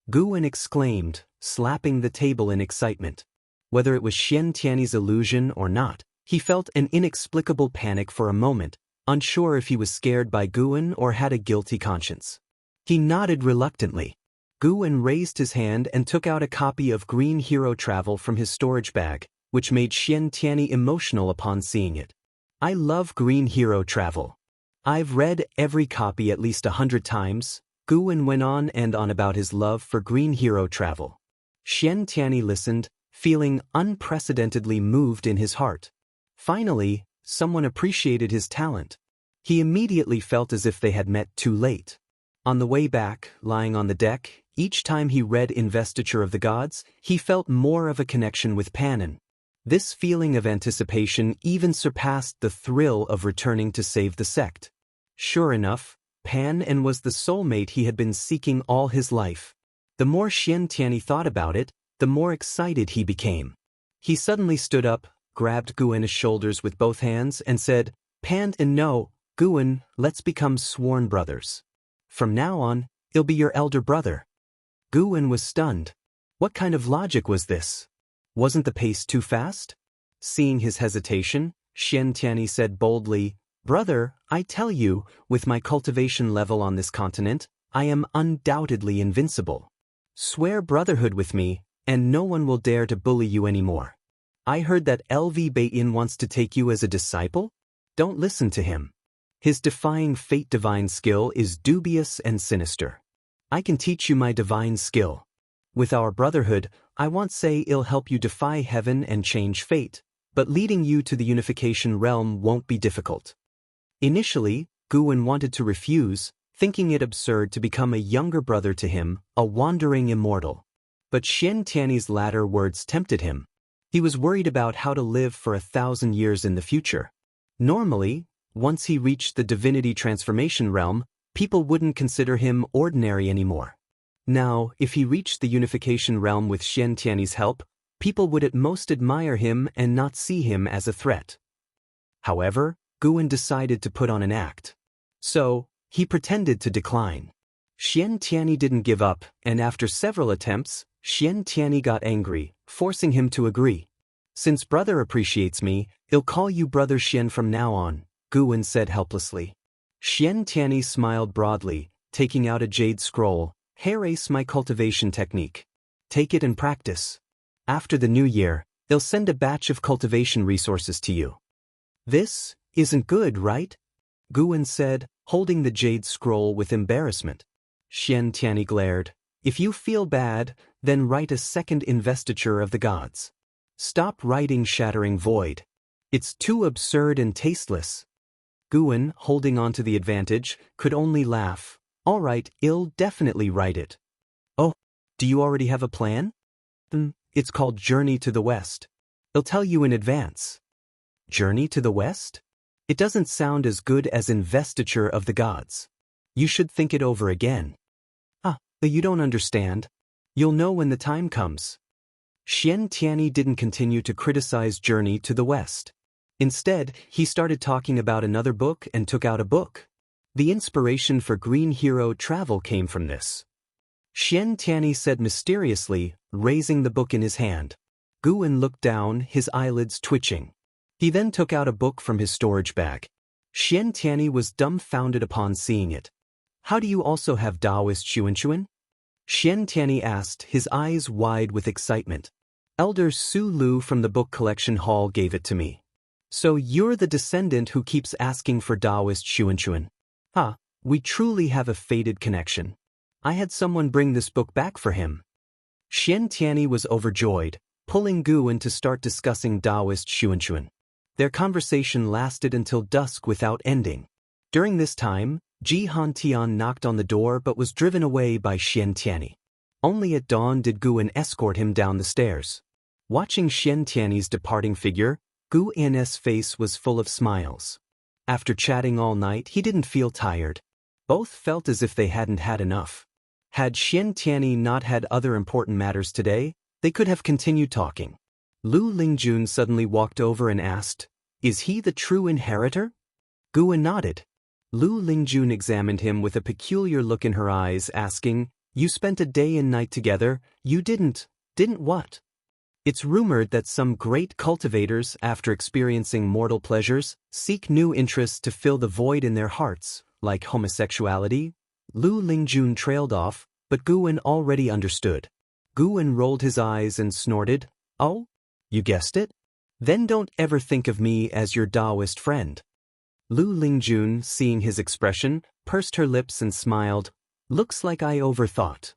Speaker 1: Guan exclaimed, slapping the table in excitement. Whether it was Xianxia's illusion or not, he felt an inexplicable panic for a moment, unsure if he was scared by Guan or had a guilty conscience. He nodded reluctantly. Guan raised his hand and took out a copy of Green Hero Travel from his storage bag, which made Xianxia emotional upon seeing it. I love Green Hero Travel. I've read every copy at least 100 times, Guan went on and on about his love for Green Hero Travel. Xianxia listened, feeling unprecedentedly moved in his heart. Finally, someone appreciated his talent. He immediately felt as if they had met too late. On the way back, lying on the deck, each time he read Investiture of the Gods, he felt more of a connection with Panin. This feeling of anticipation even surpassed the thrill of returning to save the sect. Sure enough, Panin was the soulmate he had been seeking all his life. The more Xianxia thought about it, the more excited he became. He suddenly stood up, grabbed Guwen's shoulders with both hands, and said, "Panin, no, Guwen, let's become sworn brothers. From now on, he'll be your elder brother." Guwen was stunned. What kind of logic was this? Wasn't the pace too fast? Seeing his hesitation, Xianxia said boldly, "Brother, I tell you, with my cultivation level on this continent, I am undoubtedly invincible. Swear brotherhood with me, and no one will dare to bully you anymore. I heard that LV Bayin wants to take you as a disciple? Don't listen to him. His defying fate divine skill is dubious and sinister. I can teach you my divine skill. With our brotherhood, I won't say it'll help you defy heaven and change fate, but leading you to the unification realm won't be difficult." Initially, Guwen wanted to refuse, thinking it absurd to become a younger brother to him, a wandering immortal. But Xianxia's latter words tempted him. He was worried about how to live for 1,000 years in the future. Normally, once he reached the divinity transformation realm, people wouldn't consider him ordinary anymore. Now, if he reached the unification realm with Xianxia's help, people would at most admire him and not see him as a threat. However, Guwen decided to put on an act. So, he pretended to decline. Xianxia didn't give up, and after several attempts, Xianxia got angry, forcing him to agree. "Since brother appreciates me, he'll call you Brother Xian from now on," Guwen said helplessly. Xianxia smiled broadly, taking out a jade scroll. "Here is my cultivation technique. Take it and practice. After the new year, they'll send a batch of cultivation resources to you." "This isn't good, right?" Guwen said, holding the jade scroll with embarrassment. Xianxia glared. "If you feel bad, then write a second Investiture of the Gods. Stop writing Shattering Void. It's too absurd and tasteless." Guwen, holding on to the advantage, could only laugh. "All right, I'll definitely write it." "Oh, do you already have a plan?" It's called Journey to the West. I'll tell you in advance." "Journey to the West?" It doesn't sound as good as Investiture of the Gods. You should think it over again." But you don't understand. You'll know when the time comes." Xianxia didn't continue to criticize Journey to the West. Instead, he started talking about another book and took out a book. The inspiration for Green Hero Travel came from this. Xianxia said mysteriously, raising the book in his hand. Guwen looked down, his eyelids twitching. He then took out a book from his storage bag. Xianxia was dumbfounded upon seeing it. "How do you also have Taoist Xuanchuan?" Xianxia asked, his eyes wide with excitement. "Elder Su Lu from the book collection hall gave it to me." "So you're the descendant who keeps asking for Taoist Xuanchuan. We truly have a fated connection. I had someone bring this book back for him." Xianxia was overjoyed, pulling Guwen to start discussing Taoist Xuanchuan. Their conversation lasted until dusk without ending. During this time, Ji Hantian knocked on the door but was driven away by Xianxia. Only at dawn did Guwen escort him down the stairs. Watching Xianxia's departing figure, Guwen's face was full of smiles. After chatting all night, he didn't feel tired. Both felt as if they hadn't had enough. Had Xianxia not had other important matters today, they could have continued talking. Lu Lingjun suddenly walked over and asked, "Is he the true inheritor?" Guwen nodded. Lu Lingjun examined him with a peculiar look in her eyes, asking, "You spent a day and night together, you didn't what?" It's rumored that some great cultivators, after experiencing mortal pleasures, seek new interests to fill the void in their hearts, like homosexuality. Lu Lingjun trailed off, but Guwen already understood. Guwen rolled his eyes and snorted, "Oh? You guessed it? Then don't ever think of me as your Taoist friend." Lu Lingjun, seeing his expression, pursed her lips and smiled. "Looks like I overthought."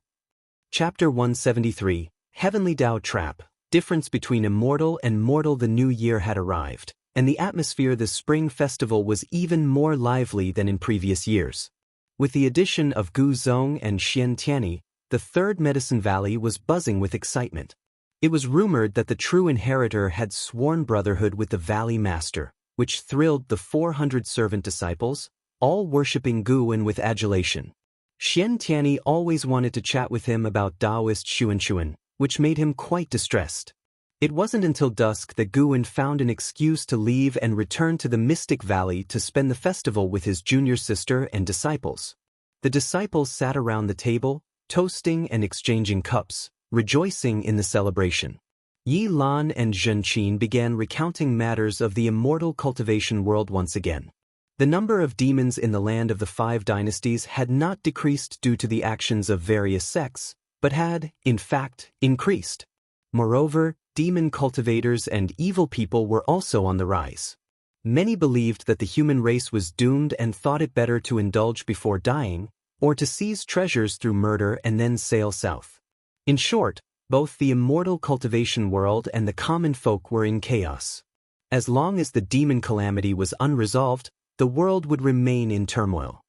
Speaker 1: Chapter 173, Heavenly Tao Trap. Difference between immortal and mortal. The new year had arrived. and the atmosphere this spring festival was even more lively than in previous years. With the addition of Gu Zong and Xianxia, the third Medicine Valley was buzzing with excitement. It was rumored that the true inheritor had sworn brotherhood with the Valley Master, which thrilled the 400 servant disciples, all worshipping Guwen with adulation. Xianxia always wanted to chat with him about Taoist Xuanchuan, which made him quite distressed. It wasn't until dusk that Guwen found an excuse to leave and return to the Mystic Valley to spend the festival with his junior sister and disciples. The disciples sat around the table, toasting and exchanging cups, rejoicing in the celebration. Yi Lan and Zhen Qin began recounting matters of the immortal cultivation world once again. The number of demons in the land of the 5 dynasties had not decreased due to the actions of various sects, but had, in fact, increased. Moreover, demon cultivators and evil people were also on the rise. Many believed that the human race was doomed and thought it better to indulge before dying, or to seize treasures through murder and then sail south. In short, both the immortal cultivation world and the common folk were in chaos. As long as the demon calamity was unresolved, the world would remain in turmoil.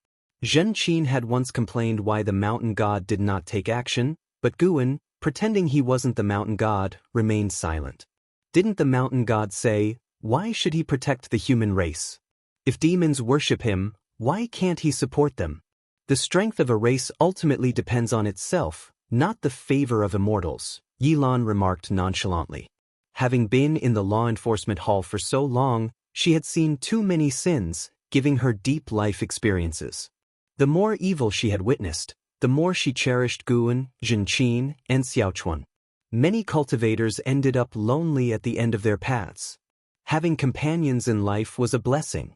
Speaker 1: Zhen Qin had once complained why the mountain god did not take action, but Guwen, pretending he wasn't the mountain god, remained silent. Didn't the mountain god say, why should he protect the human race? If demons worship him, why can't he support them? The strength of a race ultimately depends on itself, not the favor of immortals, Yi Lan remarked nonchalantly. Having been in the law enforcement hall for so long, she had seen too many sins, giving her deep life experiences. The more evil she had witnessed, the more she cherished Guwen, Zhen Qin, and Xiaochuan. Many cultivators ended up lonely at the end of their paths. Having companions in life was a blessing.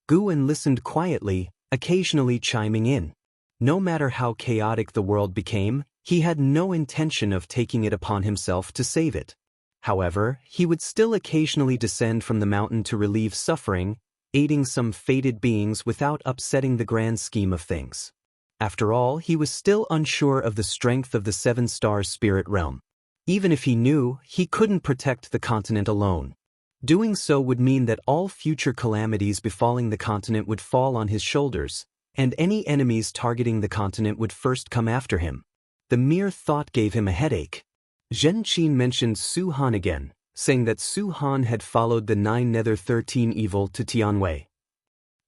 Speaker 1: Guwen listened quietly, occasionally chiming in. No matter how chaotic the world became, he had no intention of taking it upon himself to save it. However, he would still occasionally descend from the mountain to relieve suffering, aiding some fated beings without upsetting the grand scheme of things. After all, he was still unsure of the strength of the 7-star spirit realm. Even if he knew, he couldn't protect the continent alone. Doing so would mean that all future calamities befalling the continent would fall on his shoulders, and any enemies targeting the continent would first come after him. The mere thought gave him a headache. Zhen Qin mentioned Su Han again, saying that Su Han had followed the 9 Nether 13 evil to Tianwei.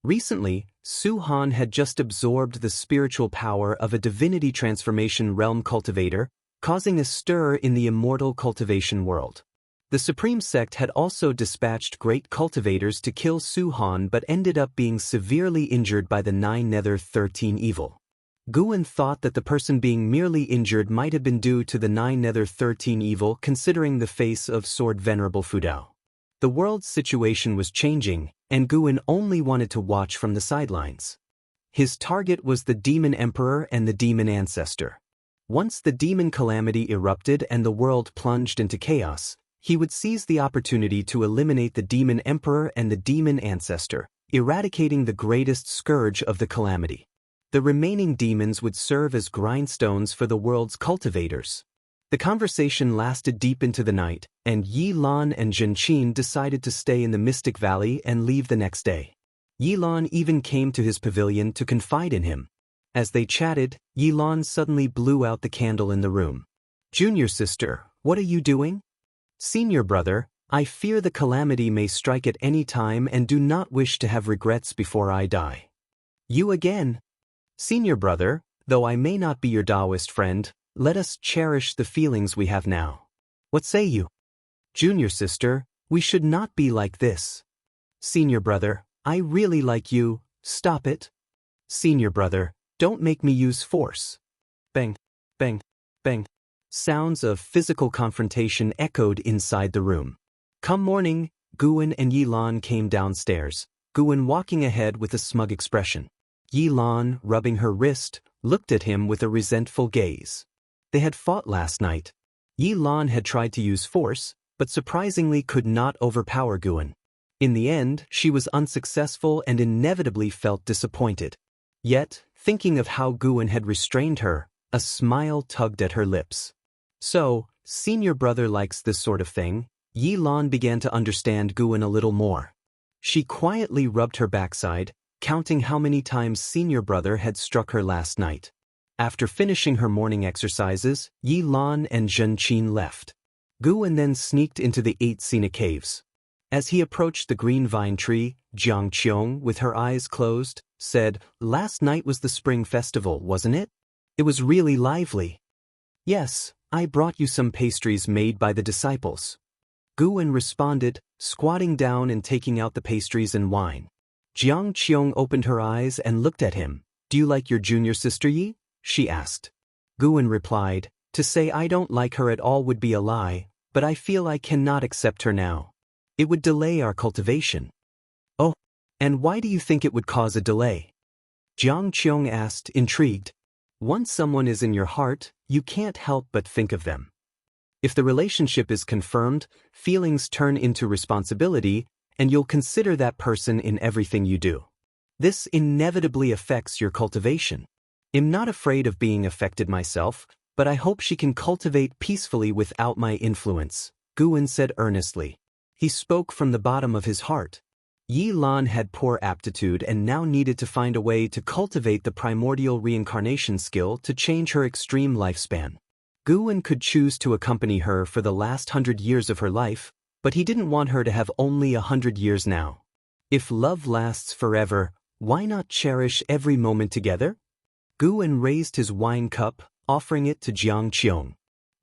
Speaker 1: Recently, Su Han had just absorbed the spiritual power of a divinity transformation realm cultivator, causing a stir in the immortal cultivation world. The Supreme Sect had also dispatched great cultivators to kill Su Han but ended up being severely injured by the 9 Nether 13 evil. Guwen thought that the person being merely injured might have been due to the 9 Nether 13 evil considering the face of Sword Venerable Fudao. The world's situation was changing, and Guwen only wanted to watch from the sidelines. His target was the Demon Emperor and the Demon Ancestor. Once the demon calamity erupted and the world plunged into chaos, he would seize the opportunity to eliminate the Demon Emperor and the Demon Ancestor, eradicating the greatest scourge of the calamity. The remaining demons would serve as grindstones for the world's cultivators. The conversation lasted deep into the night, and Yi Lan and Zhen Qin decided to stay in the Mystic Valley and leave the next day. Yi Lan even came to his pavilion to confide in him. As they chatted, Yi Lan suddenly blew out the candle in the room. "Junior sister, what are you doing?" "Senior brother, I fear the calamity may strike at any time and do not wish to have regrets before I die." "You again?" "Senior brother, though I may not be your Taoist friend, let us cherish the feelings we have now. What say you?" "Junior sister, we should not be like this." "Senior brother, I really like you, stop it." "Senior brother, don't make me use force." Bang, bang, bang. Sounds of physical confrontation echoed inside the room. Come morning, Guwen and Yi Lan came downstairs, Guwen walking ahead with a smug expression. Yi Lan, rubbing her wrist, looked at him with a resentful gaze. They had fought last night. Yi Lan had tried to use force, but surprisingly could not overpower Guwen. In the end, she was unsuccessful and inevitably felt disappointed. Yet, thinking of how Guwen had restrained her, a smile tugged at her lips. So, senior brother likes this sort of thing. Yi Lan began to understand Guwen a little more. She quietly rubbed her backside, counting how many times senior brother had struck her last night. After finishing her morning exercises, Yi Lan and Zhen Qin left. Guwen then sneaked into the 8 Sina caves. As he approached the green vine tree, Jiang Qiong, with her eyes closed, said, "Last night was the spring festival, wasn't it? It was really lively." "Yes, I brought you some pastries made by the disciples." Guwen responded, squatting down and taking out the pastries and wine. Jiang Qiong opened her eyes and looked at him. "Do you like your junior sister Yi?" she asked. Guwen replied, "To say I don't like her at all would be a lie, but I feel I cannot accept her now. It would delay our cultivation." "Oh, and why do you think it would cause a delay?" Jiang Qiong asked, intrigued. "Once someone is in your heart, you can't help but think of them. If the relationship is confirmed, feelings turn into responsibility, and you'll consider that person in everything you do. This inevitably affects your cultivation. I'm not afraid of being affected myself, but I hope she can cultivate peacefully without my influence," Guwen said earnestly. He spoke from the bottom of his heart. Yi Lan had poor aptitude and now needed to find a way to cultivate the primordial reincarnation skill to change her extreme lifespan. Guwen could choose to accompany her for the last 100 years of her life, but he didn't want her to have only 100 years now. If love lasts forever, why not cherish every moment together? Guwen raised his wine cup, offering it to Jiang Qiong.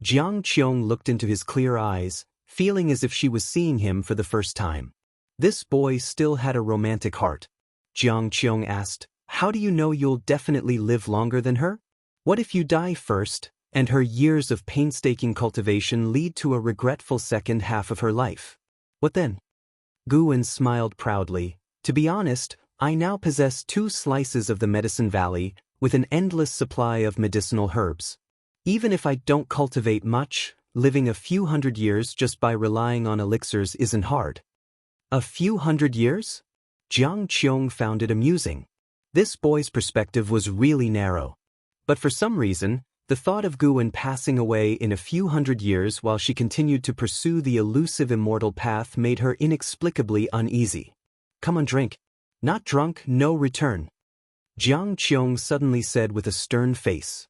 Speaker 1: Jiang Qiong looked into his clear eyes, feeling as if she was seeing him for the first time. This boy still had a romantic heart. Jiang Qiong asked, "How do you know you'll definitely live longer than her? What if you die first, and her years of painstaking cultivation lead to a regretful second half of her life? What then?" Guwen smiled proudly. "To be honest, I now possess 2 slices of the Medicine Valley, with an endless supply of medicinal herbs. Even if I don't cultivate much, living a few hundred years just by relying on elixirs isn't hard." "A few hundred years?" Jiang Qiong found it amusing. This boy's perspective was really narrow. But for some reason, the thought of Guwen passing away in a few hundred years while she continued to pursue the elusive immortal path made her inexplicably uneasy. "Come on, drink. Not drunk, no return," Jiang Qiong suddenly said with a stern face.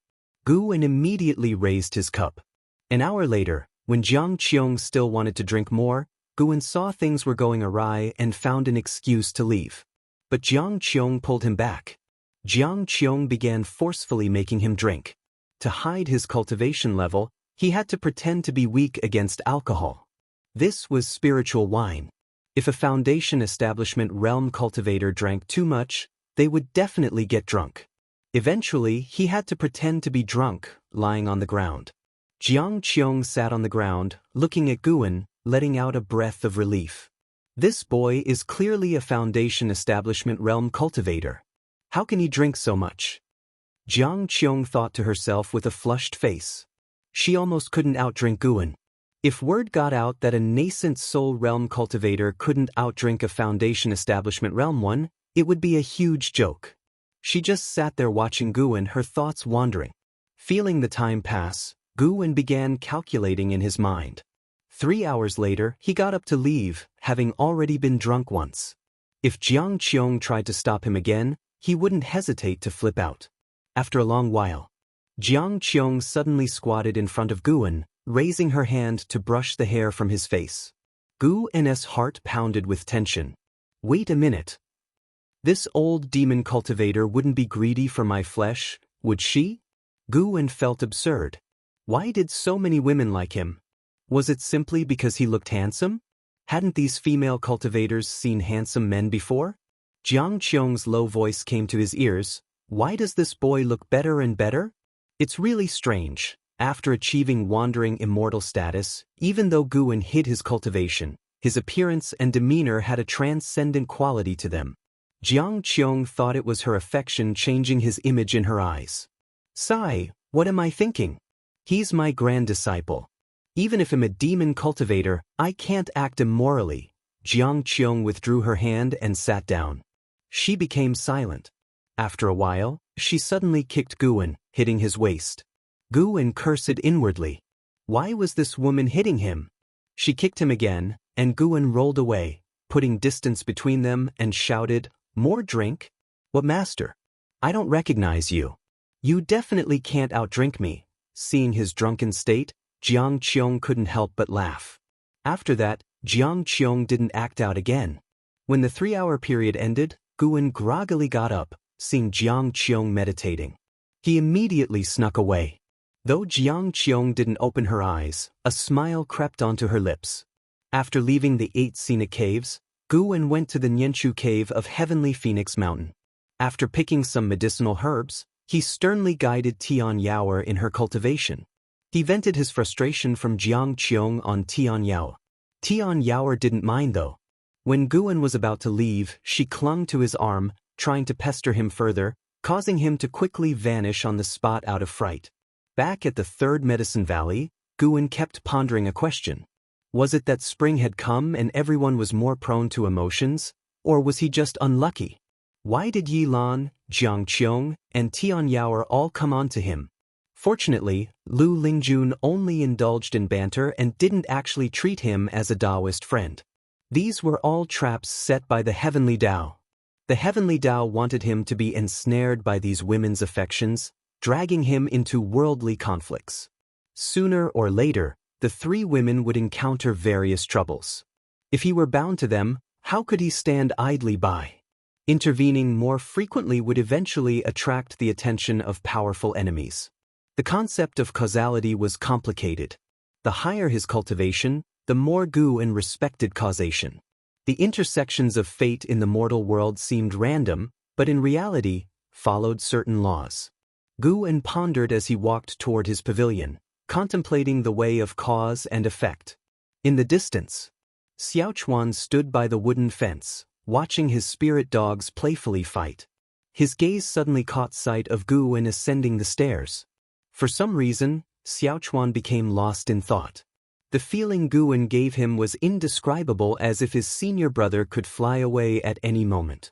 Speaker 1: Guwen immediately raised his cup. An hour later, when Jiang Qiong still wanted to drink more, Guwen saw things were going awry and found an excuse to leave. But Jiang Qiong pulled him back. Jiang Qiong began forcefully making him drink. To hide his cultivation level, he had to pretend to be weak against alcohol. This was spiritual wine. If a Foundation Establishment realm cultivator drank too much, they would definitely get drunk. Eventually, he had to pretend to be drunk, lying on the ground. Jiang Qiong sat on the ground, looking at Guwen, letting out a breath of relief. This boy is clearly a Foundation Establishment realm cultivator. How can he drink so much? Jiang Qiong thought to herself with a flushed face. She almost couldn't outdrink Guwen. If word got out that a nascent soul realm cultivator couldn't outdrink a Foundation Establishment realm one, it would be a huge joke. She just sat there watching Guwen, her thoughts wandering. Feeling the time pass, Guwen began calculating in his mind. 3 hours later, he got up to leave, having already been drunk once. If Jiang Qiong tried to stop him again, he wouldn't hesitate to flip out. After a long while, Jiang Qiong suddenly squatted in front of Guwen, raising her hand to brush the hair from his face. Guwen's heart pounded with tension. "Wait a minute. This old demon cultivator wouldn't be greedy for my flesh, would she?" Guwen felt absurd. Why did so many women like him? Was it simply because he looked handsome? Hadn't these female cultivators seen handsome men before? Jiang Qiong's low voice came to his ears. "Why does this boy look better and better? It's really strange." After achieving wandering immortal status, even though Guwen hid his cultivation, his appearance and demeanor had a transcendent quality to them. Jiang Qiong thought it was her affection changing his image in her eyes. "Sigh, what am I thinking? He's my grand disciple. Even if I'm a demon cultivator, I can't act immorally." Jiang Qiong withdrew her hand and sat down. She became silent. After a while, she suddenly kicked Guwen, hitting his waist. Guwen cursed inwardly. Why was this woman hitting him? She kicked him again, and Guwen rolled away, putting distance between them, and shouted, "More drink? What, master? I don't recognize you. You definitely can't outdrink me." Seeing his drunken state, Jiang Qiong couldn't help but laugh. After that, Jiang Qiong didn't act out again. When the 3-hour period ended, Guan groggily got up, seeing Jiang Qiong meditating. He immediately snuck away. Though Jiang Qiong didn't open her eyes, a smile crept onto her lips. After leaving the 8 scenic caves, Guan went to the Nianchu cave of Heavenly Phoenix Mountain. After picking some medicinal herbs, he sternly guided Tian Yaoer in her cultivation. He vented his frustration from Jiang Qiong on Tian Yaoer. Tian Yaoer didn't mind though. When Guan was about to leave, she clung to his arm, trying to pester him further, causing him to quickly vanish on the spot out of fright. Back at the 3rd Medicine Valley, Guan kept pondering a question. Was it that spring had come and everyone was more prone to emotions, or was he just unlucky? Why did Yi Lan, Jiang Qiong, and Tian Yaoer all come on to him? Fortunately, Lu Lingjun only indulged in banter and didn't actually treat him as a Taoist friend. These were all traps set by the Heavenly Tao. The Heavenly Tao wanted him to be ensnared by these women's affections, dragging him into worldly conflicts. Sooner or later, the 3 women would encounter various troubles. If he were bound to them, how could he stand idly by? Intervening more frequently would eventually attract the attention of powerful enemies. The concept of causality was complicated. The higher his cultivation, the more Guan respected causation. The intersections of fate in the mortal world seemed random, but in reality, followed certain laws. Guan pondered as he walked toward his pavilion, contemplating the way of cause and effect. In the distance, Xiaochuan stood by the wooden fence, watching his spirit dogs playfully fight. His gaze suddenly caught sight of Guan ascending the stairs. For some reason, Xiaochuan became lost in thought. The feeling Guan gave him was indescribable, as if his senior brother could fly away at any moment.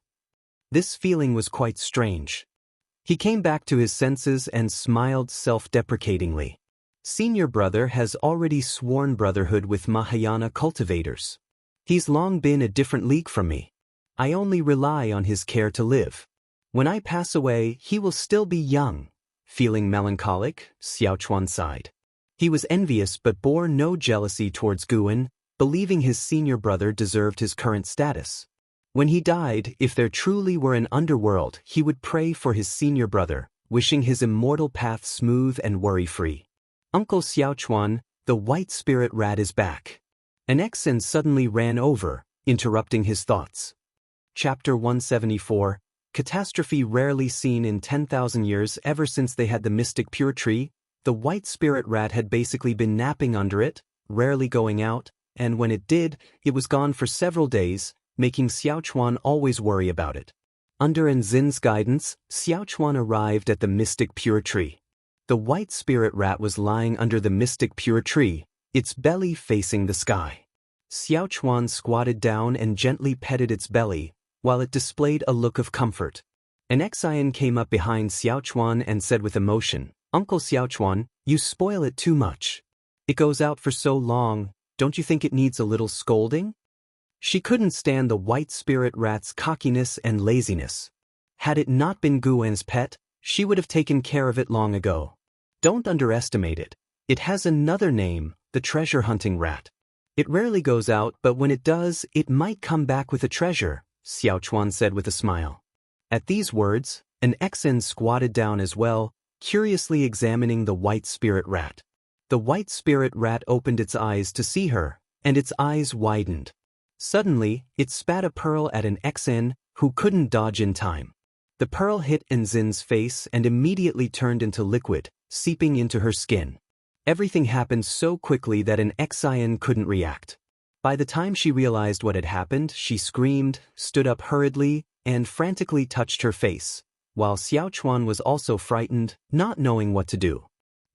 Speaker 1: This feeling was quite strange. He came back to his senses and smiled self-deprecatingly. Senior brother has already sworn brotherhood with Mahayana cultivators. He's long been a different league from me. I only rely on his care to live. When I pass away, he will still be young. Feeling melancholic, Xiaochuan sighed. He was envious but bore no jealousy towards Guan, believing his senior brother deserved his current status. When he died, if there truly were an underworld, he would pray for his senior brother, wishing his immortal path smooth and worry-free. Uncle Xiaochuan, the white spirit rat is back. An accent suddenly ran over, interrupting his thoughts. Chapter 174, Catastrophe rarely seen in 10,000 years. Ever since they had the mystic pure tree, the white spirit rat had basically been napping under it, rarely going out, and when it did, it was gone for several days, making Xiaochuan always worry about it. Under Enzin's guidance, Xiaochuan arrived at the mystic pure tree. The white spirit rat was lying under the mystic pure tree, its belly facing the sky. Xiaochuan squatted down and gently petted its belly, while it displayed a look of comfort. An Xian came up behind Xiaochuan and said with emotion, "Uncle Xiaochuan, you spoil it too much. It goes out for so long, don't you think it needs a little scolding?" She couldn't stand the white spirit rat's cockiness and laziness. Had it not been Guan's pet, she would have taken care of it long ago. Don't underestimate it. It has another name, the treasure-hunting rat. It rarely goes out, but when it does, it might come back with a treasure, Xiaochuan said with a smile. At these words, an Xian squatted down as well, curiously examining the white spirit rat. The white spirit rat opened its eyes to see her, and its eyes widened. Suddenly, it spat a pearl at an Xian, who couldn't dodge in time. The pearl hit Enzin's face and immediately turned into liquid, seeping into her skin. Everything happened so quickly that an Xian couldn't react. By the time she realized what had happened, she screamed, stood up hurriedly, and frantically touched her face, while Xiaochuan was also frightened, not knowing what to do.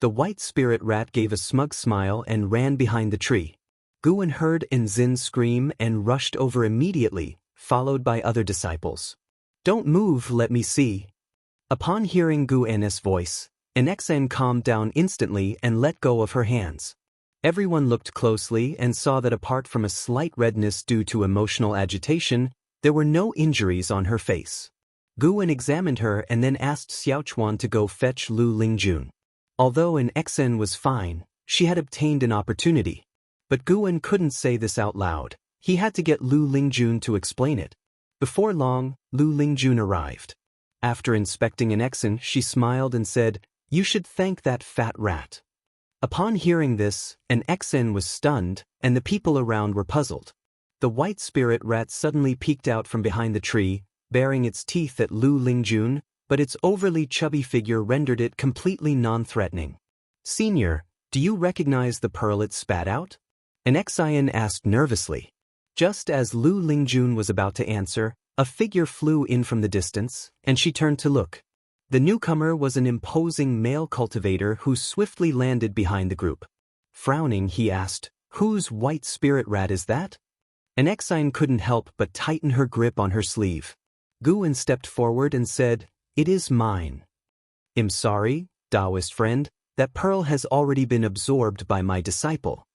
Speaker 1: The white spirit rat gave a smug smile and ran behind the tree. Guan heard Enzin scream and rushed over immediately, followed by other disciples. "Don't move, let me see." Upon hearing Guan's voice, an Xian calmed down instantly and let go of her hands. Everyone looked closely and saw that apart from a slight redness due to emotional agitation, there were no injuries on her face. Guwen examined her and then asked Xiaochuan to go fetch Lu Lingjun. Although an Xen was fine, she had obtained an opportunity. But Guwen couldn't say this out loud. He had to get Lu Lingjun to explain it. Before long, Lu Lingjun arrived. After inspecting an Xen, she smiled and said, "You should thank that fat rat." Upon hearing this, an Xen was stunned, and the people around were puzzled. The white spirit rat suddenly peeked out from behind the tree, baring its teeth at Lu Lingjun, but its overly chubby figure rendered it completely non-threatening. "Senior, do you recognize the pearl it spat out?" An Xian asked nervously. Just as Lu Lingjun was about to answer, a figure flew in from the distance, and she turned to look. The newcomer was an imposing male cultivator who swiftly landed behind the group. Frowning, he asked, "Whose white spirit rat is that?" An Xian couldn't help but tighten her grip on her sleeve. Guwen stepped forward and said, "It is mine." "I'm sorry, Taoist friend, that pearl has already been absorbed by my disciple.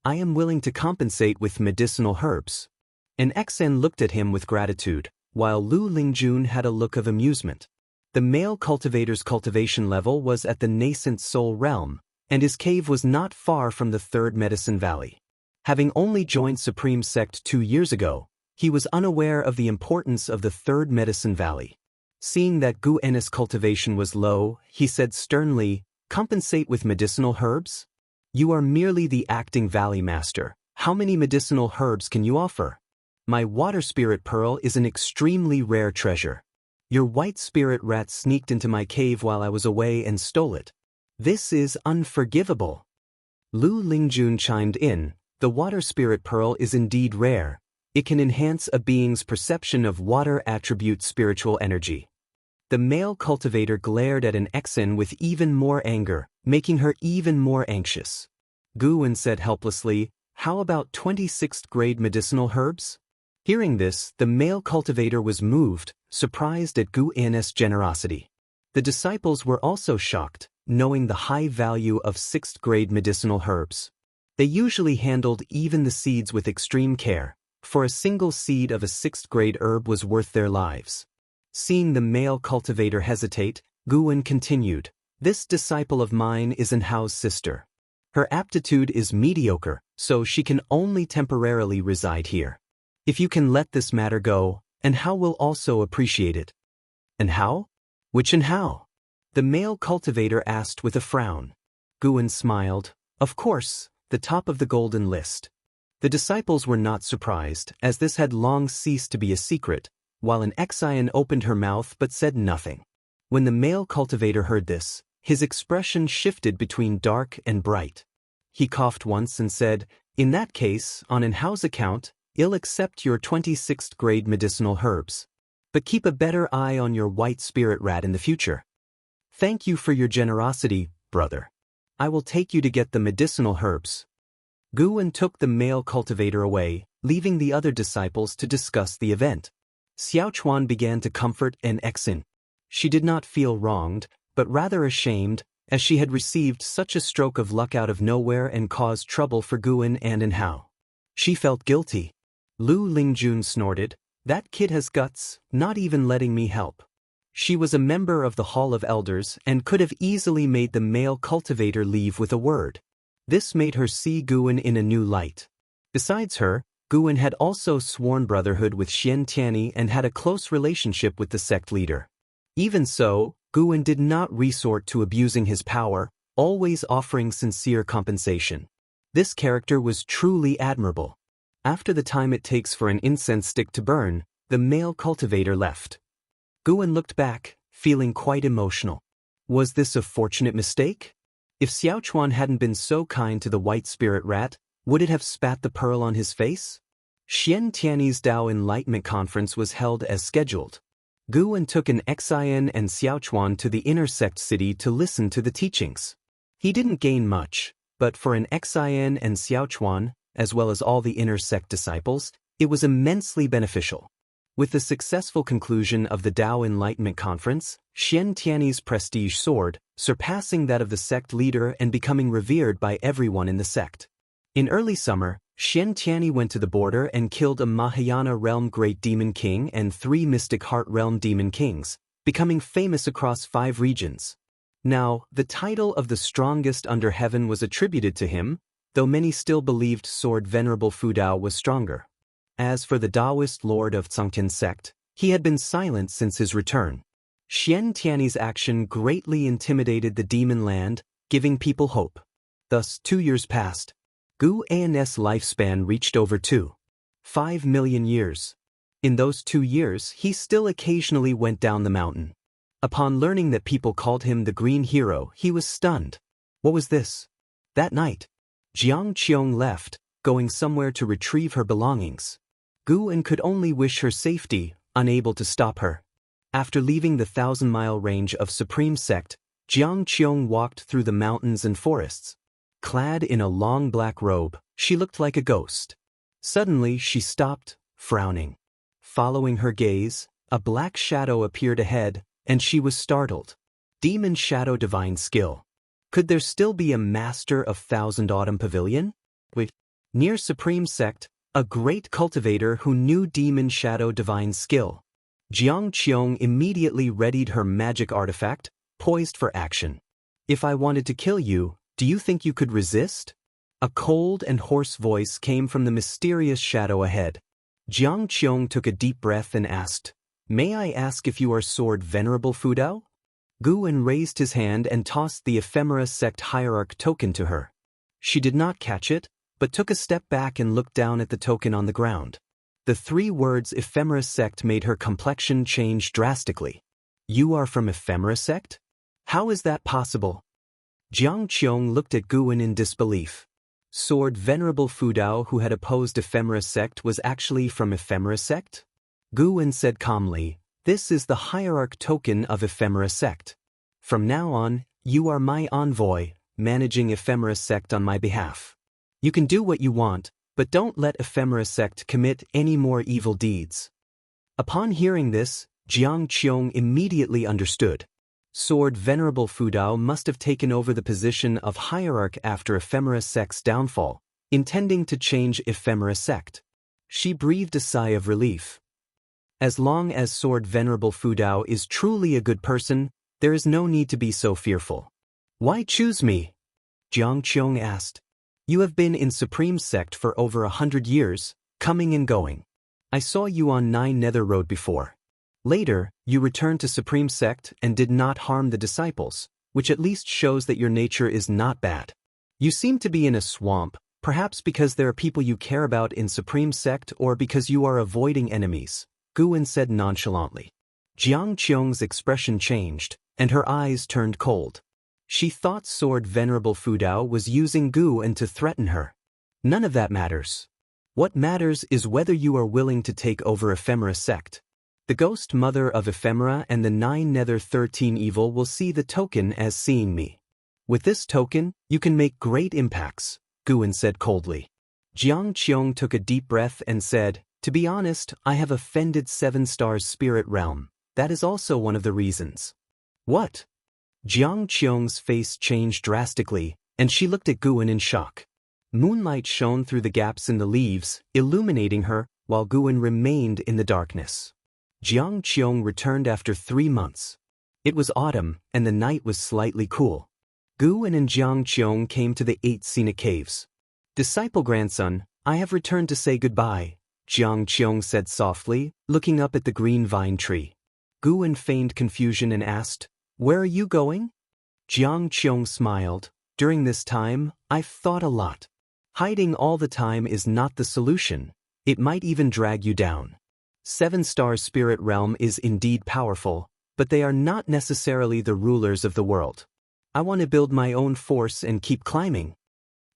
Speaker 1: I am willing to compensate with medicinal herbs." An Xen looked at him with gratitude, while Lu Lingjun had a look of amusement. The male cultivator's cultivation level was at the nascent soul realm, and his cave was not far from the Third Medicine Valley. Having only joined Supreme Sect 2 years ago, he was unaware of the importance of the Third Medicine Valley. Seeing that Guwen's cultivation was low, he said sternly, "Compensate with medicinal herbs? You are merely the acting valley master. How many medicinal herbs can you offer? My water spirit pearl is an extremely rare treasure. Your white spirit rat sneaked into my cave while I was away and stole it. This is unforgivable." Lu Lingjun chimed in, "The water spirit pearl is indeed rare. It can enhance a being's perception of water attribute spiritual energy." The male cultivator glared at an Xen with even more anger, making her even more anxious. Guwen said helplessly, "How about 26th grade medicinal herbs?" Hearing this, the male cultivator was moved, surprised at Guwen's generosity. The disciples were also shocked, knowing the high value of 6th grade medicinal herbs. They usually handled even the seeds with extreme care, for a single seed of a 6th grade herb was worth their lives. Seeing the male cultivator hesitate, Guwen continued, "This disciple of mine is Enhao's sister. Her aptitude is mediocre, so she can only temporarily reside here. If you can let this matter go, Enhao will also appreciate it." "Enhao? Which Enhao?" the male cultivator asked with a frown. Guwen smiled, "Of course, the top of the golden list." The disciples were not surprised, as this had long ceased to be a secret, while an Xian opened her mouth but said nothing. When the male cultivator heard this, his expression shifted between dark and bright. He coughed once and said, "In that case, on Enhao's account, I'll accept your 26th grade medicinal herbs. But keep a better eye on your white spirit rat in the future." "Thank you for your generosity, brother. I will take you to get the medicinal herbs." Guwen took the male cultivator away, leaving the other disciples to discuss the event. Xiaochuan began to comfort an Xen. She did not feel wronged, but rather ashamed, as she had received such a stroke of luck out of nowhere and caused trouble for Guwen and Enhao. She felt guilty. Lu Lingjun snorted, "That kid has guts, not even letting me help." She was a member of the Hall of Elders and could have easily made the male cultivator leave with a word. This made her see Guwen in a new light. Besides her, Guwen had also sworn brotherhood with Xianxia and had a close relationship with the sect leader. Even so, Guwen did not resort to abusing his power, always offering sincere compensation. This character was truly admirable. After the time it takes for an incense stick to burn, the male cultivator left. Guwen looked back, feeling quite emotional. Was this a fortunate mistake? If Xiaochuan hadn't been so kind to the white spirit rat, would it have spat the pearl on his face? Xianxia's Dao Enlightenment Conference was held as scheduled. Guwen took an Xian and Xiaochuan to the inner sect city to listen to the teachings. He didn't gain much, but for an Xian and Xiaochuan, as well as all the inner sect disciples, it was immensely beneficial. With the successful conclusion of the Dao Enlightenment Conference, Xianxia's prestige soared, surpassing that of the sect leader and becoming revered by everyone in the sect. In early summer, Xianxia went to the border and killed a Mahayana realm Great Demon King and 3 Mystic Heart realm Demon Kings, becoming famous across 5 regions. Now, the title of the strongest under heaven was attributed to him, though many still believed Sword Venerable Fudao was stronger. As for the Taoist lord of Zhangtian sect, he had been silent since his return. Xianxia's action greatly intimidated the demon land, giving people hope. Thus, 2 years passed. Gu An's lifespan reached over 2.5 million years. In those 2 years, he still occasionally went down the mountain. Upon learning that people called him the Green Hero, he was stunned. What was this? That night, Xianxia left, going somewhere to retrieve her belongings. Gu could only wish her safety, unable to stop her. After leaving the 1,000-mile range of Supreme Sect, Xianxia walked through the mountains and forests. Clad in a long black robe, she looked like a ghost. Suddenly she stopped, frowning. Following her gaze, a black shadow appeared ahead, and she was startled. Demon Shadow Divine Skill. Could there still be a master of Thousand Autumn Pavilion? Wait. Near Supreme Sect, a great cultivator who knew Demon Shadow Divine Skill. Xianxia immediately readied her magic artifact, poised for action. If I wanted to kill you, do you think you could resist? A cold and hoarse voice came from the mysterious shadow ahead. Xianxia took a deep breath and asked, "May I ask if you are Sword Venerable Fudao?" Gu raised his hand and tossed the Ephemera Sect Hierarch token to her. She did not catch it, but took a step back and looked down at the token on the ground. The 3 words Ephemera Sect made her complexion change drastically. You are from Ephemera Sect? How is that possible? Xianxia looked at Gu in disbelief. Sword Venerable Fudao, who had opposed Ephemera Sect, was actually from Ephemera Sect? Gu said calmly, "This is the Hierarch token of Ephemera Sect. From now on, you are my envoy, managing Ephemera Sect on my behalf. You can do what you want, but don't let Ephemera Sect commit any more evil deeds." Upon hearing this, Xianxia immediately understood. Sword Venerable Fudao must have taken over the position of Hierarch after Ephemera Sect's downfall, intending to change Ephemera Sect. She breathed a sigh of relief. As long as Sword Venerable Fudao is truly a good person, there is no need to be so fearful. Why choose me? Xianxia asked. You have been in Supreme Sect for over 100 years, coming and going. I saw you on 9 Nether Road before. Later, you returned to Supreme Sect and did not harm the disciples, which at least shows that your nature is not bad. You seem to be in a swamp, perhaps because there are people you care about in Supreme Sect or because you are avoiding enemies, Gu said nonchalantly. Xianxia's expression changed, and her eyes turned cold. She thought Sword Venerable Fudao was using Gu to threaten her. None of that matters. What matters is whether you are willing to take over Ephemera Sect. The Ghost Mother of Ephemera and the 9 Nether 13 Evil will see the token as seeing me. With this token, you can make great impacts, Gu said coldly. Xianxia took a deep breath and said, to be honest, I have offended 7 Stars Spirit Realm. That is also one of the reasons. What? Xianxia's face changed drastically, and she looked at Gu in shock. Moonlight shone through the gaps in the leaves, illuminating her, while Gu remained in the darkness. Xianxia returned after 3 months. It was autumn, and the night was slightly cool. Gu and Xianxia came to the 8 scenic caves. Disciple grandson, I have returned to say goodbye, Xianxia said softly, looking up at the green vine tree. Gu feigned confusion and asked, where are you going? Xianxia smiled. During this time, I've thought a lot. Hiding all the time is not the solution. It might even drag you down. 7 Star Spirit Realm is indeed powerful, but they are not necessarily the rulers of the world. I want to build my own force and keep climbing.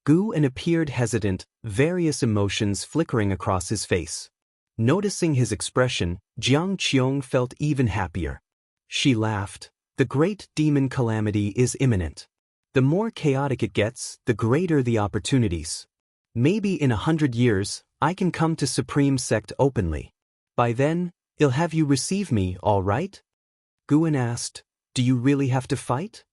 Speaker 1: Gu appeared hesitant, various emotions flickering across his face. Noticing his expression, Xianxia felt even happier. She laughed. The great demon calamity is imminent. The more chaotic it gets, the greater the opportunities. Maybe in 100 years, I can come to Supreme Sect openly. By then, I'll have you receive me, all right? Gu asked, do you really have to fight?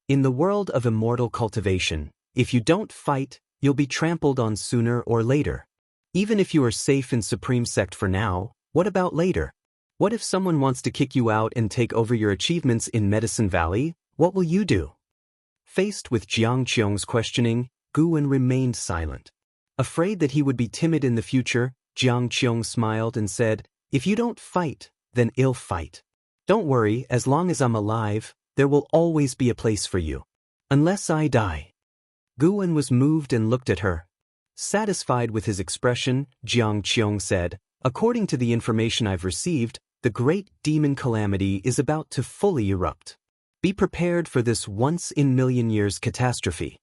Speaker 1: In the world of immortal cultivation, if you don't fight, you'll be trampled on sooner or later. Even if you are safe in Supreme Sect for now, what about later? What if someone wants to kick you out and take over your achievements in Medicine Valley? What will you do? Faced with Xianxia's questioning, Guwen remained silent. Afraid that he would be timid in the future, Xianxia smiled and said, "If you don't fight, then I'll fight. Don't worry, as long as I'm alive, there will always be a place for you. Unless I die." Guwen was moved and looked at her. Satisfied with his expression, Xianxia said, "According to the information I've received, the great demon calamity is about to fully erupt. Be prepared for this once-in-million-years catastrophe."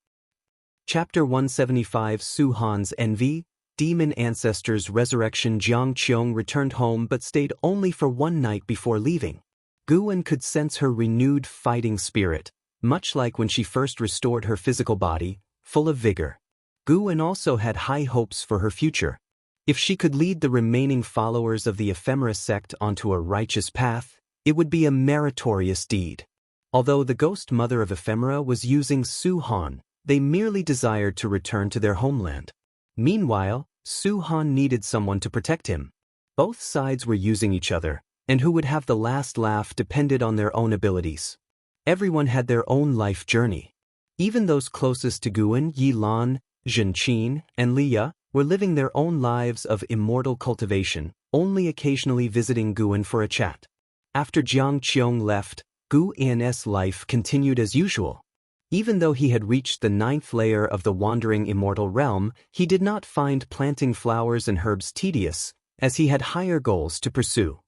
Speaker 1: Chapter 175 Su Han's Envy, Demon Ancestors Resurrection. Xianxia returned home but stayed only for one night before leaving. Guwen could sense her renewed fighting spirit, much like when she first restored her physical body, full of vigor. Guwen also had high hopes for her future. If she could lead the remaining followers of the Ephemera sect onto a righteous path, it would be a meritorious deed. Although the ghost mother of Ephemera was using Su Han, they merely desired to return to their homeland. Meanwhile, Su Han needed someone to protect him. Both sides were using each other, and who would have the last laugh depended on their own abilities. Everyone had their own life journey. Even those closest to Guwen, Yi Lan, Zhenqin, and Liya, were living their own lives of immortal cultivation, only occasionally visiting Guwen for a chat. After Xianxia left, Guwen's life continued as usual. Even though he had reached the 9th layer of the wandering immortal realm, he did not find planting flowers and herbs tedious, as he had higher goals to pursue.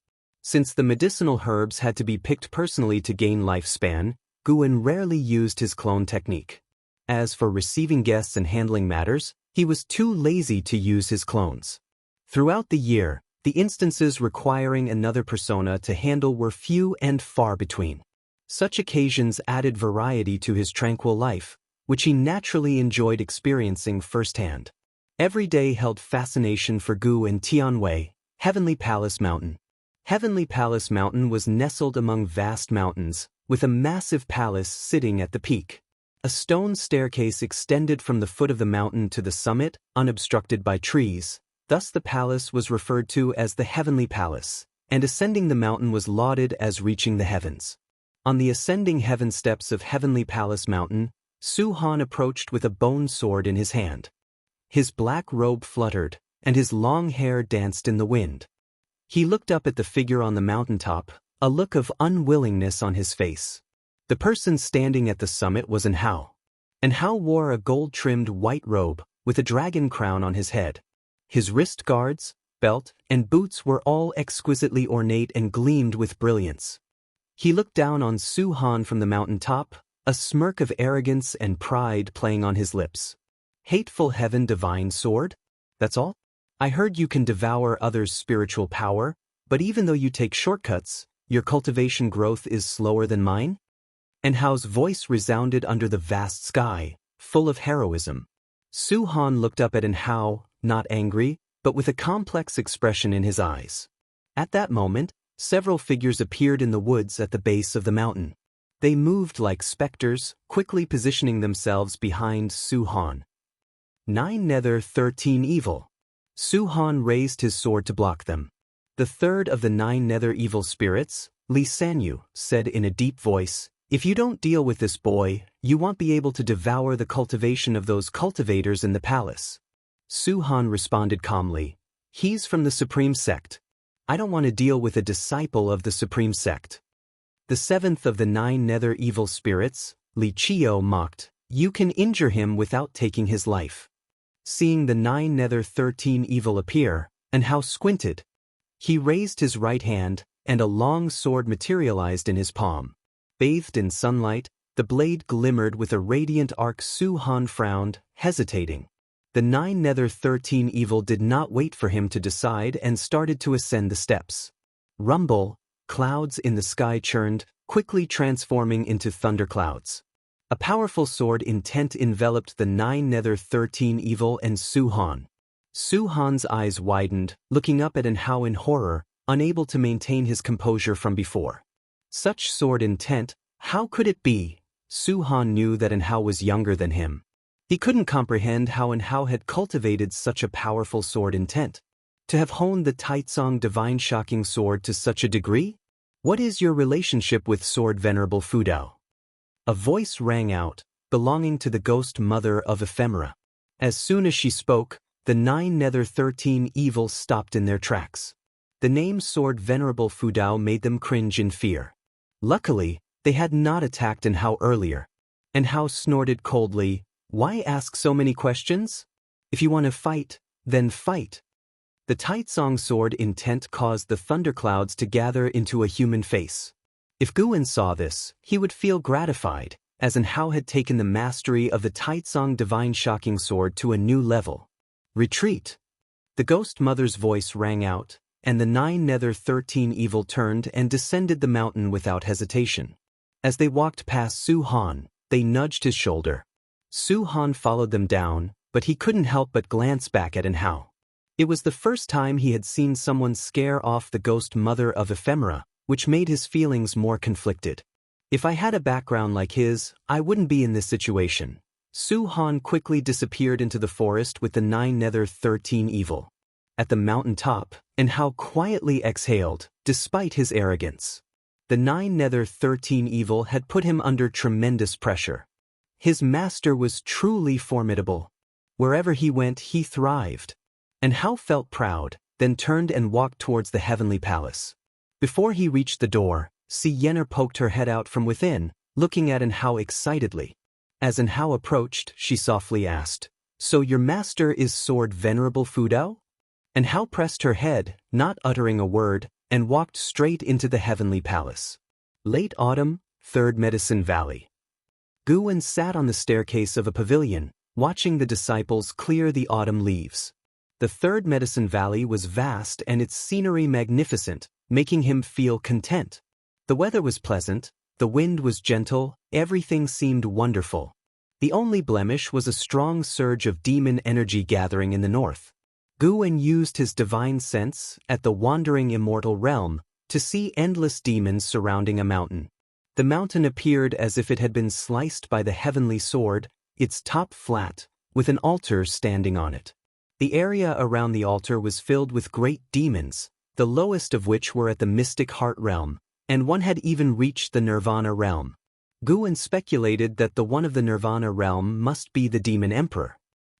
Speaker 1: Since the medicinal herbs had to be picked personally to gain lifespan, Guwen rarely used his clone technique. As for receiving guests and handling matters, he was too lazy to use his clones. Throughout the year, the instances requiring another persona to handle were few and far between. Such occasions added variety to his tranquil life, which he naturally enjoyed experiencing firsthand. Every day held fascination for Gu and Tianwei, Heavenly Palace Mountain. Heavenly Palace Mountain was nestled among vast mountains, with a massive palace sitting at the peak. A stone staircase extended from the foot of the mountain to the summit, unobstructed by trees. Thus the palace was referred to as the Heavenly Palace, and ascending the mountain was lauded as reaching the heavens. On the ascending heaven steps of Heavenly Palace Mountain, Su Han approached with a bone sword in his hand. His black robe fluttered, and his long hair danced in the wind. He looked up at the figure on the mountaintop, a look of unwillingness on his face. The person standing at the summit was Hao. Hao wore a gold-trimmed white robe, with a dragon crown on his head. His wrist guards, belt, and boots were all exquisitely ornate and gleamed with brilliance. He looked down on Su Han from the mountaintop, a smirk of arrogance and pride playing on his lips. "Hateful heaven divine sword? That's all? I heard you can devour others' spiritual power, but even though you take shortcuts, your cultivation growth is slower than mine?" Hao's voice resounded under the vast sky, full of heroism. Su Han looked up at Hao, not angry, but with a complex expression in his eyes. At that moment, several figures appeared in the woods at the base of the mountain. They moved like specters, quickly positioning themselves behind Su Han. 9 Nether 13 Evil. Su Han raised his sword to block them. The third of the 9 Nether evil spirits, Li Sanyu, said in a deep voice, "If you don't deal with this boy, you won't be able to devour the cultivation of those cultivators in the palace." Su Han responded calmly, "He's from the Supreme Sect. I don't want to deal with a disciple of the Supreme Sect." The 7th of the 9 Nether evil spirits, Li Chio, mocked, "You can injure him without taking his life." Seeing the 9 Nether 13 evil appear, Hao squinted. He raised his right hand, and a long sword materialized in his palm. Bathed in sunlight, the blade glimmered with a radiant arc. Su Han frowned, hesitating. The 9 Nether 13 evil did not wait for him to decide and started to ascend the steps. Rumble, clouds in the sky churned, quickly transforming into thunderclouds. A powerful sword intent enveloped the 9 Nether 13 evil and Su Han. Su Han's eyes widened, looking up at Hao in horror, unable to maintain his composure from before. Such sword intent, how could it be? Su Han knew that Hao was younger than him. He couldn't comprehend how and how had cultivated such a powerful sword intent. To have honed the Taitsong divine shocking sword to such a degree? What is your relationship with Sword Venerable Fudao? A voice rang out, belonging to the ghost mother of Ephemera. As soon as she spoke, the 9 nether 13 evils stopped in their tracks. The name Sword Venerable Fudao made them cringe in fear. Luckily, they had not attacked and how earlier. And how snorted coldly, "Why ask so many questions? If you want to fight, then fight." The Taitsong sword intent caused the thunderclouds to gather into a human face. If Guan saw this, he would feel gratified, as in how had taken the mastery of the Taitsong divine shocking sword to a new level. Retreat! The ghost mother's voice rang out, and the 9 nether 13 evil turned and descended the mountain without hesitation. As they walked past Su Han, they nudged his shoulder. Su Han followed them down, but he couldn't help but glance back at Anhao. It was the first time he had seen someone scare off the ghost mother of Ephemera, which made his feelings more conflicted. If I had a background like his, I wouldn't be in this situation. Su Han quickly disappeared into the forest with the 9 nether 13 evil. At the mountain top, Anhao quietly exhaled, despite his arrogance. The 9 nether 13 evil had put him under tremendous pressure. His master was truly formidable. Wherever he went, he thrived. Anhao felt proud, then turned and walked towards the heavenly palace. Before he reached the door, Xianxia poked her head out from within, looking at Anhao excitedly. As Anhao approached, she softly asked, "So your master is Sword Venerable Fudao?" Anhao pressed her head, not uttering a word, and walked straight into the heavenly palace. Late autumn, 3rd Medicine Valley. Guan sat on the staircase of a pavilion, watching the disciples clear the autumn leaves. The 3rd Medicine Valley was vast and its scenery magnificent, making him feel content. The weather was pleasant, the wind was gentle, everything seemed wonderful. The only blemish was a strong surge of demon energy gathering in the north. Guan used his divine sense, at the wandering immortal realm, to see endless demons surrounding a mountain. The mountain appeared as if it had been sliced by the heavenly sword, its top flat, with an altar standing on it. The area around the altar was filled with great demons, the lowest of which were at the mystic heart realm, and one had even reached the nirvana realm. Guan speculated that the one of the nirvana realm must be the demon emperor.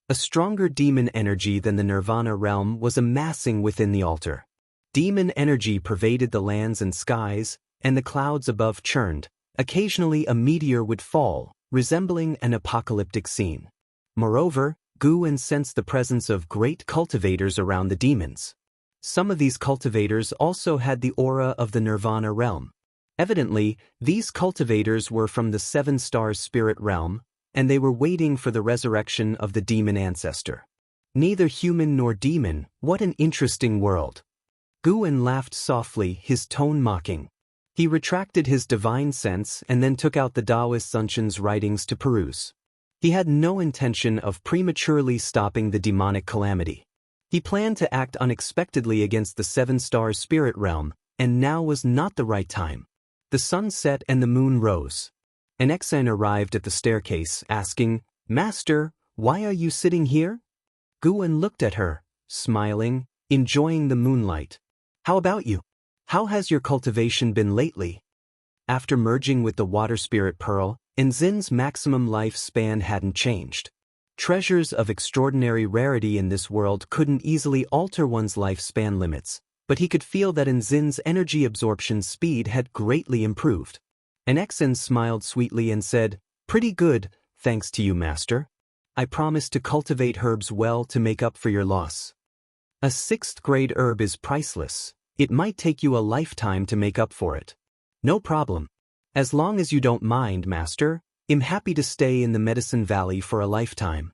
Speaker 1: A stronger demon energy than the nirvana realm was amassing within the altar. Demon energy pervaded the lands and skies, and the clouds above churned. Occasionally a meteor would fall, resembling an apocalyptic scene. Moreover, Guan sensed the presence of great cultivators around the demons. Some of these cultivators also had the aura of the nirvana realm. Evidently, these cultivators were from the 7-star spirit realm, and they were waiting for the resurrection of the demon ancestor. Neither human nor demon, what an interesting world. Guan laughed softly, his tone mocking. He retracted his divine sense and then took out the Taoist Sunshin's writings to peruse. He had no intention of prematurely stopping the demonic calamity. He planned to act unexpectedly against the 7-star spirit realm, and now was not the right time. The sun set and the moon rose. An Exan arrived at the staircase, asking, "Master, why are you sitting here?" Guan looked at her, smiling, enjoying the moonlight. "How about you? How has your cultivation been lately?" After merging with the water spirit pearl, Enzin's maximum lifespan hadn't changed. Treasures of extraordinary rarity in this world couldn't easily alter one's lifespan limits, but he could feel that Enzin's energy absorption speed had greatly improved. An Exan smiled sweetly and said, "Pretty good, thanks to you, master. I promise to cultivate herbs well to make up for your loss. A 6th-grade herb is priceless. It might take you a lifetime to make up for it." "No problem. As long as you don't mind, master, I'm happy to stay in the Medicine Valley for a lifetime."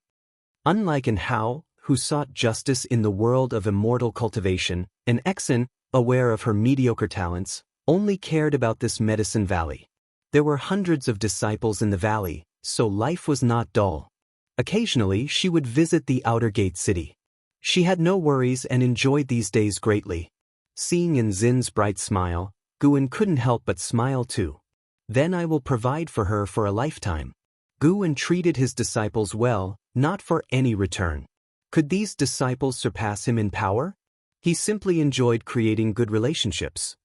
Speaker 1: Unlike Anhao, who sought justice in the world of immortal cultivation, an Exan, aware of her mediocre talents, only cared about this Medicine Valley. There were hundreds of disciples in the valley, so life was not dull. Occasionally she would visit the outer gate city. She had no worries and enjoyed these days greatly. Seeing Enzin's bright smile, Guan couldn't help but smile too. "Then I will provide for her for a lifetime." Guan treated his disciples well, not for any return. Could these disciples surpass him in power? He simply enjoyed creating good relationships.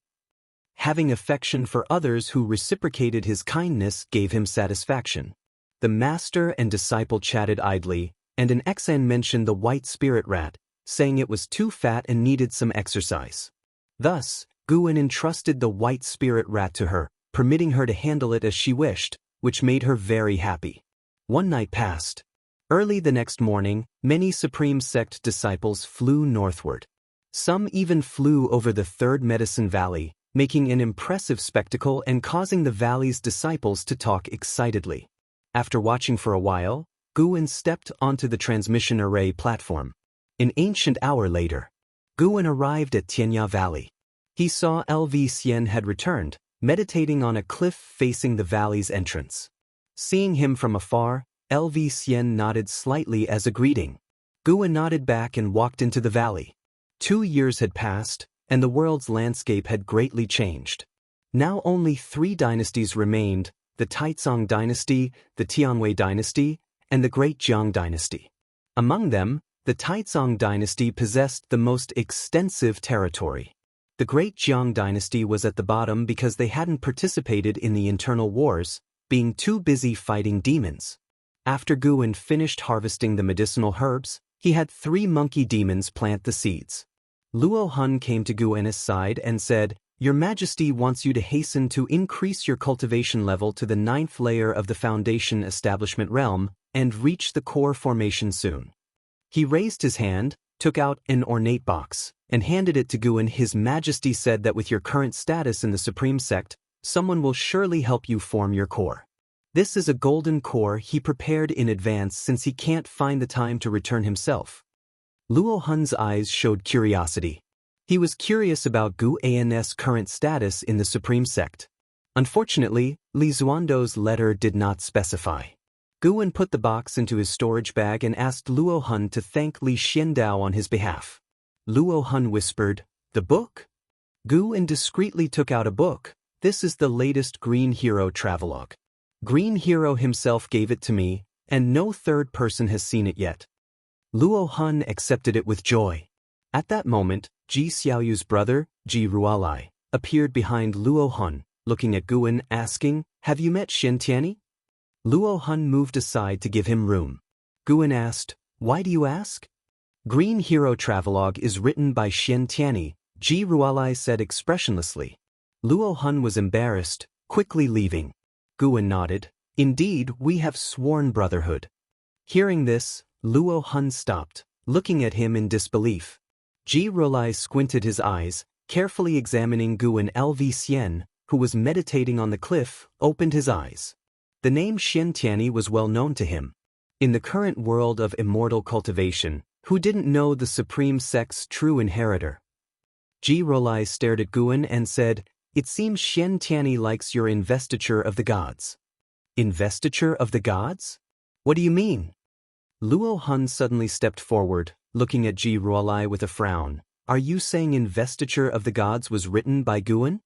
Speaker 1: Having affection for others who reciprocated his kindness gave him satisfaction. The master and disciple chatted idly, and an Xan mentioned the white spirit rat, saying it was too fat and needed some exercise. Thus, Guan entrusted the white spirit rat to her, permitting her to handle it as she wished, which made her very happy. One night passed. Early the next morning, many Supreme Sect disciples flew northward. Some even flew over the Third Medicine Valley, making an impressive spectacle and causing the valley's disciples to talk excitedly. After watching for a while, Guan stepped onto the transmission array platform. An ancient hour later, Guan arrived at Xianxia Valley. He saw LV Xian had returned, meditating on a cliff facing the valley's entrance. Seeing him from afar, LV Xian nodded slightly as a greeting. Guan nodded back and walked into the valley. 2 years had passed, and the world's landscape had greatly changed. Now only 3 dynasties remained: the Taizong dynasty, the Tianwei dynasty, and the Great Jiang dynasty. Among them, the Taizong dynasty possessed the most extensive territory. The Great Jiang dynasty was at the bottom because they hadn't participated in the internal wars, being too busy fighting demons. After Guan finished harvesting the medicinal herbs, he had 3 monkey demons plant the seeds. Luo Hun came to Guan's side and said, "Your Majesty wants you to hasten to increase your cultivation level to the 9th layer of the Foundation Establishment realm and reach the core formation soon." He raised his hand, took out an ornate box, and handed it to Guan. "His Majesty said that with your current status in the Supreme Sect, someone will surely help you form your core. This is a golden core he prepared in advance since he can't find the time to return himself." Luo Hun's eyes showed curiosity. He was curious about Guan's current status in the Supreme Sect. Unfortunately, Li Xuando's letter did not specify. Guan put the box into his storage bag and asked Luo Hun to thank Li Xiandao on his behalf. Luo Hun whispered, "The book?" Guan discreetly took out a book. "This is the latest Green Hero travelogue. Green Hero himself gave it to me, and no third person has seen it yet." Luo Hun accepted it with joy. At that moment, Ji Xiaoyu's brother, Ji Rualai, appeared behind Luo Hun, looking at Guan, asking, "Have you met Xianxia?" Luo Hun moved aside to give him room. Guan asked, "Why do you ask?" "Green Hero travelogue is written by Xianxia," Ji Rualai said expressionlessly. Luo Hun was embarrassed, quickly leaving. Guan nodded. "Indeed, we have sworn brotherhood." Hearing this, Luo Hun stopped, looking at him in disbelief. Ji Rualai squinted his eyes, carefully examining Guan. LV Xian, who was meditating on the cliff, opened his eyes. The name Xianxia was well known to him. In the current world of immortal cultivation, who didn't know the Supreme Sect's true inheritor? Ji Rualai stared at Guan and said, "It seems Xianxia likes your investiture of the gods." "Investiture of the gods? What do you mean?" Luo Hun suddenly stepped forward, looking at Ji Rualai with a frown. "Are you saying investiture of the gods was written by Guan?"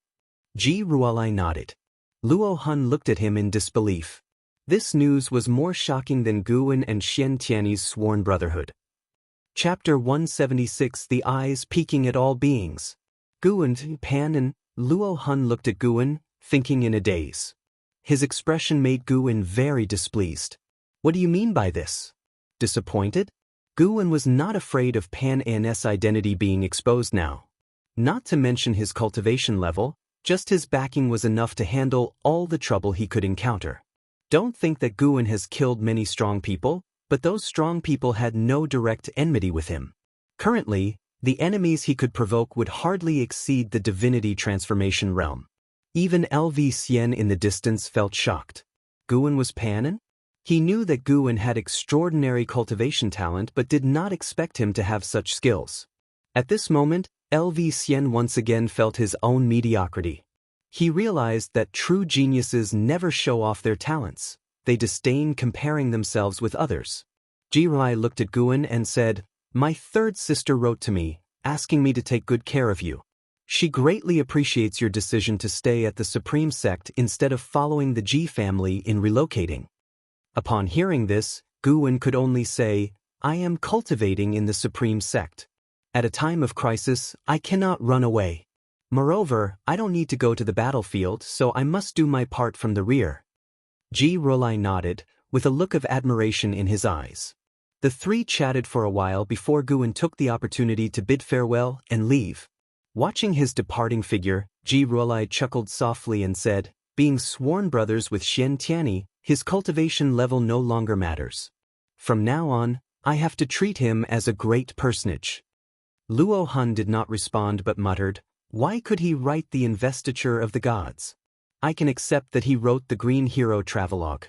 Speaker 1: Ji Rualai nodded. Luo Hun looked at him in disbelief. This news was more shocking than Guan and Xianxia's sworn brotherhood. Chapter 176. The Eyes Peeking at All Beings. Guan, Pan and Luo Hun looked at Guan, thinking in a daze. His expression made Guan very displeased. "What do you mean by this? Disappointed?" Guan was not afraid of Pan An's identity being exposed now. Not to mention his cultivation level, just his backing was enough to handle all the trouble he could encounter. Don't think that Guan has killed many strong people, but those strong people had no direct enmity with him. Currently, the enemies he could provoke would hardly exceed the divinity transformation realm. Even LV Xian in the distance felt shocked. Guan was Panin? He knew that Guan had extraordinary cultivation talent but did not expect him to have such skills. At this moment, LV Xian once again felt his own mediocrity. He realized that true geniuses never show off their talents. They disdain comparing themselves with others. Jirai looked at Guan and said, "My third sister wrote to me, asking me to take good care of you. She greatly appreciates your decision to stay at the Supreme Sect instead of following the Ji family in relocating." Upon hearing this, Guwen could only say, I am cultivating in the supreme sect. At a time of crisis, I cannot run away. Moreover, I don't need to go to the battlefield, so I must do my part from the rear. Ji Rolai nodded, with a look of admiration in his eyes. The three chatted for a while before Guwen took the opportunity to bid farewell and leave. Watching his departing figure, Ji Rolai chuckled softly and said, being sworn brothers with Xianxia, his cultivation level no longer matters. From now on, I have to treat him as a great personage. Luo Han did not respond but muttered, why could he write the investiture of the gods? I can accept that he wrote the Green Hero Travelogue.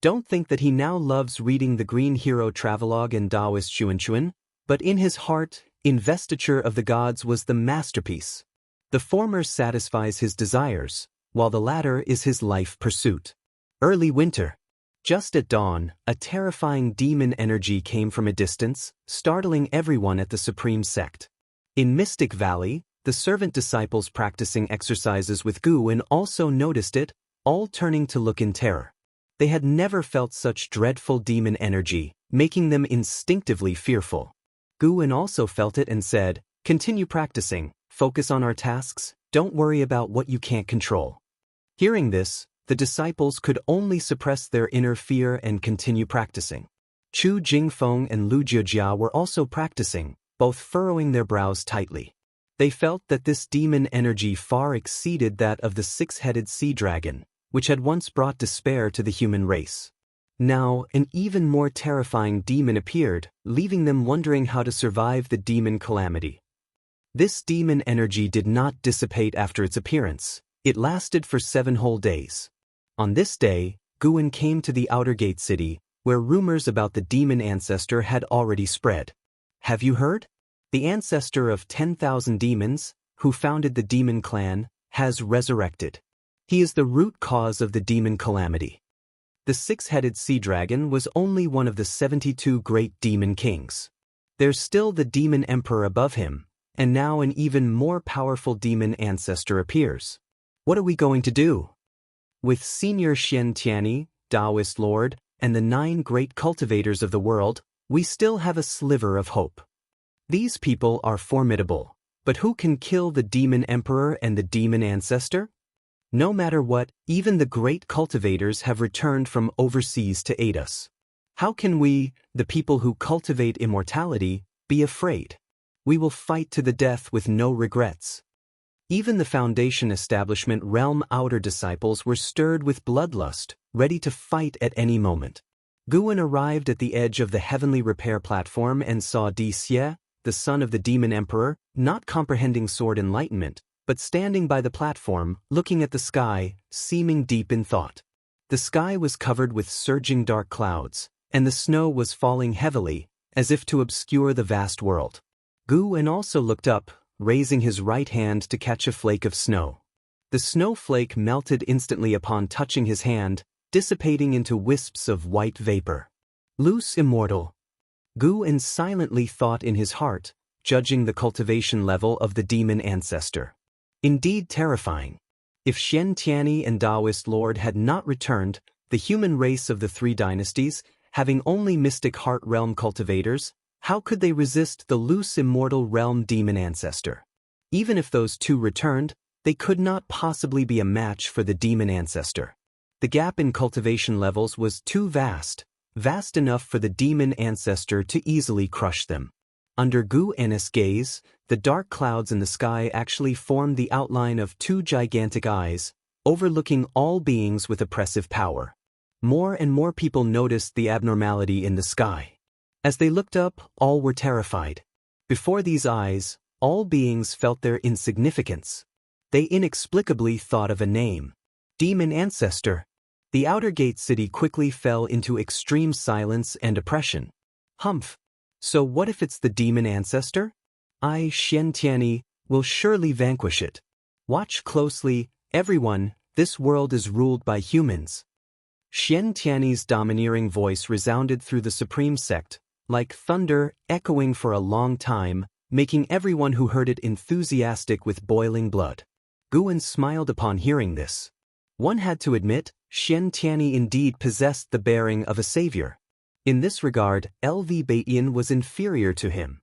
Speaker 1: Don't think that he now loves reading the Green Hero Travelogue and Taoist Xuanchuan, but in his heart, Investiture of the Gods was the masterpiece. The former satisfies his desires, while the latter is his life pursuit. Early winter. Just at dawn, a terrifying demon energy came from a distance, startling everyone at the Supreme Sect. In Mystic Valley, the servant disciples practicing exercises with Guwen also noticed it, all turning to look in terror. They had never felt such dreadful demon energy, making them instinctively fearful. Guwen also felt it and said, continue practicing, focus on our tasks, don't worry about what you can't control. Hearing this, the disciples could only suppress their inner fear and continue practicing. Chu Jingfeng and Lu Jiajia were also practicing, both furrowing their brows tightly. They felt that this demon energy far exceeded that of the six-headed sea dragon, which had once brought despair to the human race. Now, an even more terrifying demon appeared, leaving them wondering how to survive the demon calamity. This demon energy did not dissipate after its appearance. It lasted for 7 whole days. On this day, Guwen came to the outer gate city, where rumors about the demon ancestor had already spread. Have you heard? The ancestor of 10,000 demons, who founded the demon clan, has resurrected. He is the root cause of the demon calamity. The six-headed sea dragon was only one of the 72 great demon kings. There's still the demon emperor above him, and now an even more powerful demon ancestor appears. What are we going to do? With Senior Xianxia, Taoist Lord, and the 9 great cultivators of the world, we still have a sliver of hope. These people are formidable, but who can kill the demon emperor and the demon ancestor? No matter what, even the great cultivators have returned from overseas to aid us. How can we, the people who cultivate immortality, be afraid? We will fight to the death with no regrets. Even the Foundation Establishment Realm Outer disciples were stirred with bloodlust, ready to fight at any moment. Guwen arrived at the edge of the heavenly repair platform and saw Xie, the son of the demon emperor, not comprehending sword enlightenment, but standing by the platform, looking at the sky, seeming deep in thought. The sky was covered with surging dark clouds, and the snow was falling heavily, as if to obscure the vast world. Guwen also looked up, raising his right hand to catch a flake of snow. The snowflake melted instantly upon touching his hand, dissipating into wisps of white vapor. Loose Immortal. Guwen silently thought in his heart, judging the cultivation level of the demon ancestor. Indeed terrifying. If Xianxia and Taoist Lord had not returned, the human race of the 3 dynasties, having only mystic heart realm cultivators, how could they resist the loose immortal realm demon ancestor? Even if those 2 returned, they could not possibly be a match for the demon ancestor. The gap in cultivation levels was too vast enough for the demon ancestor to easily crush them. Under Guwen's gaze, the dark clouds in the sky actually formed the outline of 2 gigantic eyes, overlooking all beings with oppressive power. More and more people noticed the abnormality in the sky. As they looked up, all were terrified. Before these eyes, all beings felt their insignificance. They inexplicably thought of a name. Demon Ancestor. The outer gate city quickly fell into extreme silence and oppression. Humph. So what if it's the demon ancestor? I, Xianxia, will surely vanquish it. Watch closely, everyone, this world is ruled by humans. Xianxia's domineering voice resounded through the supreme sect, like thunder echoing for a long time, making everyone who heard it enthusiastic with boiling blood. Guwen smiled upon hearing this. One had to admit, Xianxia indeed possessed the bearing of a savior. In this regard, LV Baiyan was inferior to him.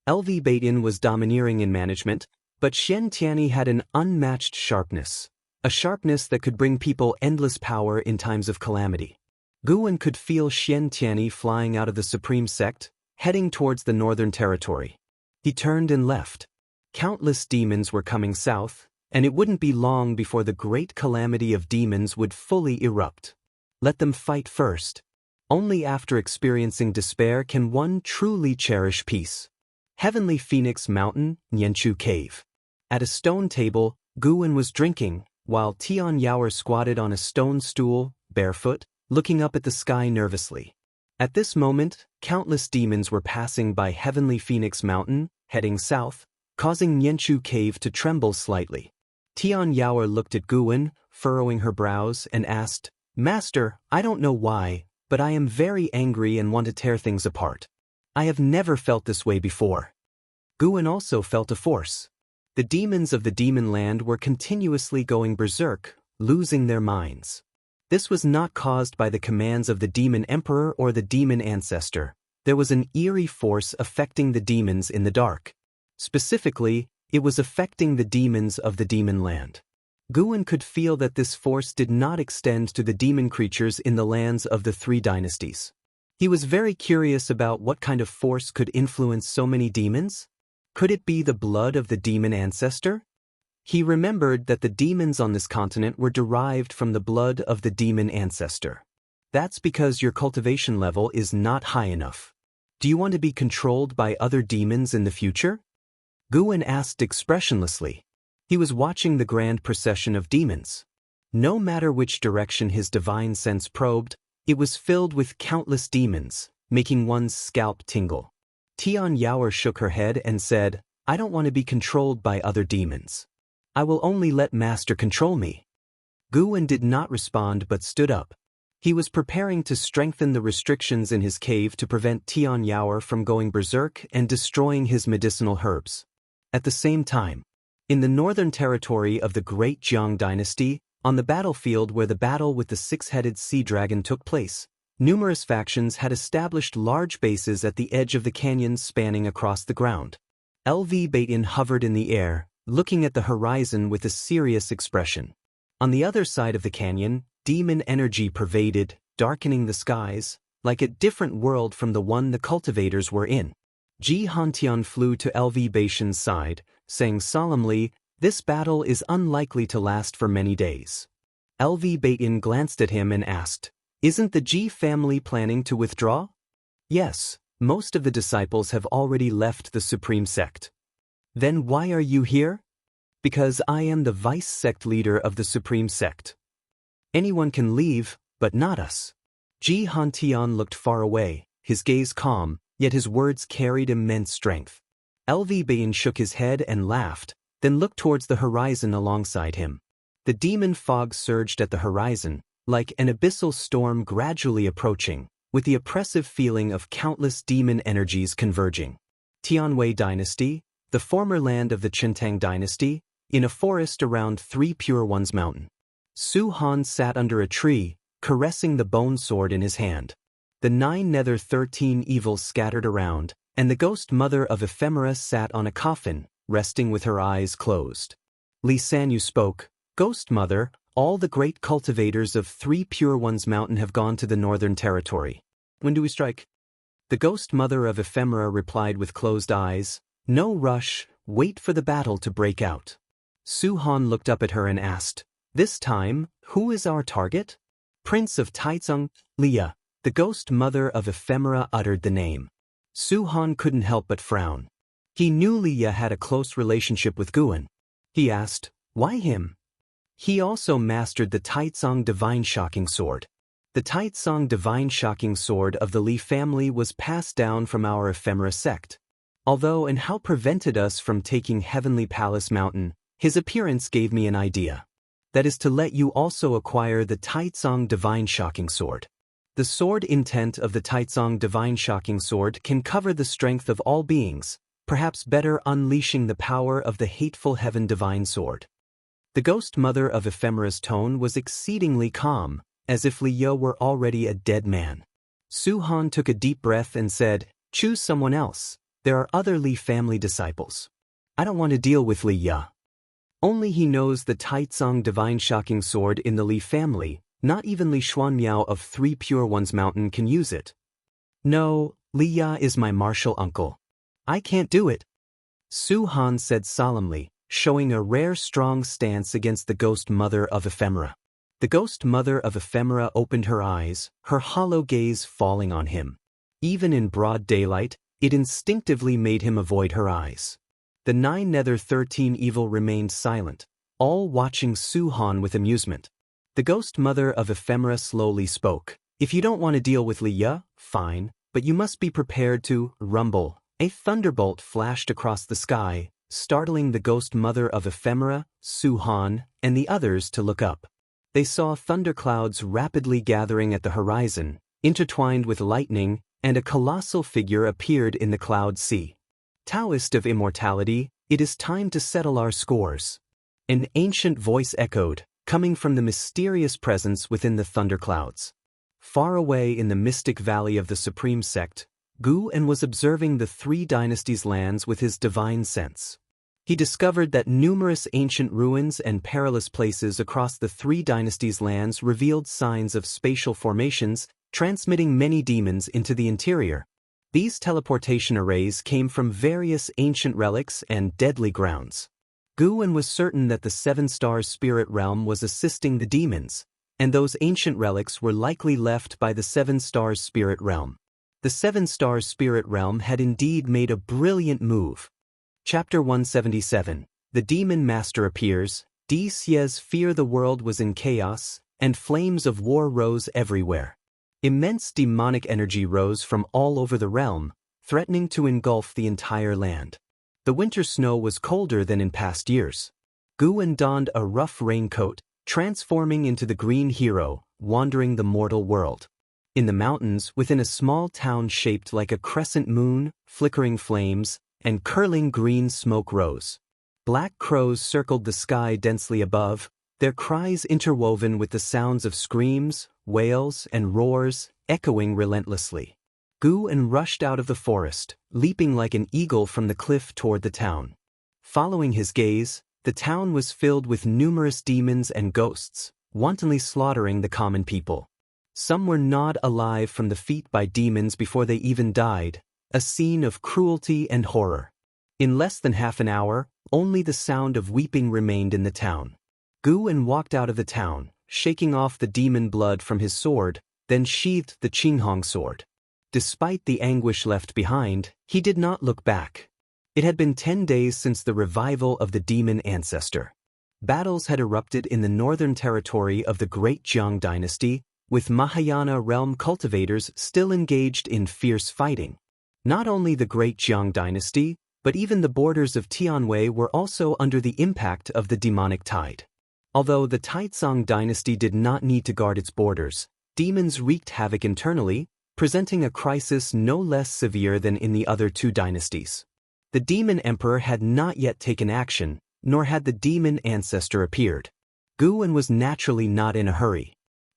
Speaker 1: LV Baiyan was domineering in management, but Xianxia had an unmatched sharpness, a sharpness that could bring people endless power in times of calamity. Guwen could feel Xianxia flying out of the Supreme Sect, heading towards the Northern Territory. He turned and left. Countless demons were coming south, and it wouldn't be long before the great calamity of demons would fully erupt. Let them fight first. Only after experiencing despair can one truly cherish peace. Heavenly Phoenix Mountain, Nianchu Cave. At a stone table, Guwen was drinking, while Xianxia squatted on a stone stool, barefoot, looking up at the sky nervously. At this moment, countless demons were passing by Heavenly Phoenix Mountain, heading south, causing Nianchu Cave to tremble slightly. Xianxia looked at Guwen, furrowing her brows, and asked, "Master, I don't know why, but I am very angry and want to tear things apart. I have never felt this way before." Guwen also felt a force. The demons of the demon land were continuously going berserk, losing their minds. This was not caused by the commands of the demon emperor or the demon ancestor. There was an eerie force affecting the demons in the dark. Specifically, it was affecting the demons of the demon land. Guwen could feel that this force did not extend to the demon creatures in the lands of the three dynasties. He was very curious about what kind of force could influence so many demons. Could it be the blood of the demon ancestor? He remembered that the demons on this continent were derived from the blood of the demon ancestor. That's because your cultivation level is not high enough. Do you want to be controlled by other demons in the future? Guwen asked expressionlessly. He was watching the grand procession of demons. No matter which direction his divine sense probed, it was filled with countless demons, making one's scalp tingle. Xianxia shook her head and said, "I don't want to be controlled by other demons. I will only let Master control me." Guwen did not respond but stood up. He was preparing to strengthen the restrictions in his cave to prevent Xianxia from going berserk and destroying his medicinal herbs. At the same time, in the northern territory of the Great Jiang Dynasty, on the battlefield where the battle with the six-headed sea dragon took place, numerous factions had established large bases at the edge of the canyons spanning across the ground. LV Baiyan hovered in the air, looking at the horizon with a serious expression. On the other side of the canyon, demon energy pervaded, darkening the skies, like a different world from the one the cultivators were in. Xianxia flew to LV Baiyan's side, saying solemnly, "This battle is unlikely to last for many days." LV Baiyan glanced at him and asked, "Isn't the Ji family planning to withdraw?" "Yes, most of the disciples have already left the Supreme Sect." "Then why are you here?" "Because I am the vice sect leader of the Supreme Sect. Anyone can leave, but not us." Xianxia looked far away, his gaze calm, yet his words carried immense strength. LV Baiyan shook his head and laughed, then looked towards the horizon alongside him. The demon fog surged at the horizon, like an abyssal storm gradually approaching, with the oppressive feeling of countless demon energies converging. Tianwei Dynasty, the former land of the Chintang Dynasty, in a forest around Three Pure Ones Mountain. Su Han sat under a tree, caressing the bone sword in his hand. The 9 nether 13 evils scattered around, and the ghost mother of Ephemera sat on a coffin, resting with her eyes closed. Li Sanyu spoke, "Ghost mother, all the great cultivators of Three Pure Ones Mountain have gone to the Northern Territory. When do we strike?" The ghost mother of Ephemera replied with closed eyes, "No rush, wait for the battle to break out." Su Han looked up at her and asked, "This time, who is our target?" "Prince of Taizong, Leah." The ghost mother of Ephemera uttered the name. Su Han couldn't help but frown. He knew Leah had a close relationship with Guwen. He asked, "Why him?" "He also mastered the Taizong Divine Shocking Sword. The Taizong Divine Shocking Sword of the Li family was passed down from our Ephemera sect. Although and how prevented us from taking Heavenly Palace Mountain, his appearance gave me an idea. That is to let you also acquire the Taizong Divine Shocking Sword. The sword intent of the Taizong Divine Shocking Sword can cover the strength of all beings, perhaps better unleashing the power of the hateful Heaven Divine Sword." The ghost mother of Ephemera's tone was exceedingly calm, as if Liu were already a dead man. Su Han took a deep breath and said, "Choose someone else. There are other Li family disciples. I don't want to deal with Li Ya. Only he knows the Taizong divine shocking sword in the Li family. Not even Li Xuanmiao of Three Pure Ones Mountain can use it. No, Li Ya is my martial uncle. I can't do it," Su Han said solemnly, showing a rare strong stance against the ghost mother of ephemera. The ghost mother of ephemera opened her eyes, her hollow gaze falling on him. Even in broad daylight, it instinctively made him avoid her eyes. The 9 Nether 13 Evil remained silent, all watching Su Han with amusement. The ghost mother of ephemera slowly spoke. "If you don't want to deal with Li Ya, fine, but you must be prepared to rumble." A thunderbolt flashed across the sky, startling the ghost mother of ephemera, Su Han, and the others to look up. They saw thunderclouds rapidly gathering at the horizon, intertwined with lightning, and a colossal figure appeared in the cloud sea. "Taoist of immortality, it is time to settle our scores," an ancient voice echoed, coming from the mysterious presence within the thunderclouds. Far away in the mystic valley of the Supreme Sect, Gu-en was observing the 3 dynasties' lands with his divine sense. He discovered that numerous ancient ruins and perilous places across the 3 dynasties' lands revealed signs of spatial formations, transmitting many demons into the interior. These teleportation arrays came from various ancient relics and deadly grounds. Gu-en was certain that the 7 Stars spirit realm was assisting the demons, and those ancient relics were likely left by the 7 Stars spirit realm. The 7 Stars spirit realm had indeed made a brilliant move. Chapter 177. The Demon Master appears. Di Xie's fear the world was in chaos, and flames of war rose everywhere. Immense demonic energy rose from all over the realm, threatening to engulf the entire land. The winter snow was colder than in past years. Gu-en donned a rough raincoat, transforming into the green hero, wandering the mortal world. In the mountains, within a small town shaped like a crescent moon, flickering flames, and curling green smoke rose. Black crows circled the sky densely above, their cries interwoven with the sounds of screams, wails, and roars, echoing relentlessly. Gu-en rushed out of the forest, leaping like an eagle from the cliff toward the town. Following his gaze, the town was filled with numerous demons and ghosts, wantonly slaughtering the common people. Some were gnawed alive from the feet by demons before they even died, a scene of cruelty and horror. In less than half an hour, only the sound of weeping remained in the town. Gu-en walked out of the town, shaking off the demon blood from his sword, then sheathed the Qinghong sword. Despite the anguish left behind, he did not look back. It had been 10 days since the revival of the demon ancestor. Battles had erupted in the northern territory of the Great Jiang dynasty, with Mahayana realm cultivators still engaged in fierce fighting. Not only the Great Jiang dynasty, but even the borders of Tianwei were also under the impact of the demonic tide. Although the Taizong dynasty did not need to guard its borders, demons wreaked havoc internally, presenting a crisis no less severe than in the other 2 dynasties. The demon emperor had not yet taken action, nor had the demon ancestor appeared. Gu-en was naturally not in a hurry.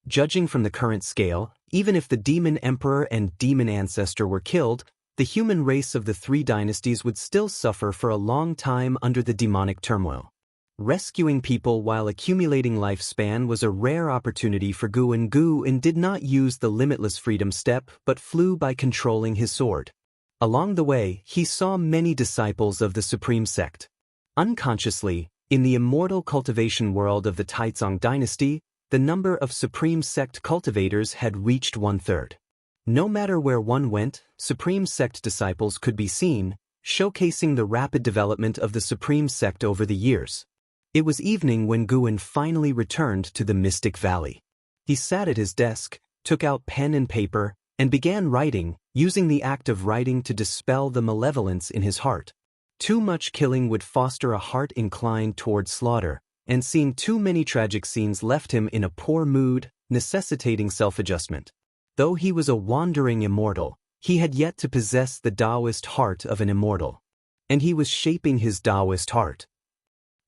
Speaker 1: Judging from the current scale, even if the demon emperor and demon ancestor were killed, the human race of the 3 dynasties would still suffer for a long time under the demonic turmoil. Rescuing people while accumulating lifespan was a rare opportunity for Gu-en. Gu-en did not use the limitless freedom step but flew by controlling his sword. Along the way, he saw many disciples of the Supreme Sect. Unconsciously, in the immortal cultivation world of the Taizong dynasty, the number of Supreme Sect cultivators had reached 1/3. No matter where one went, Supreme Sect disciples could be seen, showcasing the rapid development of the Supreme Sect over the years. It was evening when Gu-en finally returned to the Mystic Valley. He sat at his desk, took out pen and paper, and began writing, using the act of writing to dispel the malevolence in his heart. Too much killing would foster a heart inclined toward slaughter, and seeing too many tragic scenes left him in a poor mood, necessitating self-adjustment. Though he was a wandering immortal, he had yet to possess the Taoist heart of an immortal. And he was shaping his Taoist heart.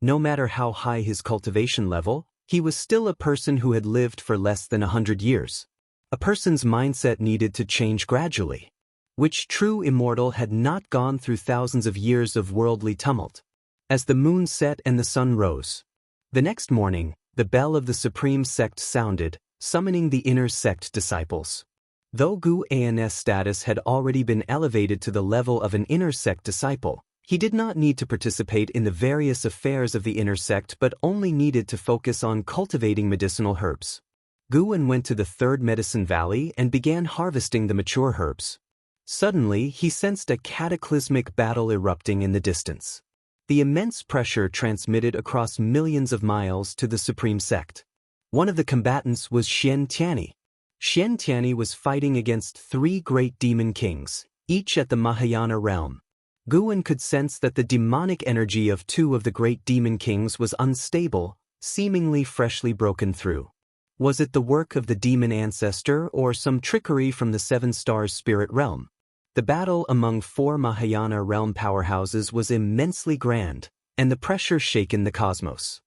Speaker 1: No matter how high his cultivation level, he was still a person who had lived for less than 100 years. A person's mindset needed to change gradually. Which true immortal had not gone through thousands of years of worldly tumult? As the moon set and the sun rose. The next morning, the bell of the supreme sect sounded, summoning the inner sect disciples. Though Gu An's status had already been elevated to the level of an inner sect disciple, he did not need to participate in the various affairs of the inner sect but only needed to focus on cultivating medicinal herbs. Guan went to the third medicine valley and began harvesting the mature herbs. Suddenly, he sensed a cataclysmic battle erupting in the distance. The immense pressure transmitted across millions of miles to the supreme sect. One of the combatants was Xianxia. Xianxia was fighting against 3 great demon kings, each at the Mahayana realm. Guan could sense that the demonic energy of 2 of the great demon kings was unstable, seemingly freshly broken through. Was it the work of the demon ancestor or some trickery from the 7 stars spirit realm? The battle among 4 Mahayana realm powerhouses was immensely grand, and the pressure shaken the cosmos.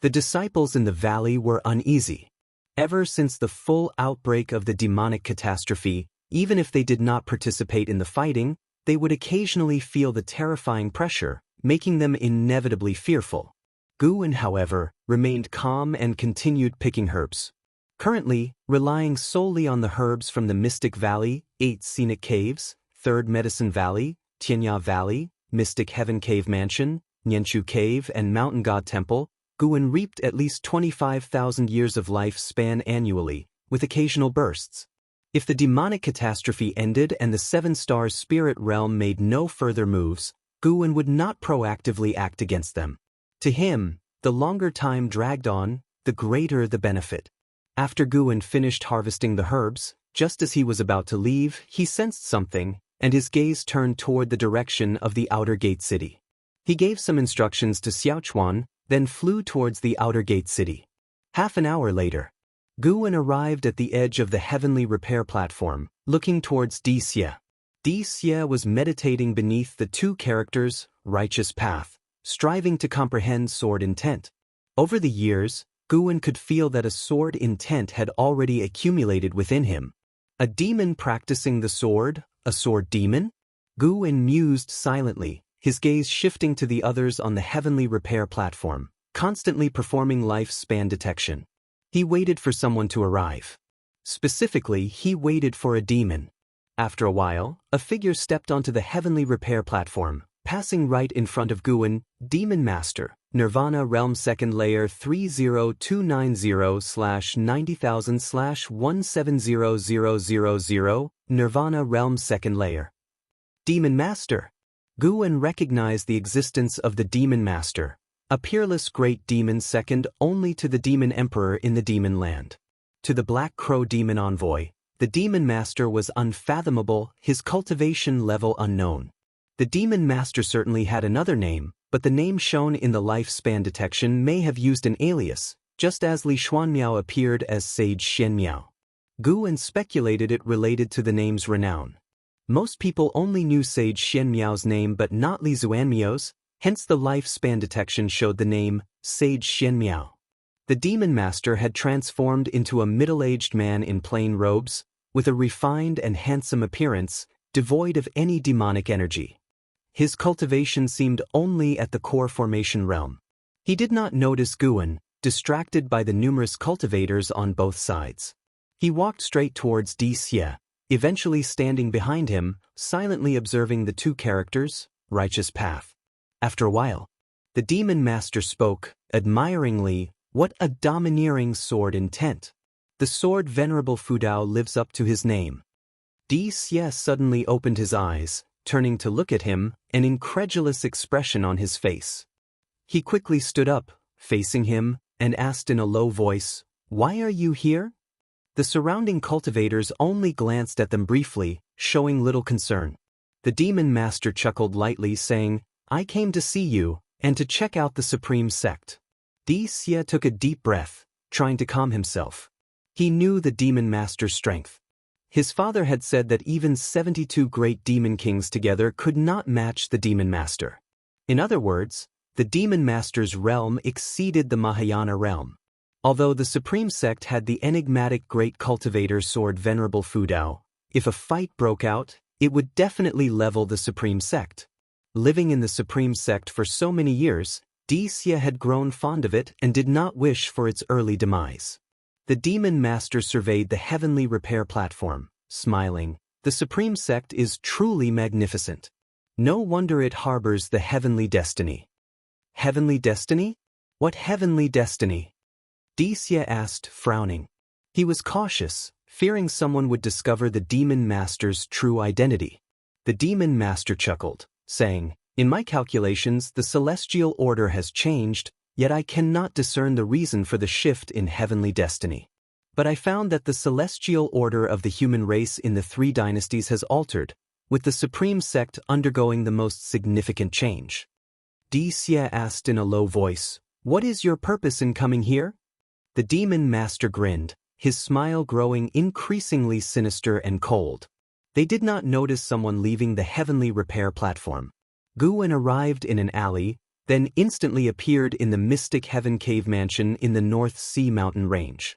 Speaker 1: The disciples in the valley were uneasy. Ever since the full outbreak of the demonic catastrophe, even if they did not participate in the fighting, they would occasionally feel the terrifying pressure, making them inevitably fearful. Guan, however, remained calm and continued picking herbs. Currently, relying solely on the herbs from the Mystic Valley, 8 Scenic Caves, 3rd Medicine Valley, Tianya Valley, Mystic Heaven Cave Mansion, Nianchu Cave and Mountain God Temple, Guan reaped at least 25,000 years of lifespan annually, with occasional bursts. If the demonic catastrophe ended and the 7 stars spirit realm made no further moves, Guan would not proactively act against them. To him, the longer time dragged on, the greater the benefit. After Guan finished harvesting the herbs, just as he was about to leave, he sensed something, and his gaze turned toward the direction of the outer gate city. He gave some instructions to Xiaochuan, then flew towards the outer gate city. Half an hour later, Guan arrived at the edge of the heavenly repair platform, looking towards Xia. Xia was meditating beneath the 2 characters, righteous path, striving to comprehend sword intent. Over the years, Guan could feel that a sword intent had already accumulated within him. A demon practicing the sword, a sword demon? Guan mused silently, his gaze shifting to the others on the heavenly repair platform, constantly performing lifespan detection. He waited for someone to arrive. Specifically, he waited for a demon. After a while, a figure stepped onto the heavenly repair platform, passing right in front of Guan. Demon Master, Nirvana Realm 2nd Layer 30290/90,000/170000, Nirvana Realm 2nd Layer. Demon Master. Guan recognized the existence of the Demon Master, a peerless great demon second only to the Demon Emperor in the Demon Land. To the Black Crow Demon Envoy, the Demon Master was unfathomable, his cultivation level unknown. The Demon Master certainly had another name, but the name shown in the lifespan detection may have used an alias, just as Li Xuanmiao appeared as Sage Xianmiao. Guan speculated it related to the name's renown. Most people only knew Sage Xianmiao's name but not Li Xuanmiao's, hence the lifespan detection showed the name Sage Xianmiao. The Demon Master had transformed into a middle-aged man in plain robes, with a refined and handsome appearance, devoid of any demonic energy. His cultivation seemed only at the core formation realm. He did not notice Guan, distracted by the numerous cultivators on both sides. He walked straight towards Xia, eventually standing behind him, silently observing the 2 characters, righteous path. After a while, the Demon Master spoke, admiringly, "What a domineering sword intent! The sword Venerable Fudao lives up to his name." Xia suddenly opened his eyes, turning to look at him, an incredulous expression on his face. He quickly stood up, facing him, and asked in a low voice, "Why are you here?" The surrounding cultivators only glanced at them briefly, showing little concern. The Demon Master chuckled lightly, saying, "I came to see you, and to check out the Supreme Sect." Xia took a deep breath, trying to calm himself. He knew the Demon Master's strength. His father had said that even 72 great demon kings together could not match the Demon Master. In other words, the Demon Master's realm exceeded the Mahayana realm. Although the supreme sect had the enigmatic great cultivator sword Venerable Fudao, if a fight broke out, it would definitely level the supreme sect. Living in the supreme sect for so many years, Xianxia had grown fond of it and did not wish for its early demise. The demon master surveyed the heavenly repair platform, smiling. The supreme sect is truly magnificent. No wonder it harbors the heavenly destiny. Heavenly destiny? What heavenly destiny? Xianxia asked, frowning. He was cautious, fearing someone would discover the demon master's true identity. The demon master chuckled, saying, "In my calculations, the celestial order has changed, yet I cannot discern the reason for the shift in heavenly destiny. But I found that the celestial order of the human race in the 3 dynasties has altered, with the supreme sect undergoing the most significant change." Xianxia asked in a low voice, "What is your purpose in coming here?" The demon master grinned, his smile growing increasingly sinister and cold. They did not notice someone leaving the heavenly repair platform. Guwen arrived in an alley, then instantly appeared in the Mystic Heaven Cave Mansion in the North Sea mountain range.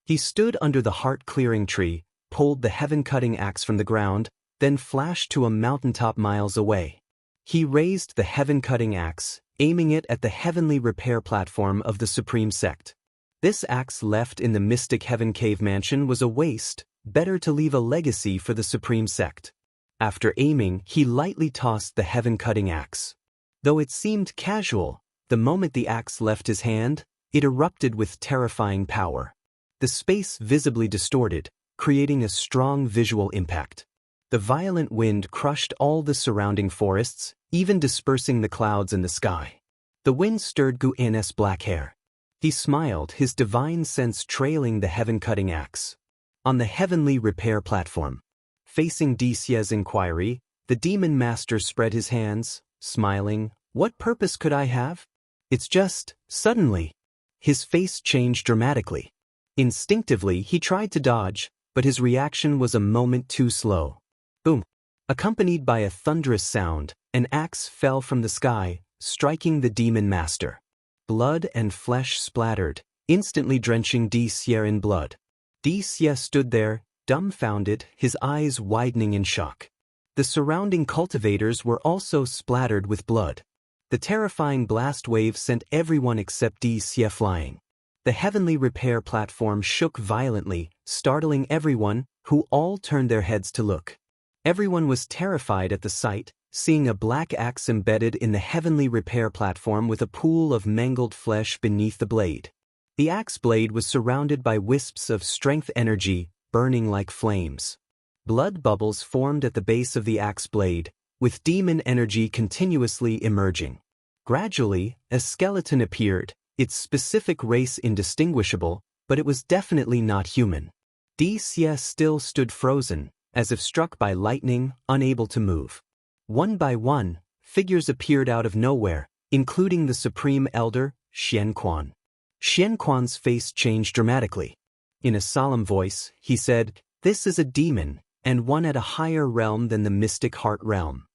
Speaker 1: He stood under the heart-clearing tree, pulled the heaven-cutting axe from the ground, then flashed to a mountaintop miles away. He raised the heaven-cutting axe, aiming it at the heavenly repair platform of the supreme sect. This axe left in the Mystic Heaven Cave Mansion was a waste, better to leave a legacy for the supreme sect. After aiming, he lightly tossed the heaven-cutting axe. Though it seemed casual, the moment the axe left his hand, it erupted with terrifying power. The space visibly distorted, creating a strong visual impact. The violent wind crushed all the surrounding forests, even dispersing the clouds in the sky. The wind stirred Guen's black hair. He smiled, his divine sense trailing the heaven-cutting axe. On the heavenly repair platform, facing Xianxia's inquiry, the demon master spread his hands, smiling. "What purpose could I have?" "It's just," suddenly, his face changed dramatically. Instinctively, he tried to dodge, but his reaction was a moment too slow. Boom! Accompanied by a thunderous sound, an axe fell from the sky, striking the demon master. Blood and flesh splattered, instantly drenching Xianxia in blood. Xianxia stood there, dumbfounded, his eyes widening in shock. The surrounding cultivators were also splattered with blood. The terrifying blast wave sent everyone except Xianxia flying. The heavenly repair platform shook violently, startling everyone, who all turned their heads to look. Everyone was terrified at the sight, seeing a black axe embedded in the heavenly repair platform with a pool of mangled flesh beneath the blade. The axe blade was surrounded by wisps of strength energy, burning like flames. Blood bubbles formed at the base of the axe blade, with demon energy continuously emerging. Gradually, a skeleton appeared, its specific race indistinguishable, but it was definitely not human. Xianxia still stood frozen, as if struck by lightning, unable to move. One by one, figures appeared out of nowhere, including the Supreme Elder, Xianxia. Xianxia's face changed dramatically. In a solemn voice, he said, "This is a demon, and one at a higher realm than the Mystic Heart realm."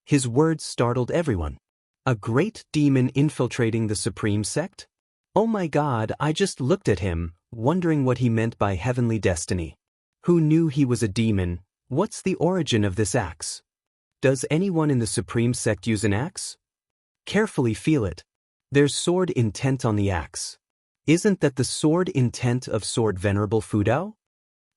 Speaker 1: His words startled everyone. A great demon infiltrating the supreme sect? Oh my God, I just looked at him, wondering what he meant by heavenly destiny. Who knew he was a demon? What's the origin of this axe? Does anyone in the supreme sect use an axe? Carefully feel it. There's sword intent on the axe. Isn't that the sword intent of sword Venerable Fudao?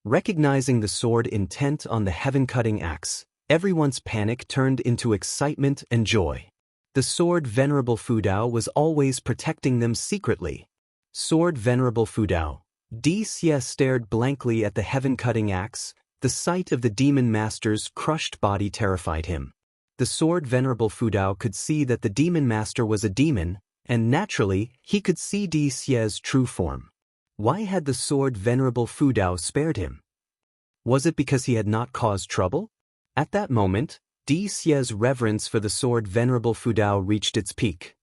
Speaker 1: Recognizing the sword intent on the heaven-cutting axe, everyone's panic turned into excitement and joy. The sword Venerable Fudao was always protecting them secretly. Sword Venerable Fudao. Xianxia stared blankly at the heaven-cutting axe. The sight of the demon master's crushed body terrified him. The sword Venerable Fudao could see that the demon master was a demon, and naturally, he could see Xiaxia's true form. Why had the sword Venerable Fudao spared him? Was it because he had not caused trouble? At that moment, Xiaxia's reverence for the sword Venerable Fudao reached its peak.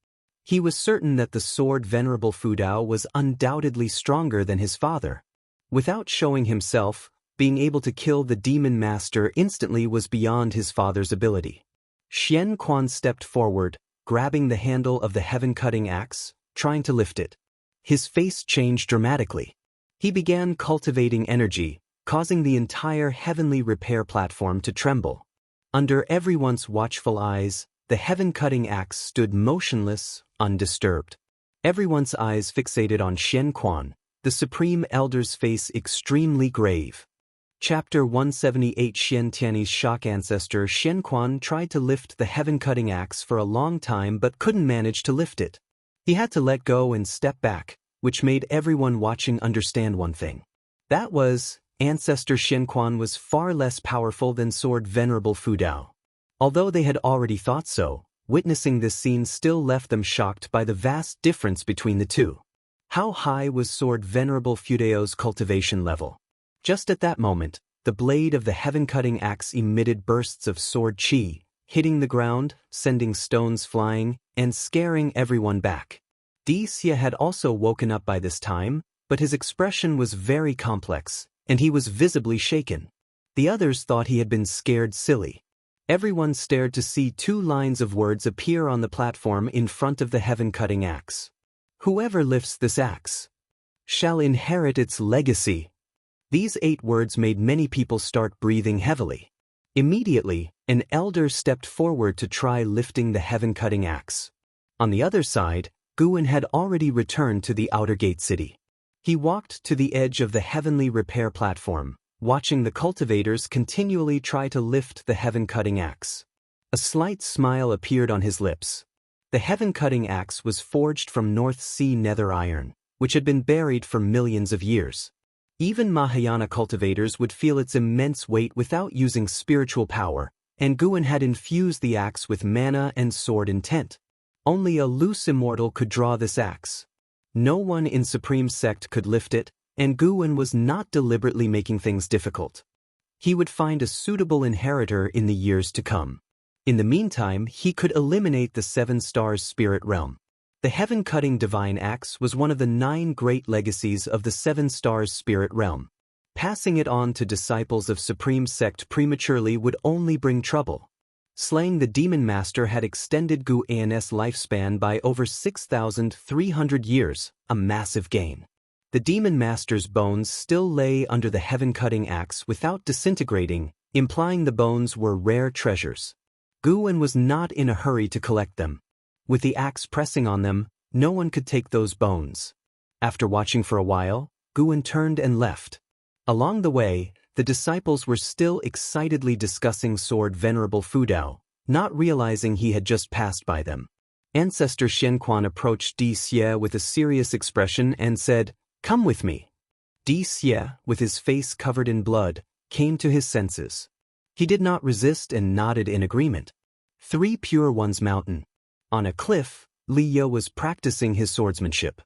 Speaker 1: He was certain that the sword Venerable Fudao was undoubtedly stronger than his father. Without showing himself, being able to kill the demon master instantly was beyond his father's ability. Xianxia stepped forward, grabbing the handle of the heaven-cutting axe, trying to lift it. his face changed dramatically. He began cultivating energy, causing the entire heavenly repair platform to tremble. Under everyone's watchful eyes, the heaven-cutting axe stood motionless, undisturbed. Everyone's eyes fixated on Xianxia, the Supreme Elder's face extremely grave. Chapter 178. Xiantian's shock ancestor Xianxia tried to lift the heaven-cutting axe for a long time but couldn't manage to lift it. He had to let go and step back, which made everyone watching understand one thing. That was, Ancestor Xianxia was far less powerful than Sword Venerable Fudao. Although they had already thought so, witnessing this scene still left them shocked by the vast difference between the two. How high was Sword Venerable Fudao's cultivation level? Just at that moment, the blade of the heaven-cutting axe emitted bursts of sword chi, hitting the ground, sending stones flying, and scaring everyone back. Xianxia had also woken up by this time, but his expression was very complex, and he was visibly shaken. The others thought he had been scared silly. Everyone stared to see two lines of words appear on the platform in front of the heaven-cutting axe. Whoever lifts this axe shall inherit its legacy. These 8 words made many people start breathing heavily. Immediately, an elder stepped forward to try lifting the heaven-cutting axe. On the other side, Guan had already returned to the outer gate city. He walked to the edge of the heavenly repair platform, watching the cultivators continually try to lift the heaven-cutting axe. A slight smile appeared on his lips. The heaven-cutting axe was forged from North Sea nether iron, which had been buried for millions of years. Even Mahayana cultivators would feel its immense weight without using spiritual power, and Guan had infused the axe with mana and sword intent. Only a loose immortal could draw this axe. No one in Supreme Sect could lift it, and Guan was not deliberately making things difficult. He would find a suitable inheritor in the years to come. In the meantime, he could eliminate the 7 stars spirit realm. The heaven-cutting divine axe was one of the 9 great legacies of the 7 stars spirit realm. Passing it on to disciples of Supreme Sect prematurely would only bring trouble. Slaying the Demon Master had extended Guan's lifespan by over 6,300 years, a massive gain. The Demon Master's bones still lay under the heaven-cutting axe without disintegrating, implying the bones were rare treasures. Guan was not in a hurry to collect them. With the axe pressing on them, no one could take those bones. After watching for a while, Guan turned and left. Along the way, the disciples were still excitedly discussing Sword Venerable Fudao, not realizing he had just passed by them. Ancestor Xianxia approached Xianxia with a serious expression and said, "Come with me." Xianxia, with his face covered in blood, came to his senses. He did not resist and nodded in agreement. 3 Pure Ones Mountain. On a cliff, Liya was practicing his swordsmanship.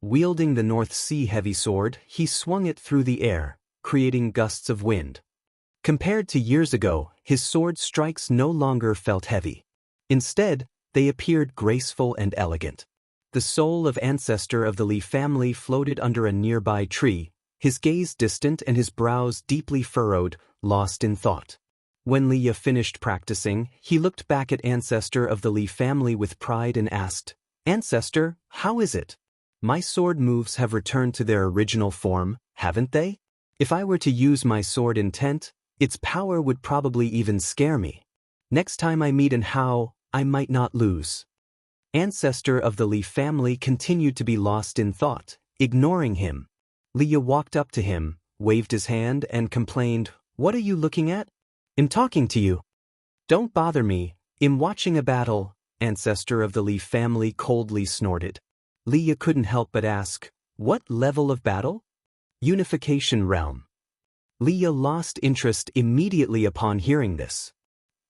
Speaker 1: Wielding the North Sea heavy sword, he swung it through the air, creating gusts of wind. Compared to years ago, his sword strikes no longer felt heavy. Instead, they appeared graceful and elegant. The soul of ancestor of the Li family floated under a nearby tree, his gaze distant and his brows deeply furrowed, lost in thought. When Liya finished practicing, he looked back at ancestor of the Li family with pride and asked, "Ancestor, how is it? My sword moves have returned to their original form, haven't they? If I were to use my sword intent, its power would probably even scare me. Next time I meet and how, I might not lose." Ancestor of the Li family continued to be lost in thought, ignoring him. Liya walked up to him, waved his hand and complained, "What are you looking at? I'm talking to you." "Don't bother me, I'm watching a battle," ancestor of the Li family coldly snorted. Liya couldn't help but ask, "What level of battle?" "Unification realm." Liya lost interest immediately upon hearing this.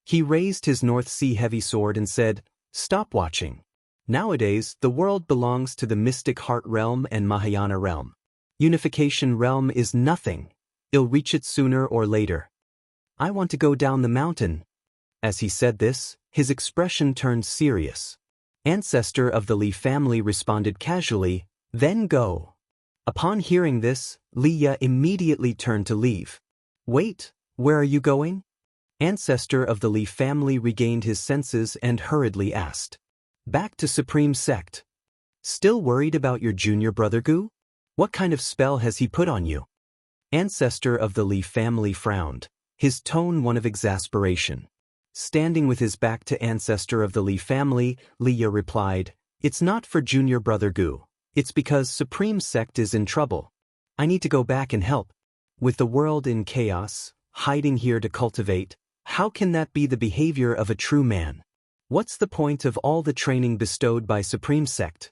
Speaker 1: He raised his North Sea heavy sword and said, "Stop watching. Nowadays, the world belongs to the Mystic Heart realm and Mahayana realm. Unification realm is nothing. You'll reach it sooner or later. I want to go down the mountain." As he said this, his expression turned serious. Ancestor of the Li family responded casually, "Then go." Upon hearing this, Liya immediately turned to leave. "Wait, where are you going?" Ancestor of the Li family regained his senses and hurriedly asked. "Back to Supreme Sect." Still worried about your junior brother Gu? What kind of spell has he put on you? Ancestor of the Li family frowned, his tone one of exasperation. Standing with his back to ancestor of the Li family, Liya replied, "It's not for junior brother Gu. It's because Supreme Sect is in trouble. I need to go back and help. With the world in chaos, hiding here to cultivate, how can that be the behavior of a true man? What's the point of all the training bestowed by Supreme Sect?"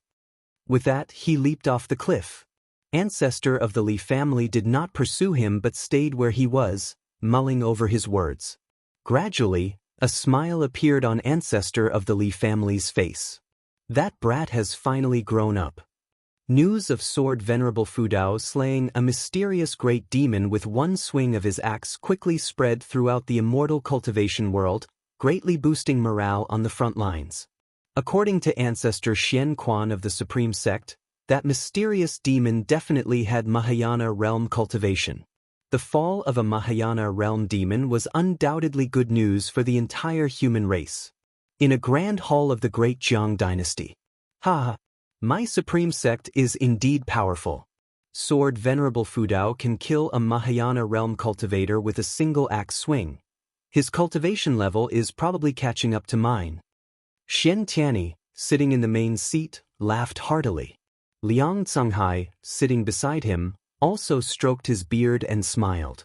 Speaker 1: With that, he leaped off the cliff. Ancestor of the Li family did not pursue him but stayed where he was, mulling over his words. Gradually, a smile appeared on ancestor of the Li family's face. That brat has finally grown up. News of Sword Venerable Fudao slaying a mysterious great demon with one swing of his axe quickly spread throughout the Immortal cultivation world, greatly boosting morale on the front lines. According to ancestor Xian Quan of the Supreme Sect, that mysterious demon definitely had Mahayana realm cultivation. The fall of a Mahayana realm demon was undoubtedly good news for the entire human race. In a grand hall of the great Jiang dynasty. Ha! My Supreme Sect is indeed powerful. Sword Venerable Fudao can kill a Mahayana realm cultivator with a single axe swing. His cultivation level is probably catching up to mine. Xianxia, sitting in the main seat, laughed heartily. Liang Canghai, sitting beside him, also stroked his beard and smiled.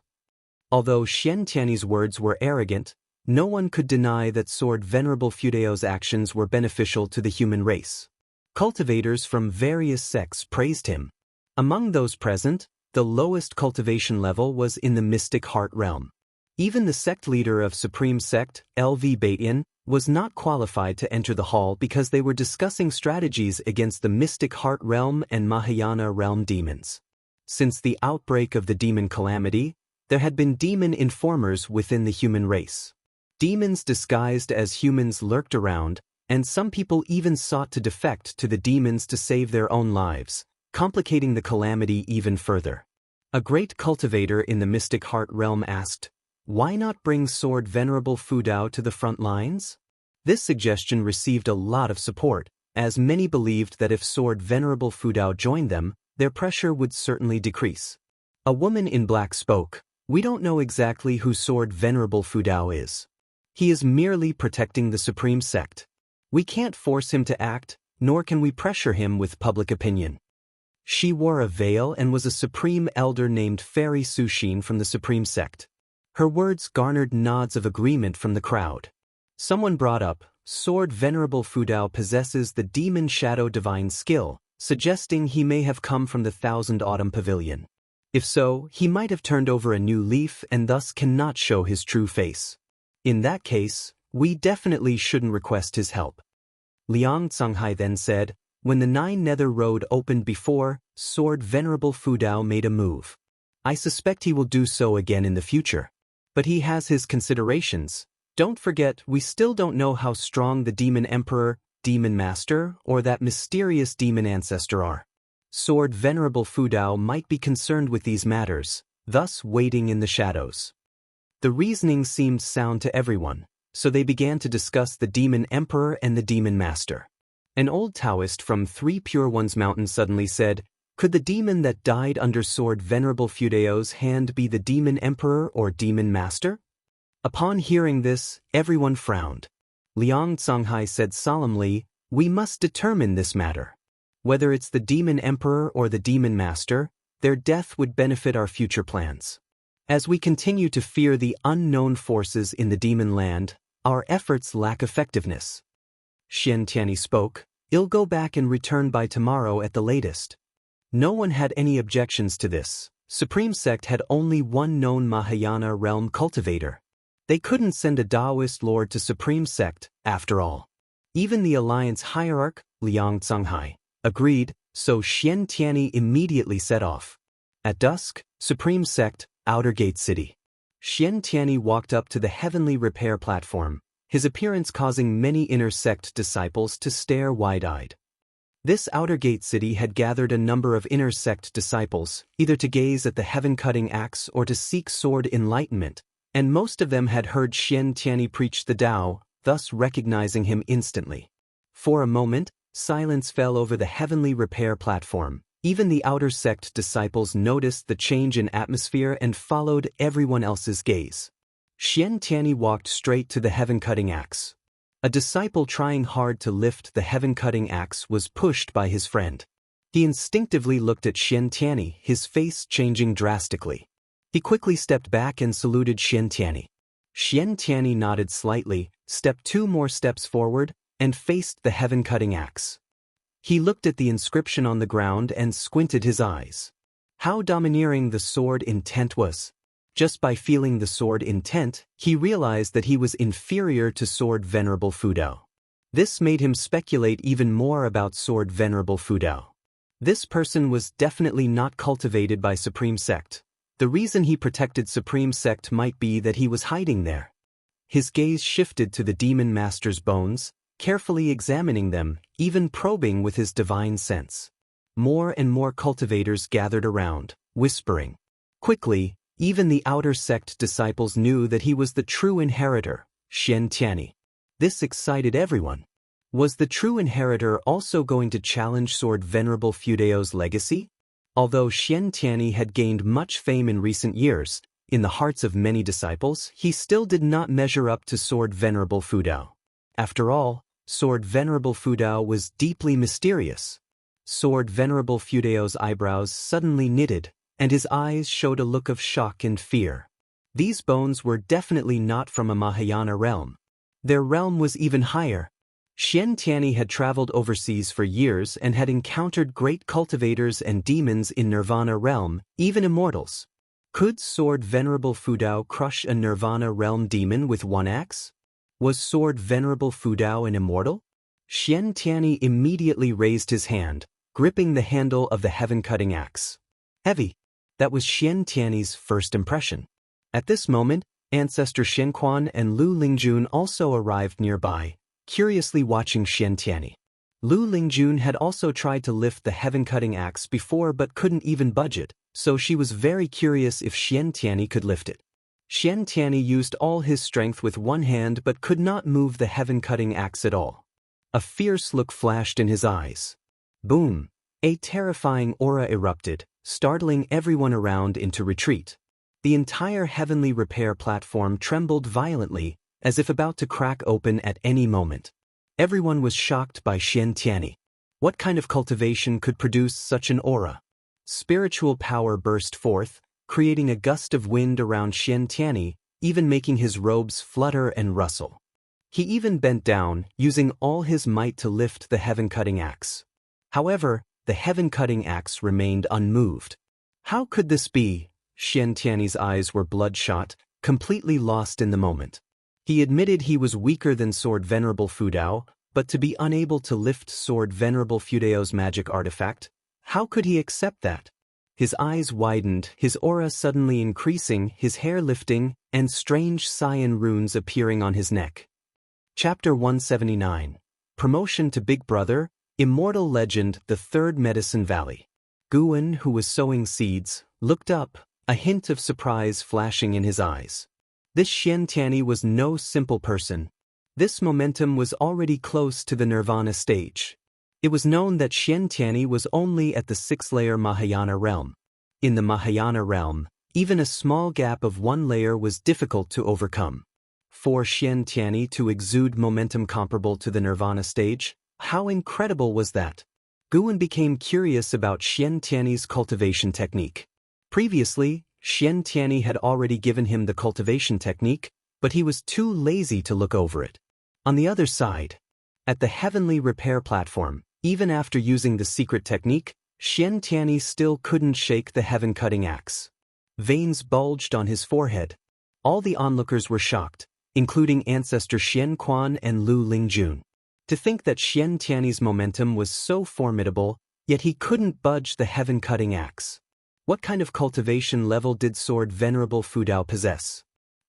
Speaker 1: Although Xianxia's words were arrogant, no one could deny that Sword Venerable Fudao's actions were beneficial to the human race. Cultivators from various sects praised him. Among those present, the lowest cultivation level was in the Mystic Heart realm. Even the sect leader of Supreme Sect, LV Baitin, was not qualified to enter the hall because they were discussing strategies against the Mystic Heart realm and Mahayana realm demons. Since the outbreak of the demon calamity, there had been demon informers within the human race. Demons disguised as humans lurked around, and some people even sought to defect to the demons to save their own lives, complicating the calamity even further. A great cultivator in the Mystic Heart realm asked, "Why not bring Sword Venerable Fudao to the front lines?" This suggestion received a lot of support, as many believed that if Sword Venerable Fudao joined them, their pressure would certainly decrease. A woman in black spoke, "We don't know exactly who Sword Venerable Fudao is. He is merely protecting the Supreme Sect. We can't force him to act, nor can we pressure him with public opinion." She wore a veil and was a supreme elder named Fairy Sushin from the Supreme Sect. Her words garnered nods of agreement from the crowd. Someone brought up, "Sword Venerable Fudao possesses the Demon Shadow Divine skill, suggesting he may have come from the Thousand Autumn Pavilion. If so, he might have turned over a new leaf and thus cannot show his true face. In that case, we definitely shouldn't request his help." Liang Canghai then said, "When the Nine Nether Road opened before, Sword Venerable Fudao made a move. I suspect he will do so again in the future. But he has his considerations. Don't forget, we still don't know how strong the Demon Emperor, Demon Master, or that mysterious demon ancestor are. Sword Venerable Fudao might be concerned with these matters, thus waiting in the shadows." The reasoning seemed sound to everyone, so they began to discuss the Demon Emperor and the Demon Master. An old Taoist from Three Pure Ones Mountain suddenly said, "Could the demon that died under Sword Venerable Fudao's hand be the Demon Emperor or Demon Master?" Upon hearing this, everyone frowned. Liang Canghai said solemnly, "We must determine this matter. Whether it's the Demon Emperor or the Demon Master, their death would benefit our future plans. As we continue to fear the unknown forces in the demon land, our efforts lack effectiveness." Xianxia spoke, "I'll go back and return by tomorrow at the latest." No one had any objections to this. Supreme Sect had only one known Mahayana realm cultivator. They couldn't send a Taoist lord to Supreme Sect, after all. Even the Alliance hierarch, Liang Canghai, agreed, so Xianxia immediately set off. At dusk, Supreme Sect, Outer Gate City. Xianxia walked up to the heavenly repair platform, his appearance causing many inner sect disciples to stare wide-eyed. This Outer Gate City had gathered a number of inner sect disciples, either to gaze at the heaven-cutting axe or to seek sword enlightenment, and most of them had heard Xianxia preach the Tao, thus recognizing him instantly. For a moment, silence fell over the heavenly repair platform. Even the outer sect disciples noticed the change in atmosphere and followed everyone else's gaze. Xianxia walked straight to the heaven-cutting axe. A disciple trying hard to lift the heaven-cutting axe was pushed by his friend. He instinctively looked at Xianxia, his face changing drastically. He quickly stepped back and saluted Xianxia. Xianxia nodded slightly, stepped 2 more steps forward, and faced the heaven-cutting axe. He looked at the inscription on the ground and squinted his eyes. How domineering the sword intent was. Just by feeling the sword intent, he realized that he was inferior to Sword Venerable Fudao. This made him speculate even more about Sword Venerable Fudao. This person was definitely not cultivated by Supreme Sect. The reason he protected Supreme Sect might be that he was hiding there. His gaze shifted to the Demon Master's bones, carefully examining them, even probing with his divine sense. More and more cultivators gathered around, whispering. Quickly, even the outer sect disciples knew that he was the true inheritor, Xianxia. This excited everyone. Was the true inheritor also going to challenge Sword Venerable Fudao's legacy? Although Xianxia had gained much fame in recent years, in the hearts of many disciples, he still did not measure up to Sword Venerable Fudao. After all, Sword Venerable Fudao was deeply mysterious. Sword Venerable Fudao's eyebrows suddenly knitted, and his eyes showed a look of shock and fear. These bones were definitely not from a Mahayana realm. Their realm was even higher. Xianxia had traveled overseas for years and had encountered great cultivators and demons in Nirvana realm, even immortals. Could Sword Venerable Fudao crush a Nirvana realm demon with one axe? Was Sword Venerable Fudao an immortal? Xianxia immediately raised his hand, gripping the handle of the heaven-cutting axe. Heavy. That was Xianxia's first impression. At this moment, Ancestor Shenquan and Lu Lingjun also arrived nearby, curiously watching Xianxia. Lu Lingjun had also tried to lift the heaven-cutting axe before but couldn't even budge it, so she was very curious if Xianxia could lift it. Xianxia used all his strength with one hand but could not move the heaven-cutting axe at all. A fierce look flashed in his eyes. Boom! A terrifying aura erupted, startling everyone around into retreat. The entire heavenly repair platform trembled violently, as if about to crack open at any moment. Everyone was shocked by Xianxia. What kind of cultivation could produce such an aura? Spiritual power burst forth, creating a gust of wind around Xianxia, even making his robes flutter and rustle. He even bent down, using all his might to lift the heaven-cutting axe. However, the heaven-cutting axe remained unmoved. How could this be? Xianxia's eyes were bloodshot, completely lost in the moment. He admitted he was weaker than Sword Venerable Fudao, but to be unable to lift Sword Venerable Fudao's magic artifact, how could he accept that? His eyes widened, his aura suddenly increasing, his hair lifting, and strange cyan runes appearing on his neck. Chapter 179. Promotion to Big Brother, Immortal Legend, the Third Medicine Valley. Guan, who was sowing seeds, looked up, a hint of surprise flashing in his eyes. This Xianxia was no simple person. This momentum was already close to the Nirvana stage. It was known that Xianxia was only at the 6th-layer Mahayana realm. In the Mahayana realm, even a small gap of 1 layer was difficult to overcome. For Xianxia to exude momentum comparable to the Nirvana stage, how incredible was that? Guan became curious about Xianxia's cultivation technique. Previously, Xianxia had already given him the cultivation technique, but he was too lazy to look over it. On the other side, at the heavenly repair platform, even after using the secret technique, Xianxia still couldn't shake the heaven-cutting axe. Veins bulged on his forehead. All the onlookers were shocked, including Ancestor Shenquan and Lu Lingjun. To think that Xianxia's momentum was so formidable, yet he couldn't budge the heaven-cutting axe. What kind of cultivation level did Sword Venerable Fudao possess?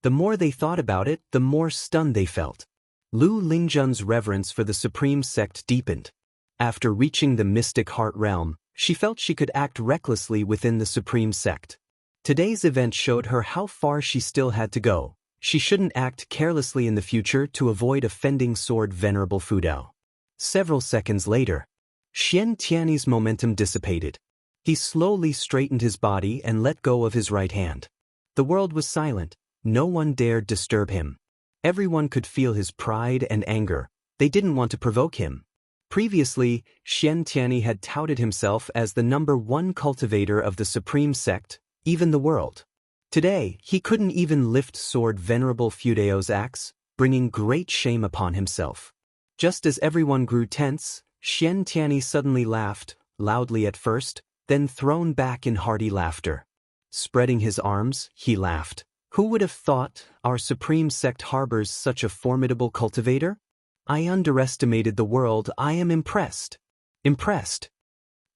Speaker 1: The more they thought about it, the more stunned they felt. Lu Lingjun's reverence for the Supreme Sect deepened. After reaching the Mystic Heart realm, she felt she could act recklessly within the Supreme Sect. Today's event showed her how far she still had to go. She shouldn't act carelessly in the future to avoid offending Sword Venerable Fudao. Several seconds later, Xianxia's momentum dissipated. He slowly straightened his body and let go of his right hand. The world was silent. No one dared disturb him. Everyone could feel his pride and anger. They didn't want to provoke him. Previously, Xianxia had touted himself as the #1 cultivator of the supreme sect, even the world. Today, he couldn't even lift Sword Venerable Fudeo's axe, bringing great shame upon himself. Just as everyone grew tense, Xianxia suddenly laughed, loudly at first, then thrown back in hearty laughter. Spreading his arms, he laughed. Who would have thought our supreme sect harbors such a formidable cultivator? I underestimated the world. I am impressed. Impressed.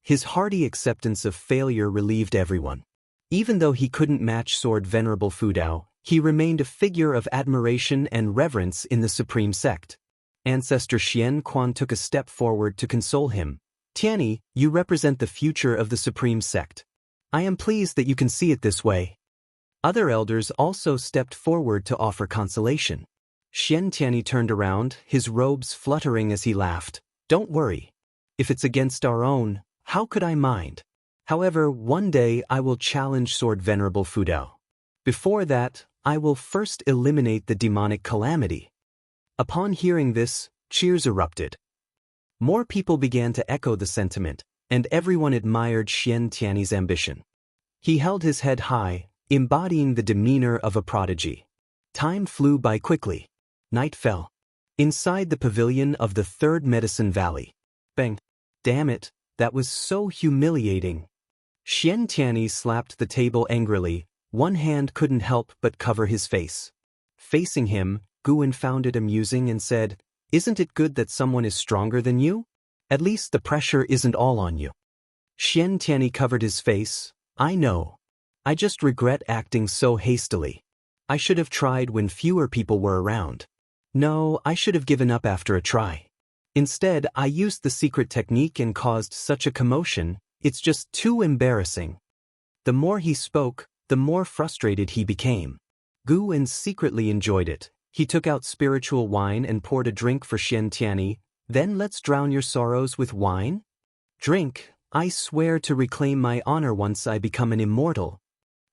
Speaker 1: His hearty acceptance of failure relieved everyone. Even though he couldn't match Sword Venerable Fudao, he remained a figure of admiration and reverence in the supreme sect. Ancestor Xian Quan took a step forward to console him. Tianyi, you represent the future of the supreme sect. I am pleased that you can see it this way. Other elders also stepped forward to offer consolation. Tianyi turned around, his robes fluttering as he laughed. Don't worry. If it's against our own, how could I mind? However, one day I will challenge Sword Venerable Fudao. Before that, I will first eliminate the demonic calamity. Upon hearing this, cheers erupted. More people began to echo the sentiment, and everyone admired Tianyi's ambition. He held his head high, embodying the demeanor of a prodigy. Time flew by quickly. Night fell. Inside the pavilion of the Third Medicine Valley. Bang! Damn it, that was so humiliating. Tianyi slapped the table angrily. One hand couldn't help but cover his face. Facing him, Guwen found it amusing and said, Isn't it good that someone is stronger than you? At least the pressure isn't all on you. Tianyi covered his face. I know. I just regret acting so hastily. I should have tried when fewer people were around. No, I should have given up after a try. Instead, I used the secret technique and caused such a commotion. It's just too embarrassing. The more he spoke, the more frustrated he became. Guwen secretly enjoyed it. He took out spiritual wine and poured a drink for Tianyi. Then let's drown your sorrows with wine? Drink, I swear to reclaim my honor once I become an immortal.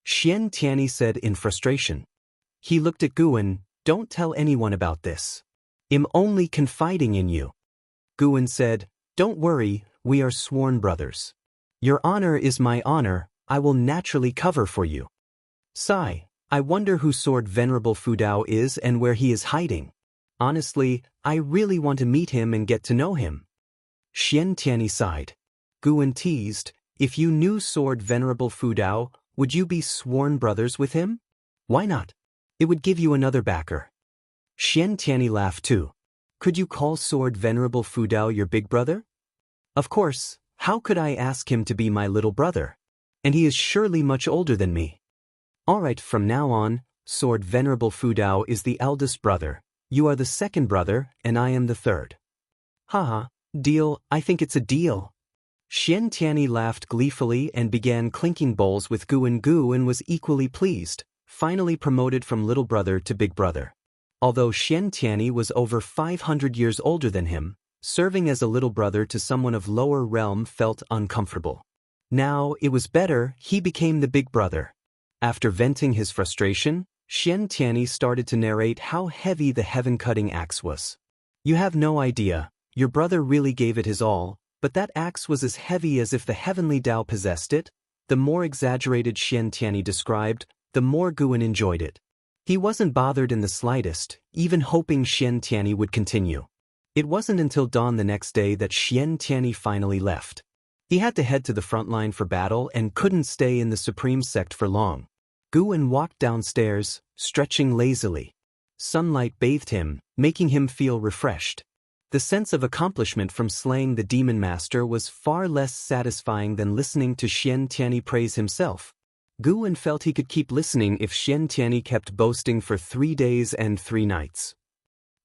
Speaker 1: Tianyi said in frustration. He looked at Guwen. Don't tell anyone about this. I'm only confiding in you. Guwen said, Don't worry, we are sworn brothers. Your honor is my honor, I will naturally cover for you. Sigh, I wonder who Sword Venerable Fudao is and where he is hiding. Honestly, I really want to meet him and get to know him. Tianyi sighed. Guwen teased, If you knew Sword Venerable Fudao, would you be sworn brothers with him? Why not? It would give you another backer. Tianyi laughed too. Could you call Sword Venerable Fudao your big brother? Of course, how could I ask him to be my little brother? And he is surely much older than me. Alright, from now on, Sword Venerable Fudao is the eldest brother, you are the second brother, and I am the third. Haha, deal, I think it's a deal. Tianyi laughed gleefully and began clinking bowls with Guwen was equally pleased, finally promoted from little brother to big brother. Although Tianyi was over 500 years older than him, serving as a little brother to someone of lower realm felt uncomfortable. Now, it was better, he became the big brother. After venting his frustration, Tianyi started to narrate how heavy the heaven-cutting axe was. You have no idea, your brother really gave it his all, but that axe was as heavy as if the heavenly Tao possessed it. The more exaggerated Tianyi described, the more Guwen enjoyed it. He wasn't bothered in the slightest, even hoping Tianyi would continue. It wasn't until dawn the next day that Tianyi finally left. He had to head to the front line for battle and couldn't stay in the supreme sect for long. Guwen walked downstairs, stretching lazily. Sunlight bathed him, making him feel refreshed. The sense of accomplishment from slaying the demon master was far less satisfying than listening to Tianyi praise himself. Guwen felt he could keep listening if Tianyi kept boasting for 3 days and 3 nights.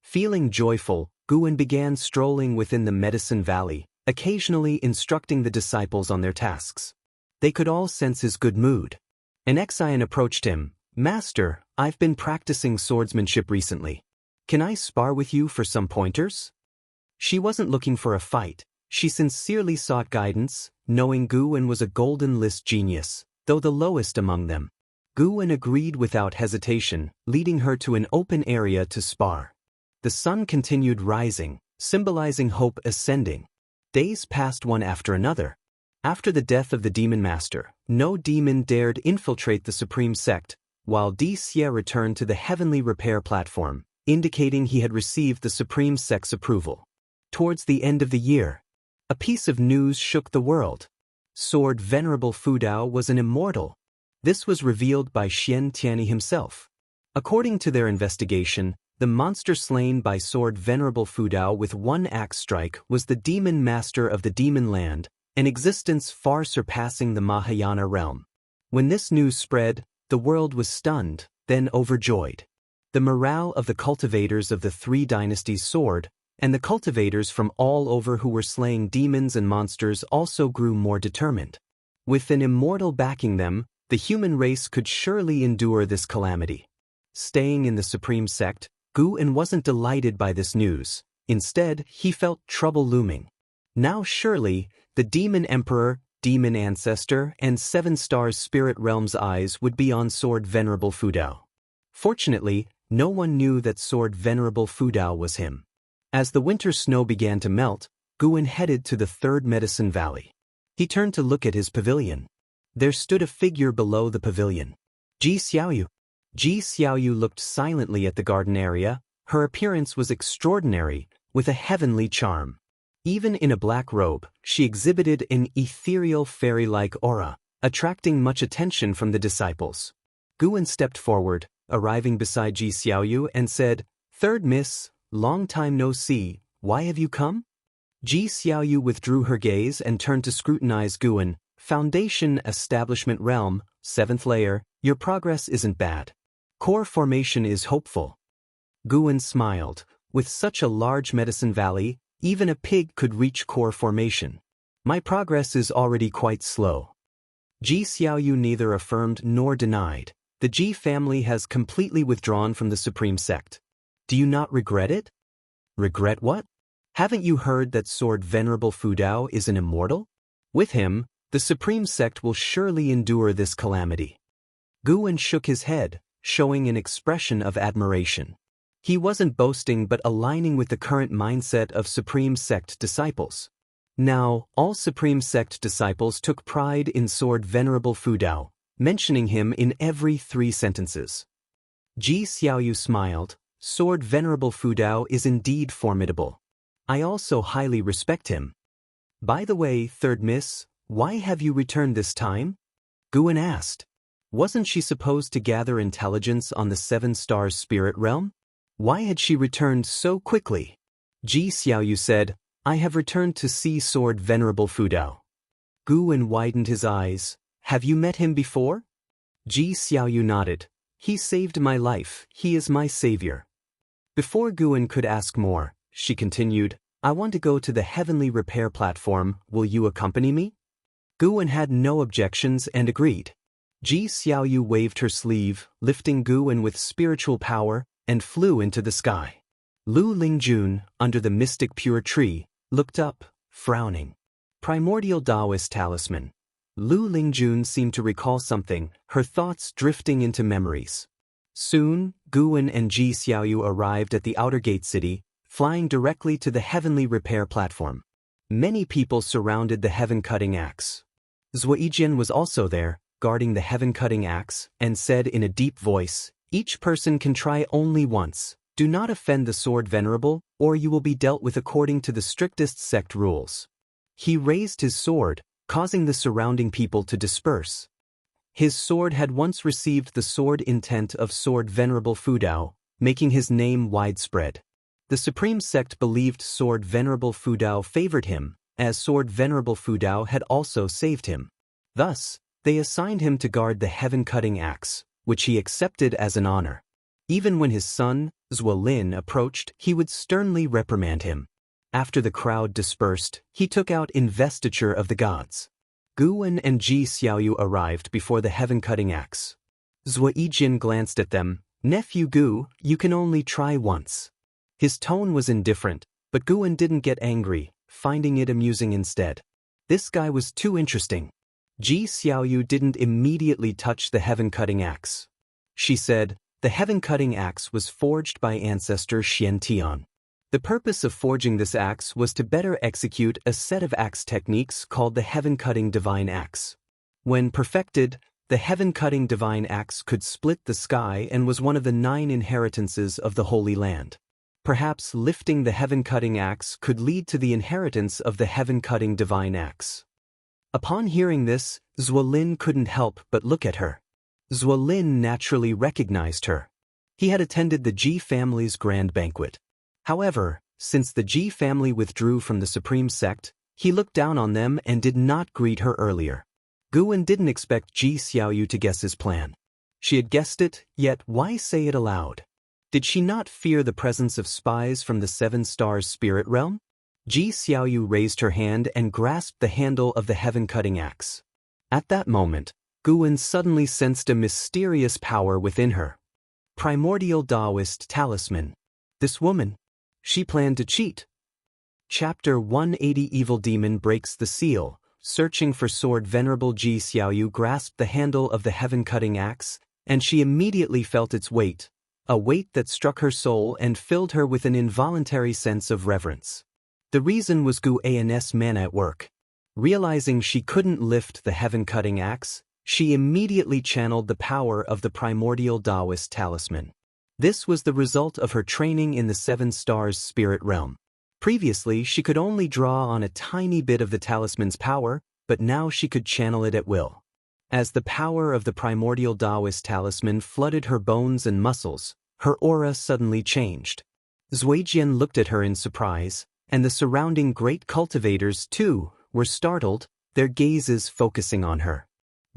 Speaker 1: Feeling joyful, Guwen began strolling within the Medicine Valley, occasionally instructing the disciples on their tasks. They could all sense his good mood. An Xian approached him. Master, I've been practicing swordsmanship recently. Can I spar with you for some pointers? She wasn't looking for a fight. She sincerely sought guidance, knowing Guwen was a golden list genius, though the lowest among them. Guwen agreed without hesitation, leading her to an open area to spar. The sun continued rising, symbolizing hope ascending. Days passed one after another. After the death of the demon master, no demon dared infiltrate the supreme sect, while Xia returned to the heavenly repair platform, indicating he had received the supreme sect's approval. Towards the end of the year, a piece of news shook the world. Sword Venerable Fudao was an immortal. This was revealed by Xianxia himself. According to their investigation, the monster slain by Sword Venerable Fudao with one axe strike was the demon master of the demon land, an existence far surpassing the Mahayana realm. When this news spread, the world was stunned, then overjoyed. The morale of the cultivators of the three dynasties soared, and the cultivators from all over who were slaying demons and monsters also grew more determined. With an immortal backing them, the human race could surely endure this calamity. Staying in the supreme sect, Guwen wasn't delighted by this news. Instead, he felt trouble looming. Now surely, the demon emperor, demon ancestor, and 7 stars spirit realm's eyes would be on Sword Venerable Fudao. Fortunately, no one knew that Sword Venerable Fudao was him. As the winter snow began to melt, Guwen headed to the third medicine valley. He turned to look at his pavilion. There stood a figure below the pavilion. Xiaoyu. Xiaoyu looked silently at the garden area. Her appearance was extraordinary, with a heavenly charm. Even in a black robe, she exhibited an ethereal fairy-like aura, attracting much attention from the disciples. Guwen stepped forward, arriving beside Xiaoyu, and said, "Third Miss, long time no see, why have you come?" Xiaoyu withdrew her gaze and turned to scrutinize Guwen. "Foundation Establishment Realm, 7th layer, your progress isn't bad. Core formation is hopeful." Guwen smiled. With such a large medicine valley, even a pig could reach core formation. "My progress is already quite slow." Xiaoyu neither affirmed nor denied. The Ji family has completely withdrawn from the supreme sect. Do you not regret it? Regret what? Haven't you heard that Sword Venerable Fudao is an immortal? With him, the supreme sect will surely endure this calamity. Guwen shook his head, showing an expression of admiration. He wasn't boasting but aligning with the current mindset of supreme sect disciples. Now, all supreme sect disciples took pride in Sword Venerable Fudao, mentioning him in every 3 sentences. Xiaoyu smiled. Sword Venerable Fudao is indeed formidable. I also highly respect him. By the way, third miss, why have you returned this time? Guwen asked. Wasn't she supposed to gather intelligence on the 7 stars spirit realm? Why had she returned so quickly? Xiaoyu said, I have returned to see Sword Venerable Fudao. Guwen widened his eyes. Have you met him before? Xiaoyu nodded. He saved my life. He is my savior. Before Guwen could ask more, she continued, I want to go to the heavenly repair platform. Will you accompany me? Guwen had no objections and agreed. Xiaoyu waved her sleeve, lifting Guwen with spiritual power, and flew into the sky. Lu Lingjun, under the mystic pure tree, looked up, frowning. Primordial Taoist talisman. Lu Lingjun seemed to recall something, her thoughts drifting into memories. Soon, Guwen and Xiaoyu arrived at the outer gate city, flying directly to the heavenly repair platform. Many people surrounded the heaven-cutting axe. Zuijian was also there, guarding the heaven-cutting axe, and said in a deep voice, Each person can try only once. Do not offend the Sword Venerable, or you will be dealt with according to the strictest sect rules. He raised his sword, causing the surrounding people to disperse. His sword had once received the sword intent of Sword Venerable Fudao, making his name widespread. The Supreme Sect believed Sword Venerable Fudao favored him, as Sword Venerable Fudao had also saved him. Thus, they assigned him to guard the heaven-cutting axe, which he accepted as an honor. Even when his son, Zuolin, approached, he would sternly reprimand him. After the crowd dispersed, he took out investiture of the gods. Guwen and Xiaoyu arrived before the heaven-cutting axe. Zuijian glanced at them. Nephew Gu, you can only try once. His tone was indifferent, But Guan didn't get angry, finding it amusing instead. This guy was too interesting. Ji Xiaoyu didn't immediately touch the heaven-cutting axe. She said, the heaven-cutting axe was forged by ancestor Xianxia. The purpose of forging this axe was to better execute a set of axe techniques called the heaven-cutting divine axe. When perfected, the heaven-cutting divine axe could split the sky and was one of the 9 inheritances of the Holy Land. Perhaps lifting the heaven-cutting axe could lead to the inheritance of the heaven-cutting divine axe. Upon hearing this, Zuolin couldn't help but look at her. Zuolin naturally recognized her. He had attended the Ji family's grand banquet. However, since the Ji family withdrew from the supreme sect, he looked down on them and did not greet her earlier. Guan didn't expect Ji Xiaoyu to guess his plan. She had guessed it, yet why say it aloud? Did she not fear the presence of spies from the 7 Stars spirit realm? Ji Xiaoyu raised her hand and grasped the handle of the heaven-cutting axe. At that moment, Guan suddenly sensed a mysterious power within her. Primordial Taoist talisman. This woman, she planned to cheat. Chapter 180 Evil Demon breaks the seal. Searching for sword, Venerable Ji Xiaoyu grasped the handle of the heaven-cutting axe, and she immediately felt its weight, a weight that struck her soul and filled her with an involuntary sense of reverence. The reason was Guan's man at work. Realizing she couldn't lift the heaven-cutting axe, she immediately channeled the power of the primordial Taoist talisman. This was the result of her training in the 7 Stars spirit realm. Previously, she could only draw on a tiny bit of the talisman's power, but now she could channel it at will. As the power of the primordial Taoist talisman flooded her bones and muscles, her aura suddenly changed. Zuijian looked at her in surprise, and the surrounding great cultivators, too, were startled, their gazes focusing on her.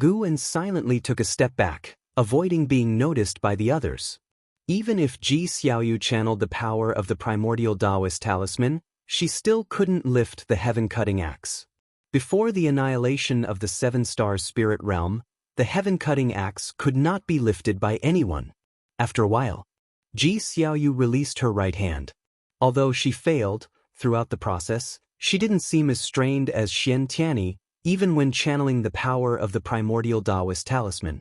Speaker 1: Guan silently took a step back, avoiding being noticed by the others. Even if Ji Xiaoyu channeled the power of the primordial Taoist talisman, she still couldn't lift the heaven-cutting axe. Before the annihilation of the 7 Stars spirit realm, the heaven-cutting axe could not be lifted by anyone. After a while, Ji Xiaoyu released her right hand. Although she failed, throughout the process, she didn't seem as strained as Xianxia, even when channeling the power of the primordial Taoist talisman.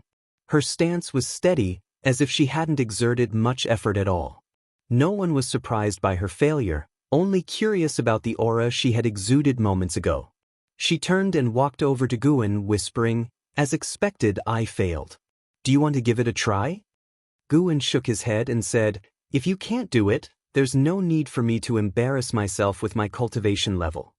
Speaker 1: Her stance was steady, as if she hadn't exerted much effort at all. No one was surprised by her failure, only curious about the aura she had exuded moments ago. She turned and walked over to Guan, whispering, "As expected, I failed. Do you want to give it a try?" Guan shook his head and said, "If you can't do it, there's no need for me to embarrass myself with my cultivation level.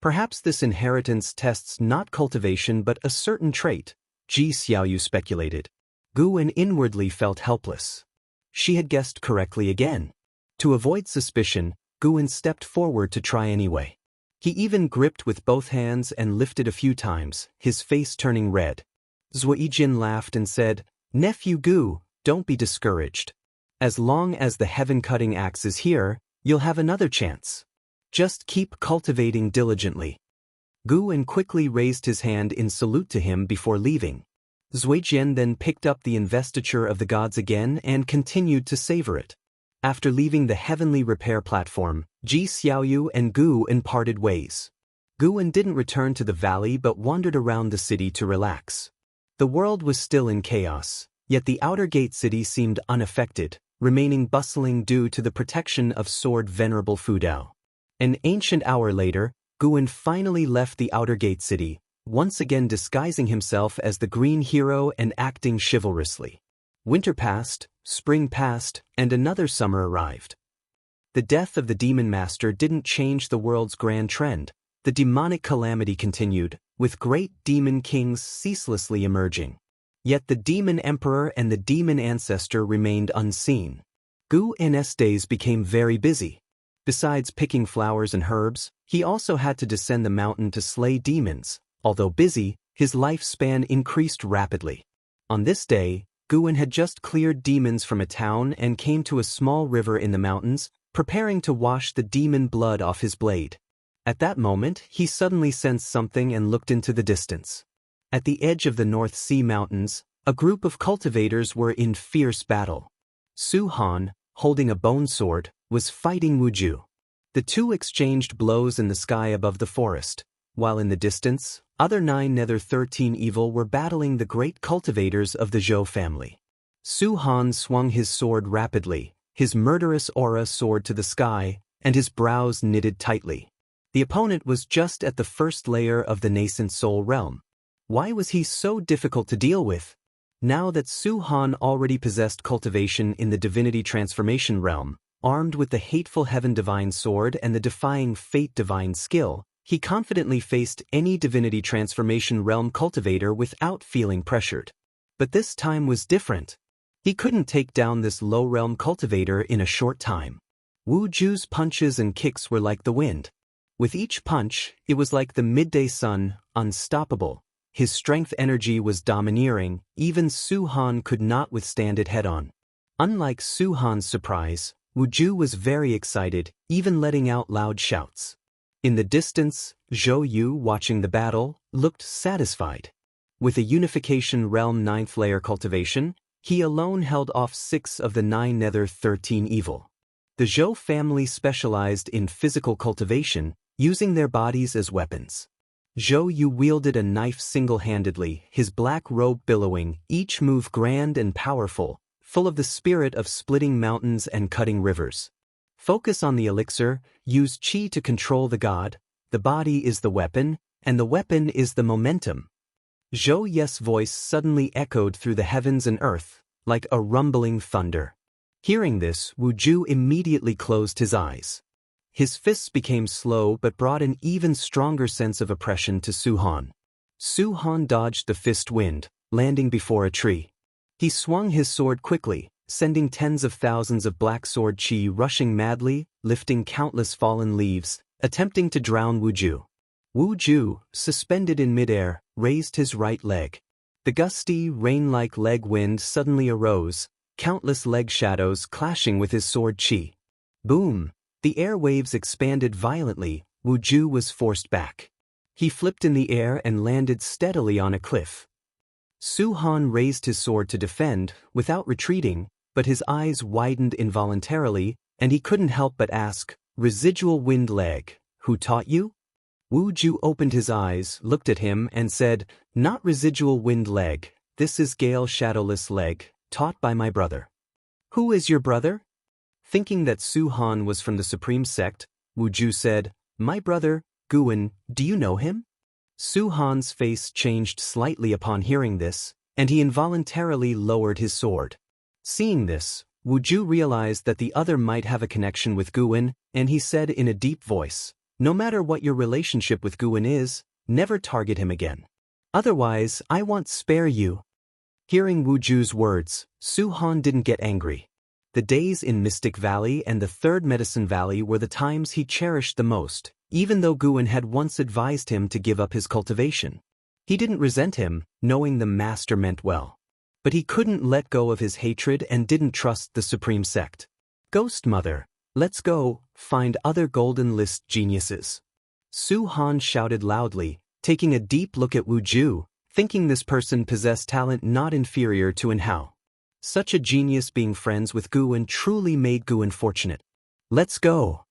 Speaker 1: Perhaps this inheritance tests not cultivation but a certain trait," Ji Xiaoyu speculated. Guan inwardly felt helpless. She had guessed correctly again. To avoid suspicion, Guan stepped forward to try anyway. He even gripped with both hands and lifted a few times, his face turning red. Zuijin laughed and said, "Nephew Gu, don't be discouraged. As long as the heaven-cutting axe is here, you'll have another chance. Just keep cultivating diligently." Guan quickly raised his hand in salute to him before leaving. Zuijian then picked up the investiture of the gods again and continued to savor it. After leaving the heavenly repair platform, Ji Xiaoyu and Guan parted ways. Guan didn't return to the valley but wandered around the city to relax. The world was still in chaos, yet the outer gate city seemed unaffected, remaining bustling due to the protection of Sword Venerable Fudao. An ancient hour later, Guan finally left the outer gate city, once again disguising himself as the green hero and acting chivalrously. Winter passed, spring passed, and another summer arrived. The death of the demon master didn't change the world's grand trend. The demonic calamity continued, with great demon kings ceaselessly emerging. Yet the demon emperor and the demon ancestor remained unseen. Guan's days became very busy. Besides picking flowers and herbs, he also had to descend the mountain to slay demons. Although busy, his lifespan increased rapidly. On this day, Guan had just cleared demons from a town and came to a small river in the mountains, preparing to wash the demon blood off his blade. At that moment, he suddenly sensed something and looked into the distance. At the edge of the North Sea Mountains, a group of cultivators were in fierce battle. Su Han, holding a bone sword, was fighting Wuju. The two exchanged blows in the sky above the forest, while in the distance, other 9 Nether 13 evil were battling the great cultivators of the Zhou family. Su Han swung his sword rapidly, his murderous aura soared to the sky, and his brows knitted tightly. The opponent was just at the first layer of the nascent soul realm. Why was he so difficult to deal with? Now that Su Han already possessed cultivation in the divinity transformation realm, armed with the hateful heaven divine sword and the defying fate divine skill, he confidently faced any divinity transformation realm cultivator without feeling pressured. But this time was different. He couldn't take down this low realm cultivator in a short time. Wu Ju's punches and kicks were like the wind. With each punch, it was like the midday sun, unstoppable. His strength energy was domineering, even Su Han could not withstand it head-on. Unlike Su Han's surprise, Wu Ju was very excited, even letting out loud shouts. In the distance, Zhou Yu, watching the battle, looked satisfied. With a Unification Realm 9th layer cultivation, he alone held off 6 of the 9 Nether 13 evil. The Zhou family specialized in physical cultivation, using their bodies as weapons. Zhou Yu wielded a knife single-handedly, his black robe billowing, each move grand and powerful, full of the spirit of splitting mountains and cutting rivers. Focus on the elixir, use qi to control the god, the body is the weapon, and the weapon is the momentum. Zhou Yu's voice suddenly echoed through the heavens and earth, like a rumbling thunder. Hearing this, Wu Ju immediately closed his eyes. His fists became slow but brought an even stronger sense of oppression to Su Han. Su Han dodged the fist wind, landing before a tree. He swung his sword quickly, sending tens of thousands of black sword qi rushing madly, lifting countless fallen leaves, attempting to drown Wu Ju. Wu Ju, suspended in midair, raised his right leg. The gusty, rain-like leg wind suddenly arose, countless leg shadows clashing with his sword qi. Boom! The air waves expanded violently, Wu Ju was forced back. He flipped in the air and landed steadily on a cliff. Su Han raised his sword to defend, without retreating, but his eyes widened involuntarily, and he couldn't help but ask, "Residual wind leg, who taught you?" Wu Ju opened his eyes, looked at him, and said, "Not residual wind leg, this is Gale Shadowless leg, taught by my brother." "Who is your brother?" Thinking that Su Han was from the Supreme Sect, Wu Ju said, "My brother, Guan, do you know him?" Su Han's face changed slightly upon hearing this, and he involuntarily lowered his sword. Seeing this, Wu Ju realized that the other might have a connection with Guan, and he said in a deep voice, "No matter what your relationship with Guan is, never target him again. Otherwise, I won't spare you." Hearing Wu Ju's words, Su Han didn't get angry. The days in Mystic Valley and the Third Medicine Valley were the times he cherished the most, even though Guan had once advised him to give up his cultivation. He didn't resent him, knowing the master meant well. But he couldn't let go of his hatred and didn't trust the Supreme Sect. "Ghost Mother, let's go, find other Golden List geniuses." Su Han shouted loudly, taking a deep look at Wu Ju, thinking this person possessed talent not inferior to An Hao. Such a genius being friends with Guan truly made Guan fortunate. "Let's go."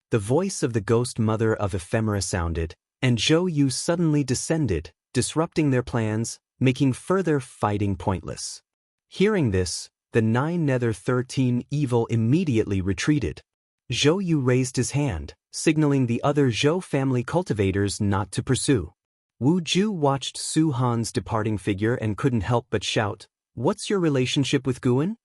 Speaker 1: The voice of the Ghost Mother of Ephemera sounded, and Zhou Yu suddenly descended, disrupting their plans, making further fighting pointless. Hearing this, the 9 Nether 13 evil immediately retreated. Zhou Yu raised his hand, signaling the other Zhou family cultivators not to pursue. Wu Ju watched Su Han's departing figure and couldn't help but shout, "What's your relationship with Guan?"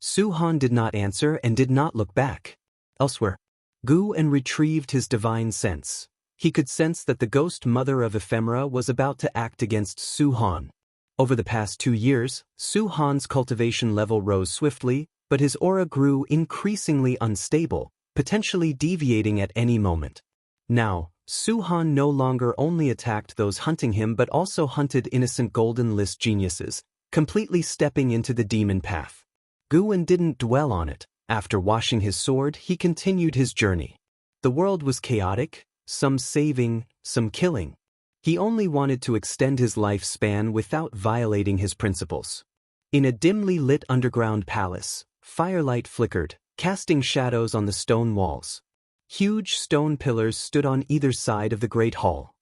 Speaker 1: Su Han did not answer and did not look back. Elsewhere, Guan retrieved his divine sense. He could sense that the Ghost Mother of Ephemera was about to act against Su Han. Over the past 2 years, Su Han's cultivation level rose swiftly, but his aura grew increasingly unstable, potentially deviating at any moment. Now, Su Han no longer only attacked those hunting him but also hunted innocent Golden List geniuses, completely stepping into the demon path. Guan didn't dwell on it. After washing his sword, he continued his journey. The world was chaotic, some saving, some killing. He only wanted to extend his lifespan without violating his principles. In a dimly lit underground palace, firelight flickered, casting shadows on the stone walls. Huge stone pillars stood on either side of the great hall.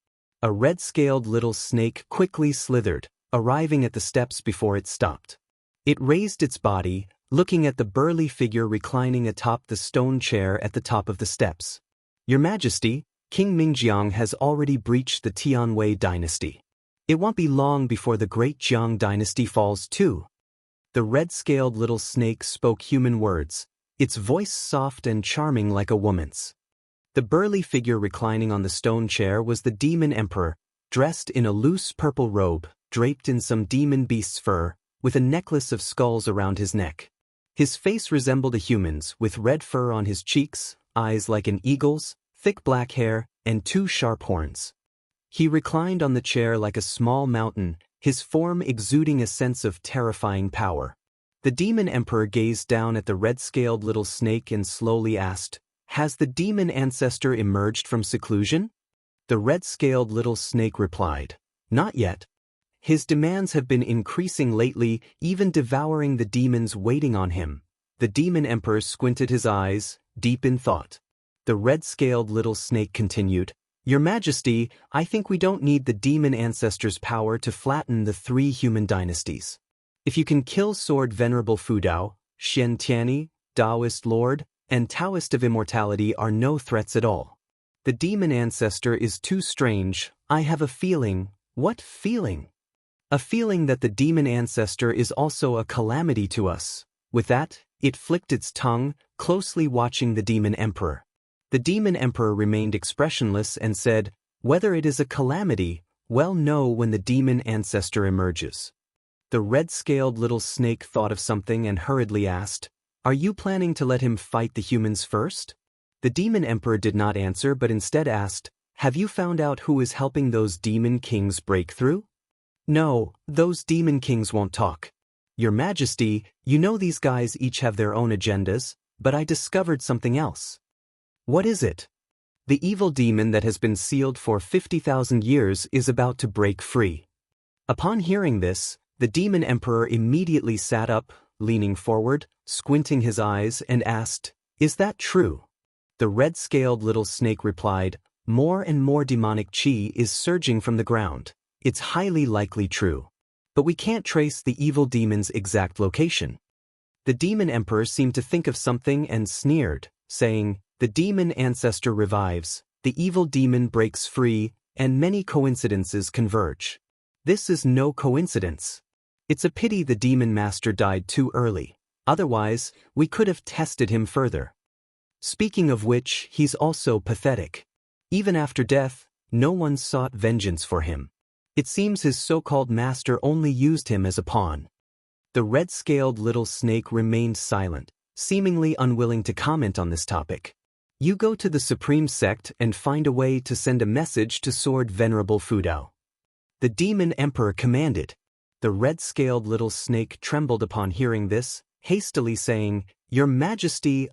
Speaker 1: A red-scaled little snake quickly slithered, arriving at the steps before it stopped. It raised its body, looking at the burly figure reclining atop the stone chair at the top of the steps. "Your Majesty, King Mingjiang has already breached the Tianwei dynasty. It won't be long before the great Jiang dynasty falls too." The red-scaled little snake spoke human words, its voice soft and charming like a woman's. The burly figure reclining on the stone chair was the Demon Emperor, dressed in a loose purple robe, draped in some demon beast's fur, with a necklace of skulls around his neck. His face resembled a human's, with red fur on his cheeks, eyes like an eagle's, thick black hair, and 2 sharp horns. He reclined on the chair like a small mountain, his form exuding a sense of terrifying power. The Demon Emperor gazed down at the red-scaled little snake and slowly asked, "Has the demon ancestor emerged from seclusion?" The red-scaled little snake replied, "Not yet. His demands have been increasing lately, even devouring the demons waiting on him." The Demon Emperor squinted his eyes, deep in thought. The red-scaled little snake continued, "Your Majesty, I think we don't need the demon ancestor's power to flatten the 3 human dynasties. If you can kill Sword Venerable Fudao, Xianxia, Taoist Lord, and Taoist of Immortality are no threats at all. The demon ancestor is too strange. I have a feeling." "What feeling?" "A feeling that the demon ancestor is also a calamity to us." With that, it flicked its tongue, closely watching the Demon Emperor. The Demon Emperor remained expressionless and said, "Whether it is a calamity, we'll know when the demon ancestor emerges." The red-scaled little snake thought of something and hurriedly asked, "Are you planning to let him fight the humans first?" The Demon Emperor did not answer but instead asked, "Have you found out who is helping those demon kings break through?" "No, those demon kings won't talk. Your Majesty, you know these guys each have their own agendas, but I discovered something else." "What is it?" "The evil demon that has been sealed for 50,000 years is about to break free." Upon hearing this, the Demon Emperor immediately sat up, leaning forward, squinting his eyes, and asked, "Is that true?" The red-scaled little snake replied, "More and more demonic chi is surging from the ground. It's highly likely true. But we can't trace the evil demon's exact location." The Demon Emperor seemed to think of something and sneered, saying, "The demon ancestor revives, the evil demon breaks free, and many coincidences converge. This is no coincidence. It's a pity the demon master died too early. Otherwise, we could have tested him further. Speaking of which, he's also pathetic. Even after death, no one sought vengeance for him. It seems his so-called master only used him as a pawn." The red-scaled little snake remained silent, seemingly unwilling to comment on this topic. "You go to the Supreme Sect and find a way to send a message to Sword Venerable Fudao," the Demon Emperor commanded. The red-scaled little snake trembled upon hearing this, hastily saying, "Your Majesty,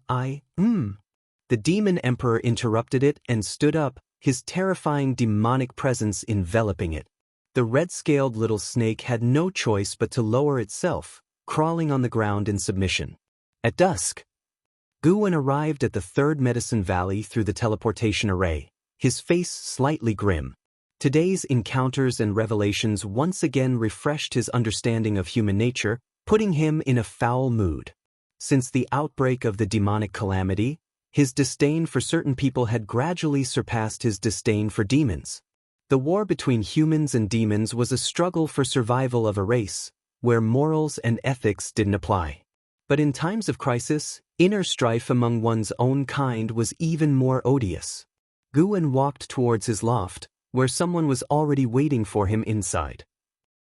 Speaker 1: The Demon Emperor interrupted it and stood up, his terrifying demonic presence enveloping it. The red-scaled little snake had no choice but to lower itself, crawling on the ground in submission. At dusk, Guwen arrived at the 3rd Medicine Valley through the teleportation array, his face slightly grim. Today's encounters and revelations once again refreshed his understanding of human nature, putting him in a foul mood. Since the outbreak of the demonic calamity, his disdain for certain people had gradually surpassed his disdain for demons. The war between humans and demons was a struggle for survival of a race, where morals and ethics didn't apply. But in times of crisis, inner strife among one's own kind was even more odious. Guwen walked towards his loft, where someone was already waiting for him inside.